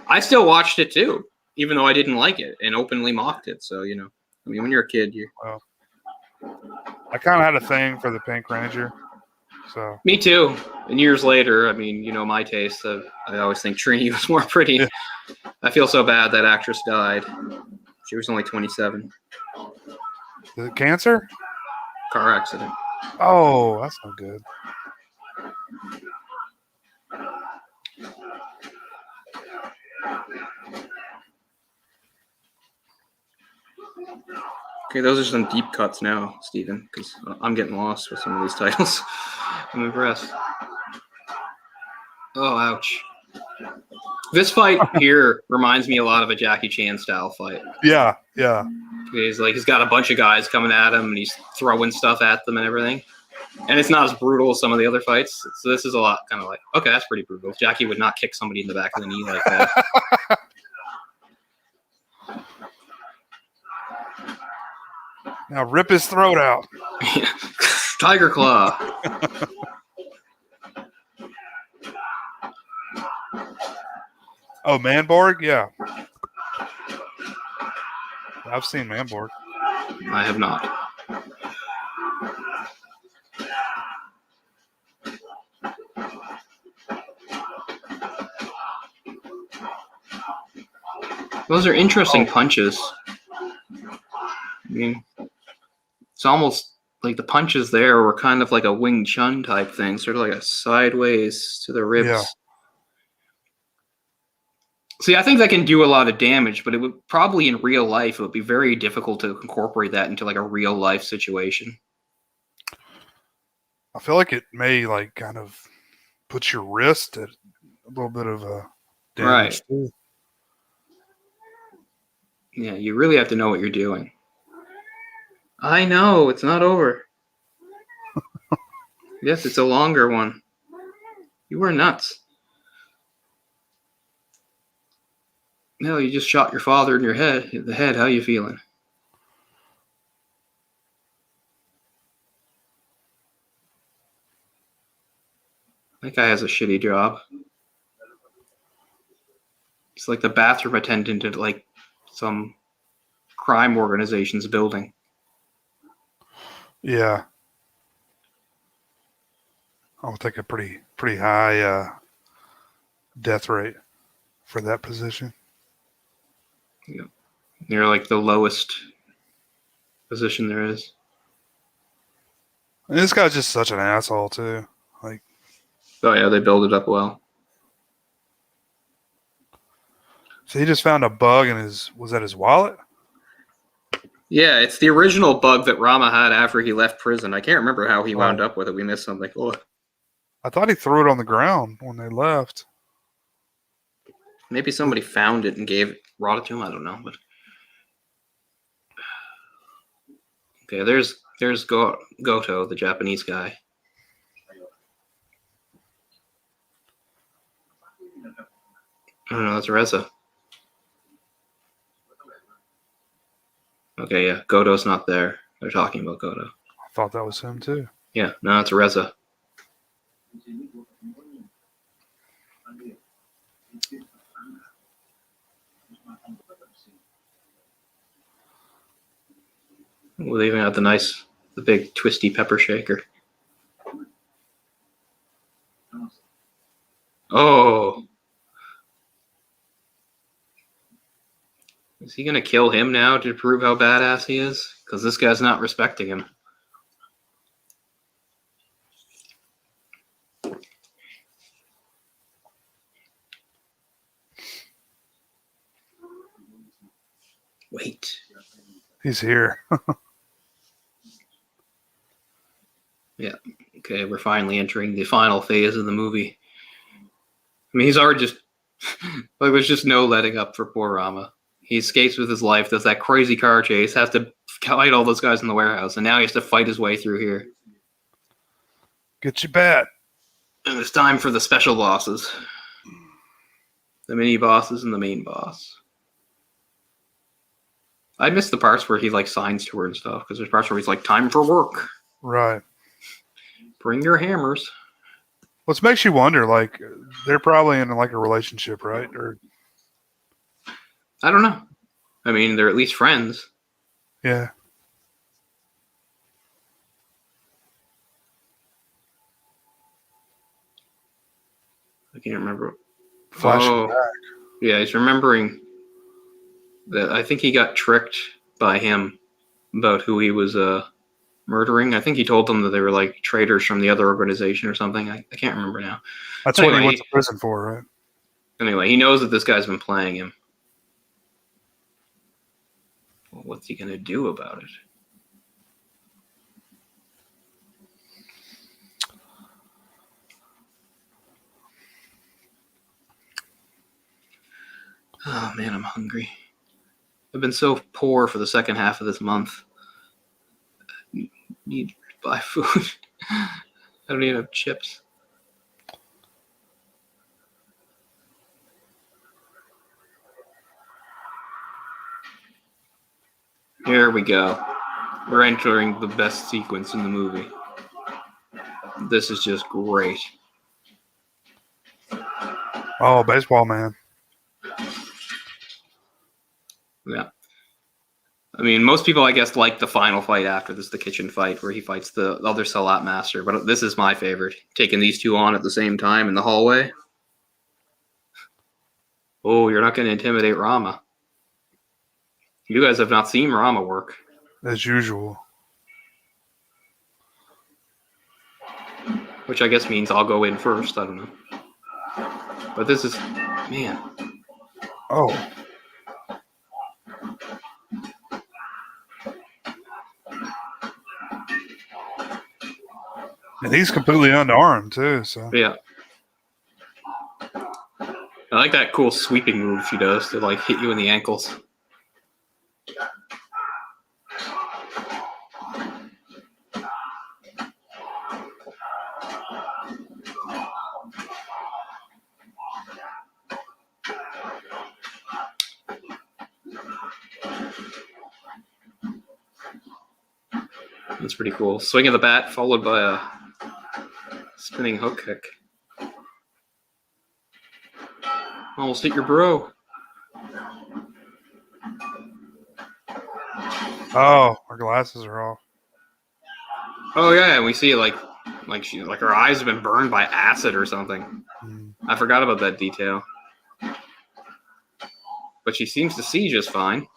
I still watched it too, even though I didn't like it and openly mocked it. So you know, I mean, when you're a kid, I kind of had a thing for the Pink Ranger. So me too. And years later, I mean, you know, my taste. I always think Trini was more pretty. Yeah. I feel so bad that actress died. She was only 27. Is it cancer? Car accident. Oh, that's not good. Okay, those are some deep cuts now, Steven, because I'm getting lost with some of these titles. I'm impressed. Oh, ouch. This fight here reminds me a lot of a Jackie Chan style fight. Yeah, yeah. He's got a bunch of guys coming at him, and he's throwing stuff at them and everything. And it's not as brutal as some of the other fights. So this is a lot kind of like, okay, that's pretty brutal. Jackie would not kick somebody in the back of the knee like that. Now rip his throat out. Tiger Claw. Oh, Manborg? Yeah. I've seen Manborg. I have not. Those are interesting punches. I mean, it's almost like the punches there were kind of like a Wing Chun type thing, sort of like a sideways to the ribs. Yeah. See, I think that can do a lot of damage, but it would probably in real life, it would be very difficult to incorporate that into like a real life situation. I feel like it may like kind of put your wrist at a little bit of a damage too. Yeah, you really have to know what you're doing. I know, it's not over. Yes, it's a longer one. You were nuts. No, you just shot your father in the head. How you feeling? That guy has a shitty job. He's like the bathroom attendant at like some crime organization's building. Yeah. I'll take a pretty high death rate for that position. Yeah. You're like the lowest position there is. And this guy's just such an asshole too. Like, Oh yeah, they build it up well. so he just found a bug in was that his wallet? Yeah, it's the original bug that Rama had after he left prison. I can't remember how he wound Oh. up with it. We missed something. Oh. I thought he threw it on the ground when they left. Maybe somebody found it and brought it to him. I don't know. But okay, there's Goto, the Japanese guy. I don't know. That's Reza. Okay, yeah, Goto's not there. They're talking about Goto. I thought that was him too. Yeah, no, it's Reza. We even got the big twisty pepper shaker. Oh. Is he going to kill him now to prove how badass he is? Because this guy's not respecting him. Wait. He's here. Yeah. Okay, we're finally entering the final phase of the movie. I mean, he's already just... like, there's just no letting up for poor Rama. He escapes with his life, does that crazy car chase, has to fight all those guys in the warehouse, and now he has to fight his way through here. Get your bat. And it's time for the special bosses. The mini bosses and the main boss. I miss the parts where he like signs to her and stuff, because there's parts where he's like, time for work. Right. Bring your hammers. Which makes you wonder, like, they're probably in like a relationship, right? Or I don't know. I mean, they're at least friends. yeah. I can't remember. Flashing back. Yeah, he's remembering that I think he got tricked by him about who he was murdering. I think he told them that they were like traitors from the other organization or something. I can't remember now. That's what he went to prison for, right? Anyway, he knows that this guy's been playing him. Well, what's he going to do about it? Oh, man, I'm hungry. I've been so poor for the second half of this month. I need to buy food. I don't even have chips. Here we go. We're entering the best sequence in the movie. This is just great. Oh, baseball man. Yeah. I mean, most people, I guess, like the final fight after this, the kitchen fight, where he fights the other Salat master. But this is my favorite. Taking these two on at the same time in the hallway. Oh, you're not going to intimidate Rama. You guys have not seen Rama work. As usual. Which I guess means I'll go in first. I don't know. But this is... Man. Oh. And he's completely unarmed, too. So Yeah. I like that cool sweeping move she does to like hit you in the ankles. That's pretty cool. Swing of the bat followed by a spinning hook kick. Almost hit your bro. Oh, our glasses are off. Oh yeah, and we see like her eyes have been burned by acid or something. I forgot about that detail. But she seems to see just fine.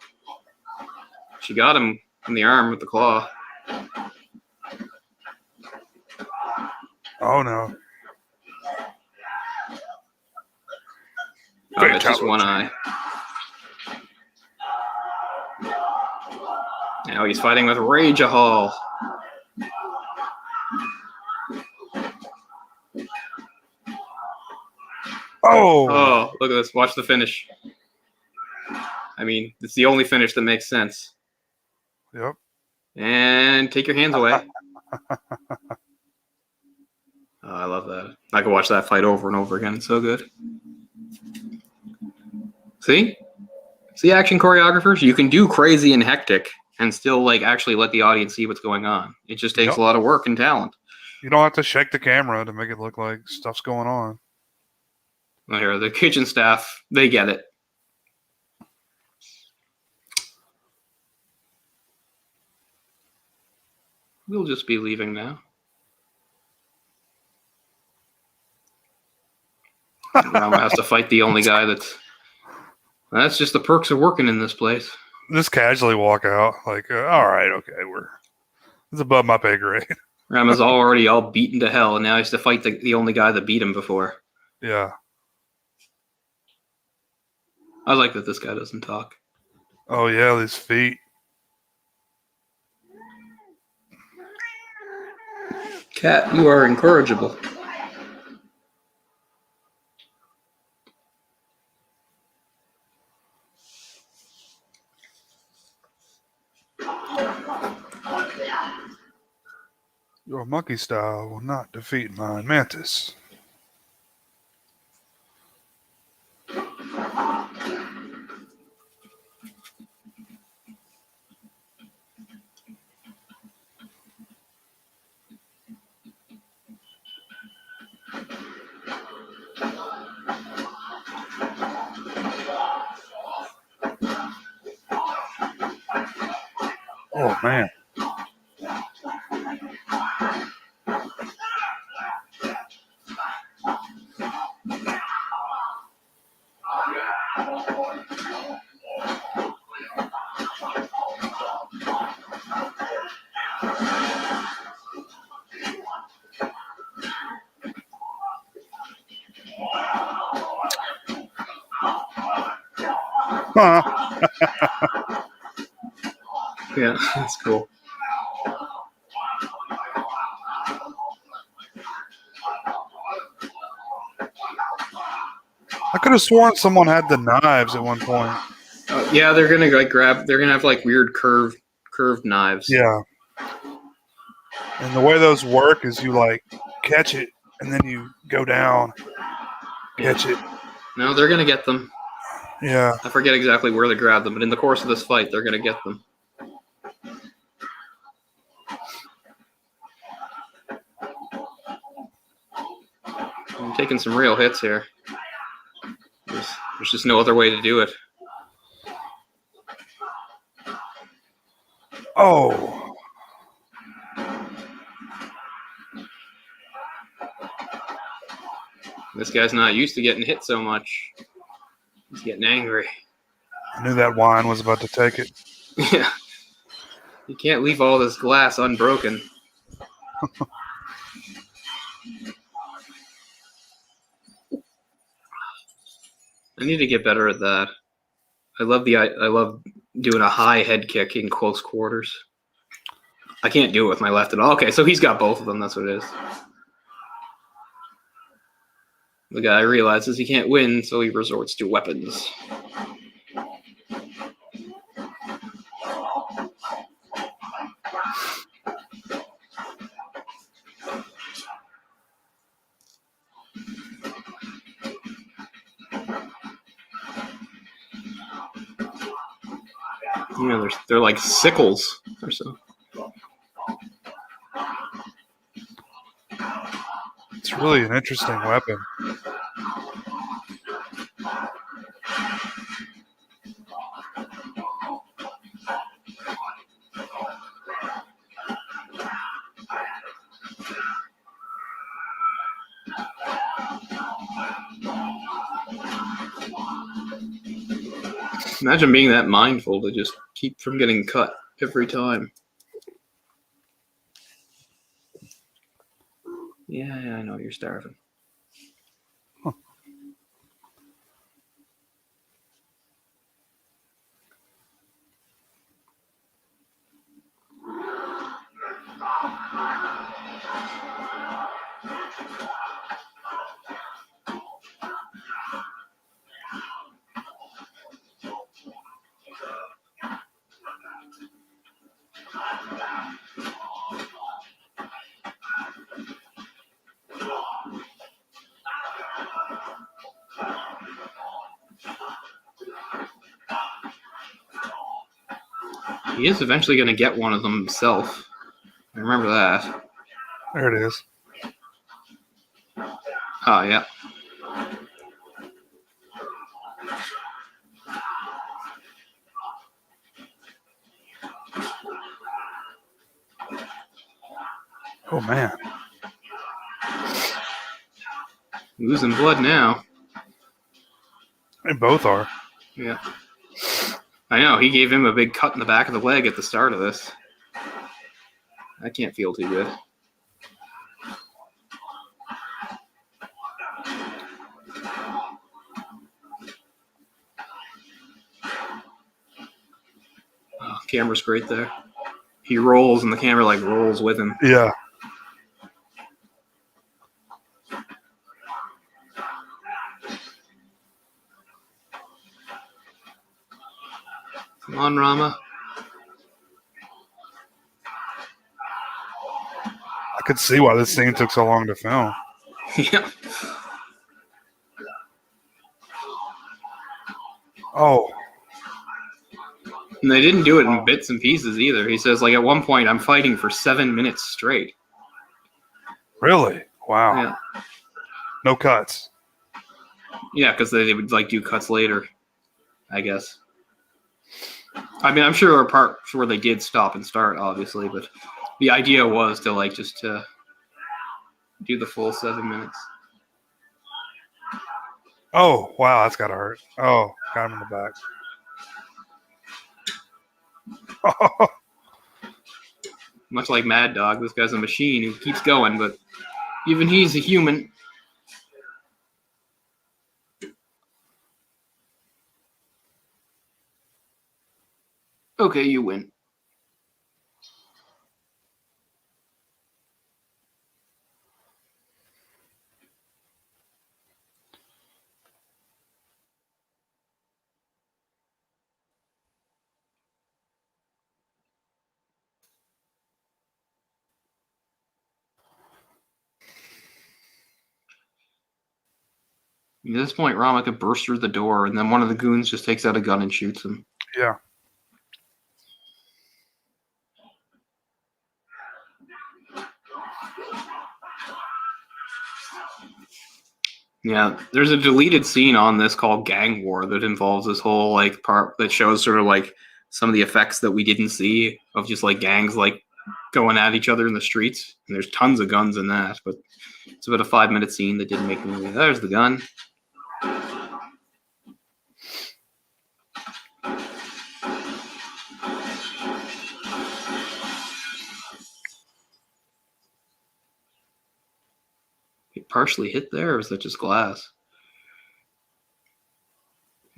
She got him in the arm with the claw. Oh no. Oh, it's just one eye. Now he's fighting with Rage Hall. Oh, look at this. Watch the finish. I mean, it's the only finish that makes sense. Yep. And take your hands away. Oh, I love that. I could watch that fight over and over again. It's so good. See? See, action choreographers? You can do crazy and hectic and still like actually let the audience see what's going on. It just takes a lot of work and talent. You don't have to shake the camera to make it look like stuff's going on. Well, here, the kitchen staff, they get it. We'll just be leaving now. Rama has to fight the only guy that's just the perks of working in this place. Just casually walk out, like, all right, okay, it's above my pay grade. Rama's already all beaten to hell, and now he has to fight the only guy that beat him before. Yeah. I like that this guy doesn't talk. Oh, yeah, these feet. Cat, you are incorrigible. Your monkey style will not defeat my mantis. Oh, man. Yeah, that's cool. I could have sworn someone had the knives at one point. Yeah, they're gonna like grab. They're gonna have like weird curved knives. Yeah. And the way those work is you like catch it and then you go down, catch it. No, they're gonna get them. Yeah. I forget exactly where they grab them, but in the course of this fight, they're gonna get them. I'm taking some real hits here. There's just no other way to do it. Oh. This guy's not used to getting hit so much. He's getting angry. I knew that wine was about to take it. Yeah. You can't leave all this glass unbroken. I need to get better at that. I love doing a high head kick in close quarters. I can't do it with my left at all. Okay, so he's got both of them. That's what it is. The guy realizes he can't win, so he resorts to weapons. Yeah, they're like sickles or so. It's really an interesting weapon. Imagine being that mindful to just keep from getting cut every time. Yeah, I know you're starving. Huh. He is eventually going to get one of them himself. I remember that. There it is. Oh, yeah. Oh, man. Losing blood now. They both are. Yeah. I know, he gave him a big cut in the back of the leg at the start of this. That can't feel too good. Oh, camera's great there. He rolls and the camera like rolls with him. Yeah. Come on, Rama. I could see why this scene took so long to film. Yeah. Oh, And they didn't do it in bits and pieces either. He says, like, at one point, I'm fighting for 7 minutes straight. really? Wow. Yeah. No cuts. Yeah, because they would, like, do cuts later, I guess. I mean, I'm sure there were parts where they did stop and start, obviously, but the idea was to, like, just to do the full 7 minutes. Oh, wow. That's got to hurt. Oh, got him in the back. Much like Mad Dog, this guy's a machine who keeps going, but even he's a human. Okay, you win. At this point, Rama could burst through the door, and then one of the goons just takes out a gun and shoots him. Yeah. Yeah, there's a deleted scene on this called Gang War that involves this whole like part that shows sort of like some of the effects that we didn't see of just like gangs like going at each other in the streets. And there's tons of guns in that, but it's about a 5-minute scene that didn't make the movie. There's the gun. It partially hit there, or is that just glass?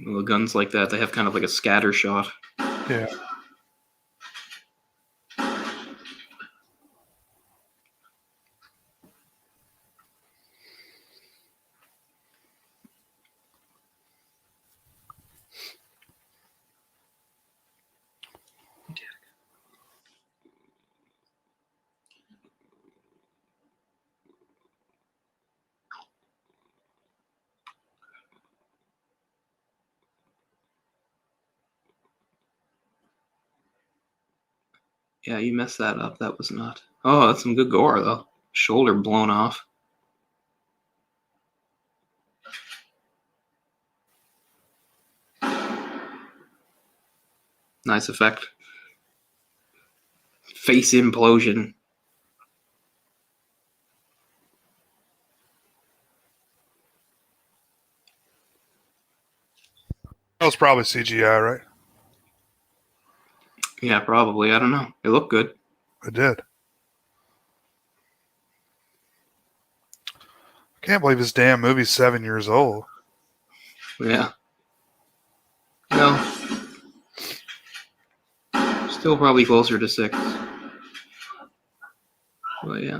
Well, guns like that, they have kind of like a scatter shot. Yeah. Yeah, you messed that up. That was not. Oh, that's some good gore, though. Shoulder blown off. Nice effect. Face implosion. That was probably CGI, right? Yeah, probably. I don't know. It looked good. It did. I can't believe this damn movie's 7 years old. Yeah. No. Still probably closer to 6. But yeah.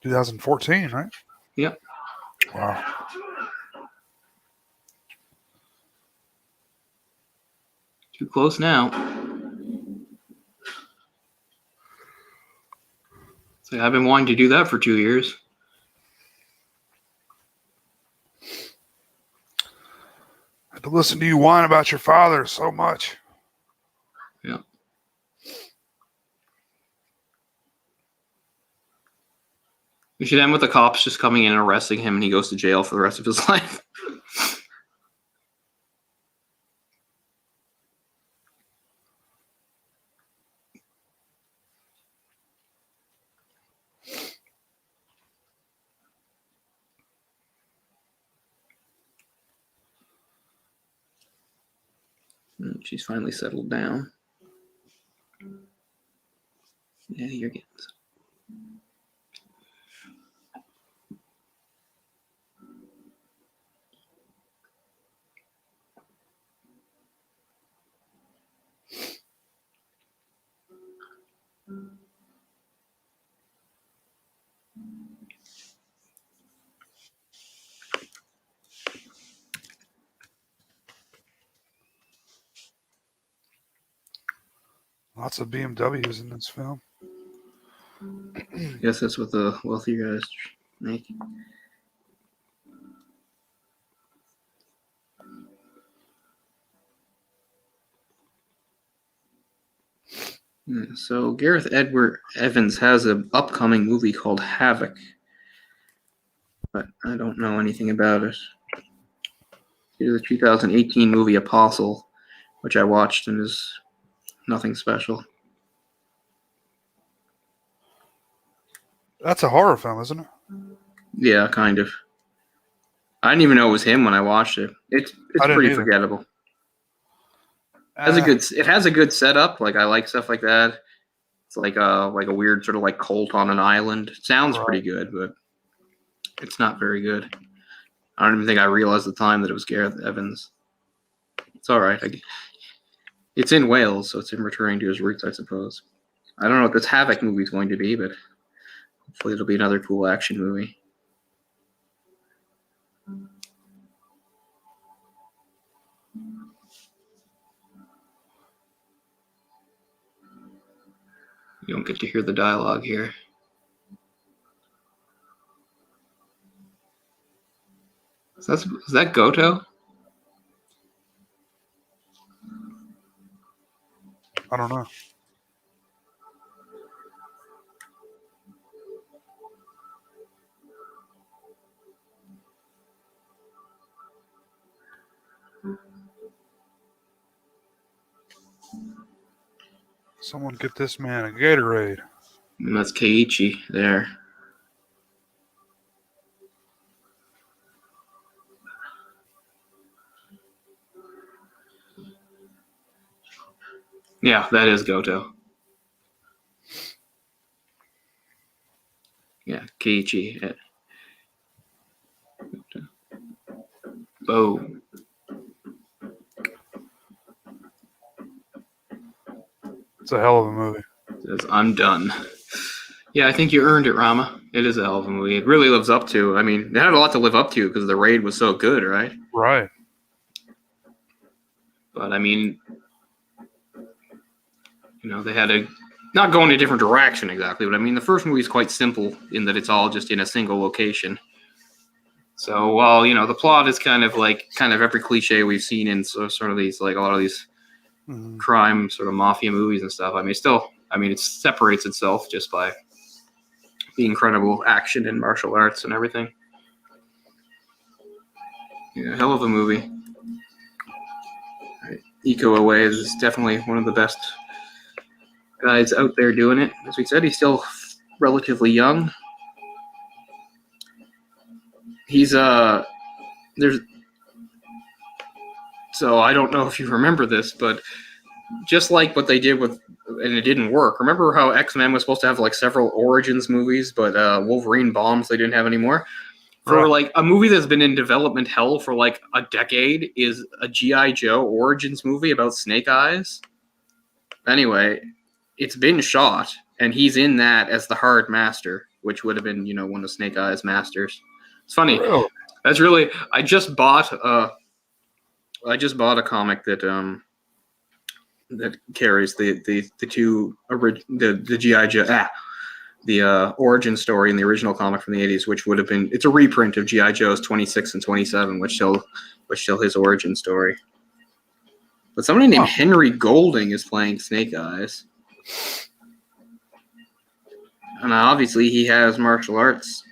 2014, right? Yep. Wow. Too close now. So I've been wanting to do that for 2 years. I had to listen to you whine about your father so much. Yeah. We should end with the cops just coming in and arresting him, and he goes to jail for the rest of his life. She's finally settled down. Yeah, you're getting some. Lots of BMWs in this film. I guess that's what the wealthy guys make. Yeah, so Gareth Edward Evans has an upcoming movie called Havoc, but I don't know anything about it. It's the 2018 movie Apostle, which I watched and is nothing special. That's a horror film, isn't it? Yeah, kind of. I didn't even know it was him when I watched it. It's pretty either. forgettable. It has a good setup. Like, I like stuff like that. It's like a weird sort of like cult on an island. It sounds pretty good, but it's not very good. I don't even think I realized at the time that it was Gareth Evans. It's all right. It's in Wales, so it's him returning to his roots, I suppose. I don't know what this Havoc movie is going to be, but hopefully it'll be another cool action movie. You don't get to hear the dialogue here. Is that Goto? I don't know. Someone get this man a Gatorade. And that's Keiichi there. Yeah, that is Goto. Yeah, Keiichi. Yeah. Boom. It's a hell of a movie. It says, I'm done. Yeah, I think you earned it, Rama. It is a hell of a movie. It really lives up to. I mean, it had a lot to live up to because the raid was so good, right? Right. But I mean, they had to not go in a different direction exactly. But I mean, the first movie is quite simple in that it's all just in a single location. So while the plot is kind of every cliche we've seen in sort of these, like, a lot of these crime sort of mafia movies and stuff. I mean, it separates itself just by the incredible action and martial arts and everything. Yeah, hell of a movie. Iko Uwais is definitely one of the best guys out there doing it. As we said, he's still relatively young. He's there's so I don't know if you remember this, but just like what they did with, and it didn't work. Remember how X-Men was supposed to have like several Origins movies, but Wolverine bombs, they didn't have anymore? For Right. like a movie that's been in development hell for like a decade is a G.I. Joe Origins movie about Snake Eyes. Anyway, it's been shot, and he's in that as the Hard Master, which would have been, one of Snake Eyes' masters. It's funny. Really? That's really. I just bought a comic that that carries the two the GI Joe the origin story in the original comic from the 80s, which would have been, it's a reprint of GI Joe's 26 and 27, which tell his origin story. But somebody named Henry Golding is playing Snake Eyes, and obviously he has martial arts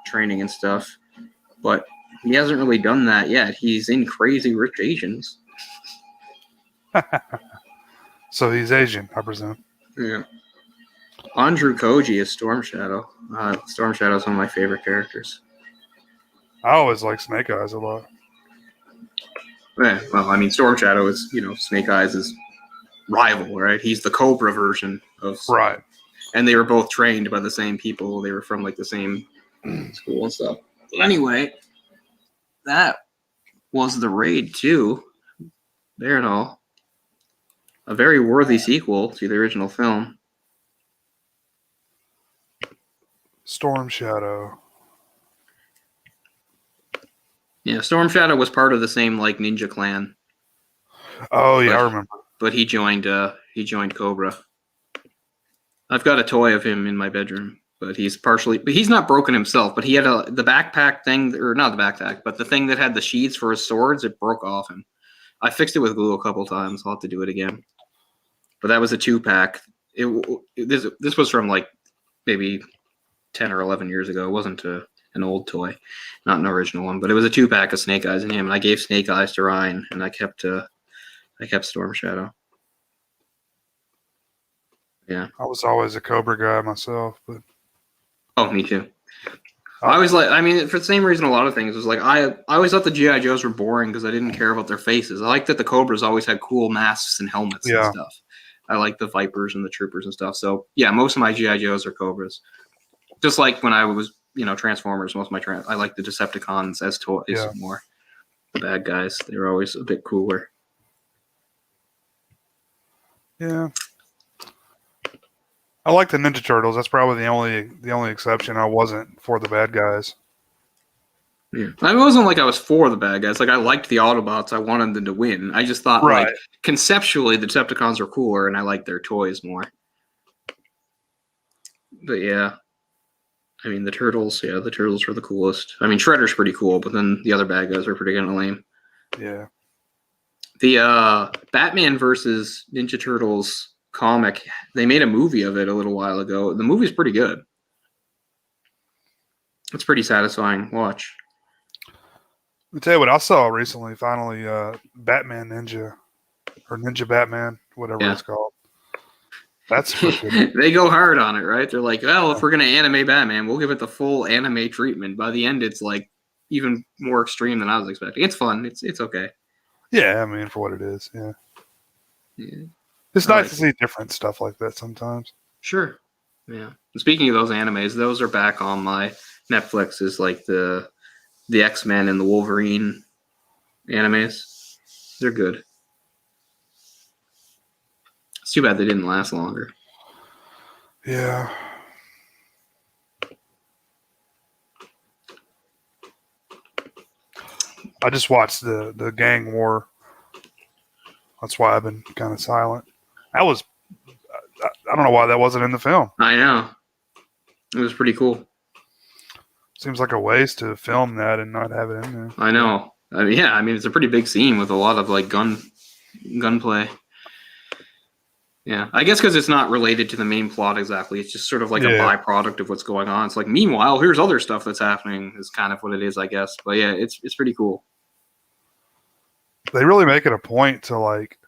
training and stuff, but he hasn't really done that yet. He's in Crazy Rich Asians. So he's Asian, I presume. Yeah. Andrew Koji is Storm Shadow. Storm Shadow is one of my favorite characters. I always like Snake Eyes a lot. Yeah, well, I mean, Storm Shadow is, Snake Eyes' rival, right? He's the Cobra version of... Right. And they were both trained by the same people. They were from, like, the same school and stuff. But anyway, that was The Raid 2. There and all. A very worthy sequel to the original film. Storm Shadow. Yeah, Storm Shadow was part of the same, like, ninja clan. Oh, yeah, I remember. But he joined Cobra. I've got a toy of him in my bedroom, but he's not broken himself, but he had the backpack thing, or not the backpack, but the thing that had the sheaths for his swords, it broke off him. I fixed it with glue a couple times. I'll have to do it again. But that was a 2-pack. This was from like maybe 10 or 11 years ago. It wasn't an old toy, not an original one, but it was a 2-pack of Snake Eyes and him. And I gave Snake Eyes to Ryan, and I kept Storm Shadow. Yeah, I was always a Cobra guy myself, but me too. I always for the same reason a lot of things was like I always thought the GI Joes were boring because I didn't care about their faces. I liked that the Cobras always had cool masks and helmets and stuff. I like the Vipers and the Troopers and stuff. So yeah, most of my GI Joes are Cobras. Just like when I was Transformers, most of my I like the Decepticons as toys more. The bad guys, they were always a bit cooler. Yeah. I like the Ninja Turtles. That's probably the only exception. I wasn't for the bad guys. Yeah. I wasn't like I was for the bad guys. Like I liked the Autobots. I wanted them to win. I just thought like conceptually the Decepticons are cooler and I like their toys more. But yeah. I mean the Turtles were the coolest. I mean Shredder's pretty cool, but then the other bad guys were pretty kind of lame. Yeah. The Batman versus Ninja Turtles comic, they made a movie of it a little while ago. The movie's pretty good. It's pretty satisfying watch. Let me tell you what I saw recently. Finally, Batman Ninja or Ninja Batman, whatever it's called. That's good. They go hard on it, right? They're like, well, if we're gonna animate Batman, we'll give it the full anime treatment. By the end, it's like even more extreme than I was expecting. It's fun. It's okay. Yeah, I mean for what it is. Yeah. Yeah. It's nice to see different stuff like that sometimes. Sure. Yeah. And speaking of those animes, those are back on my Netflix. Is like the X-Men and the Wolverine animes. They're good. It's too bad they didn't last longer. Yeah. I just watched the gang war. That's why I've been kind of silent. I don't know why that wasn't in the film. I know. It was pretty cool. Seems like a waste to film that and not have it in there. I know. It's a pretty big scene with a lot of like gunplay. Yeah, I guess because it's not related to the main plot exactly. It's just sort of like a byproduct of what's going on. It's like, meanwhile, here's other stuff that's happening. Is kind of what it is, I guess. But yeah, it's pretty cool. They really make it a point to like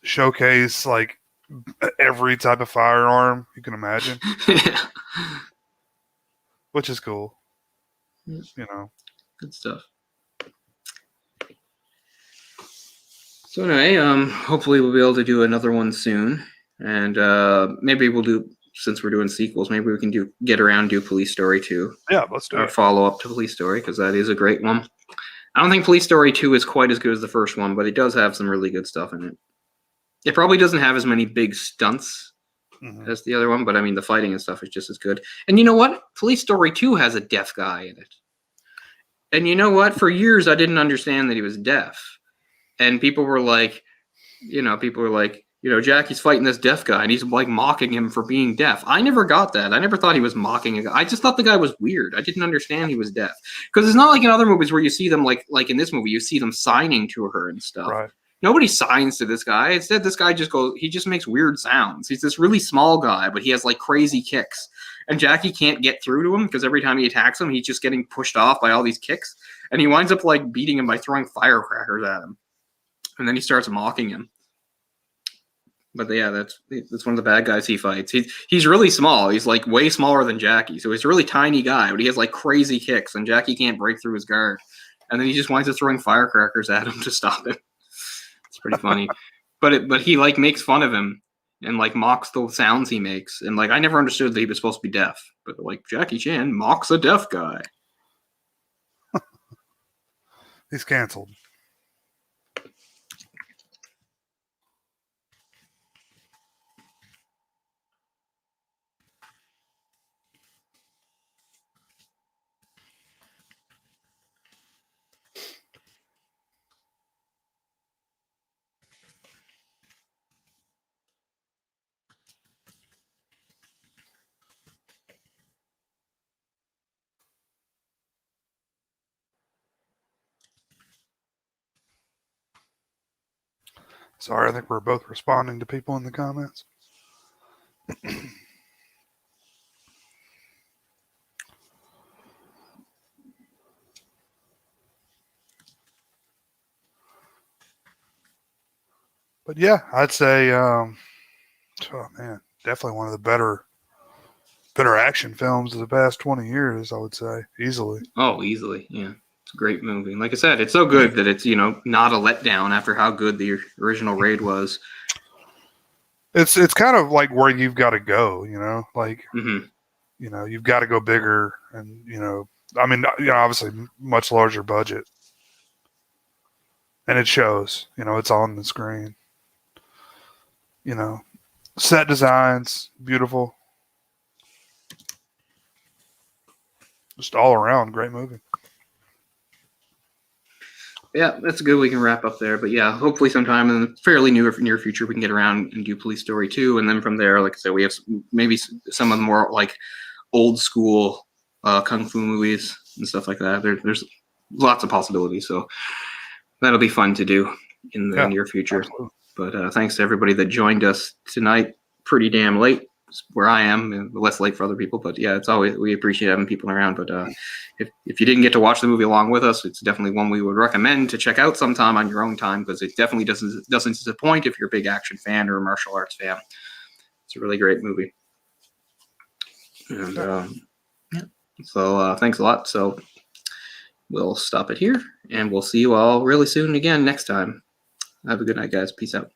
showcase like every type of firearm you can imagine, Yeah. which is cool. Yeah. You know, Good stuff. So anyway, hopefully we'll be able to do another one soon, and maybe we'll do, since we're doing sequels, maybe we can get around and do Police Story 2. Yeah, let's do our it. follow up to Police Story, because that is a great one. I don't think Police Story 2 is quite as good as the first one, but it does have some really good stuff in it. It probably doesn't have as many big stunts as the other one, but I mean the fighting and stuff is just as good. And you know what? Police Story 2 has a deaf guy in it. And you know what? For years I didn't understand that he was deaf. And people were like, Jackie's fighting this deaf guy, and he's like mocking him for being deaf. I never got that. I never thought he was mocking a guy. I just thought the guy was weird. I didn't understand he was deaf, because it's not like in other movies where you see them like in this movie, you see them signing to her and stuff. Right. Nobody signs to this guy. Instead, this guy he just makes weird sounds. He's this really small guy, but he has like crazy kicks. And Jackie can't get through to him because every time he attacks him, he's just getting pushed off by all these kicks. And he winds up like beating him by throwing firecrackers at him. And then he starts mocking him. But yeah, that's one of the bad guys he fights. He's really small. He's like way smaller than Jackie. So he's a really tiny guy, but he has like crazy kicks, and Jackie can't break through his guard. And then he just winds up throwing firecrackers at him to stop him. It's pretty funny. But he like makes fun of him and like mocks the sounds he makes. And like I never understood that he was supposed to be deaf. But like Jackie Chan mocks a deaf guy. He's canceled. Sorry, I think we're both responding to people in the comments. But yeah, I'd say, oh man, definitely one of the better action films of the past 20 years, I would say, easily. Oh, easily, yeah. It's a great movie. Like I said, it's so good that it's, not a letdown after how good the original Raid was. It's kind of like where you've got to go, like, you've got to go bigger, and, I mean, obviously much larger budget. And it shows, it's on the screen. Set designs, beautiful. Just all around, great movie. Yeah, that's good. We can wrap up there. But yeah, hopefully sometime in the fairly near future, we can get around and do Police Story 2. And then from there, like I said, we have maybe some of the more like old school kung fu movies and stuff like that. There's lots of possibilities. So that'll be fun to do in the near future. Absolutely. But thanks to everybody that joined us tonight. Pretty damn late where I am, less late for other people. But yeah, it's always, we appreciate having people around. But if you didn't get to watch the movie along with us, it's definitely one we would recommend to check out sometime on your own time, because it definitely doesn't disappoint if you're a big action fan or a martial arts fan. It's a really great movie. And yeah, so thanks a lot. So we'll stop it here, and we'll see you all really soon again next time. Have a good night, guys. Peace out.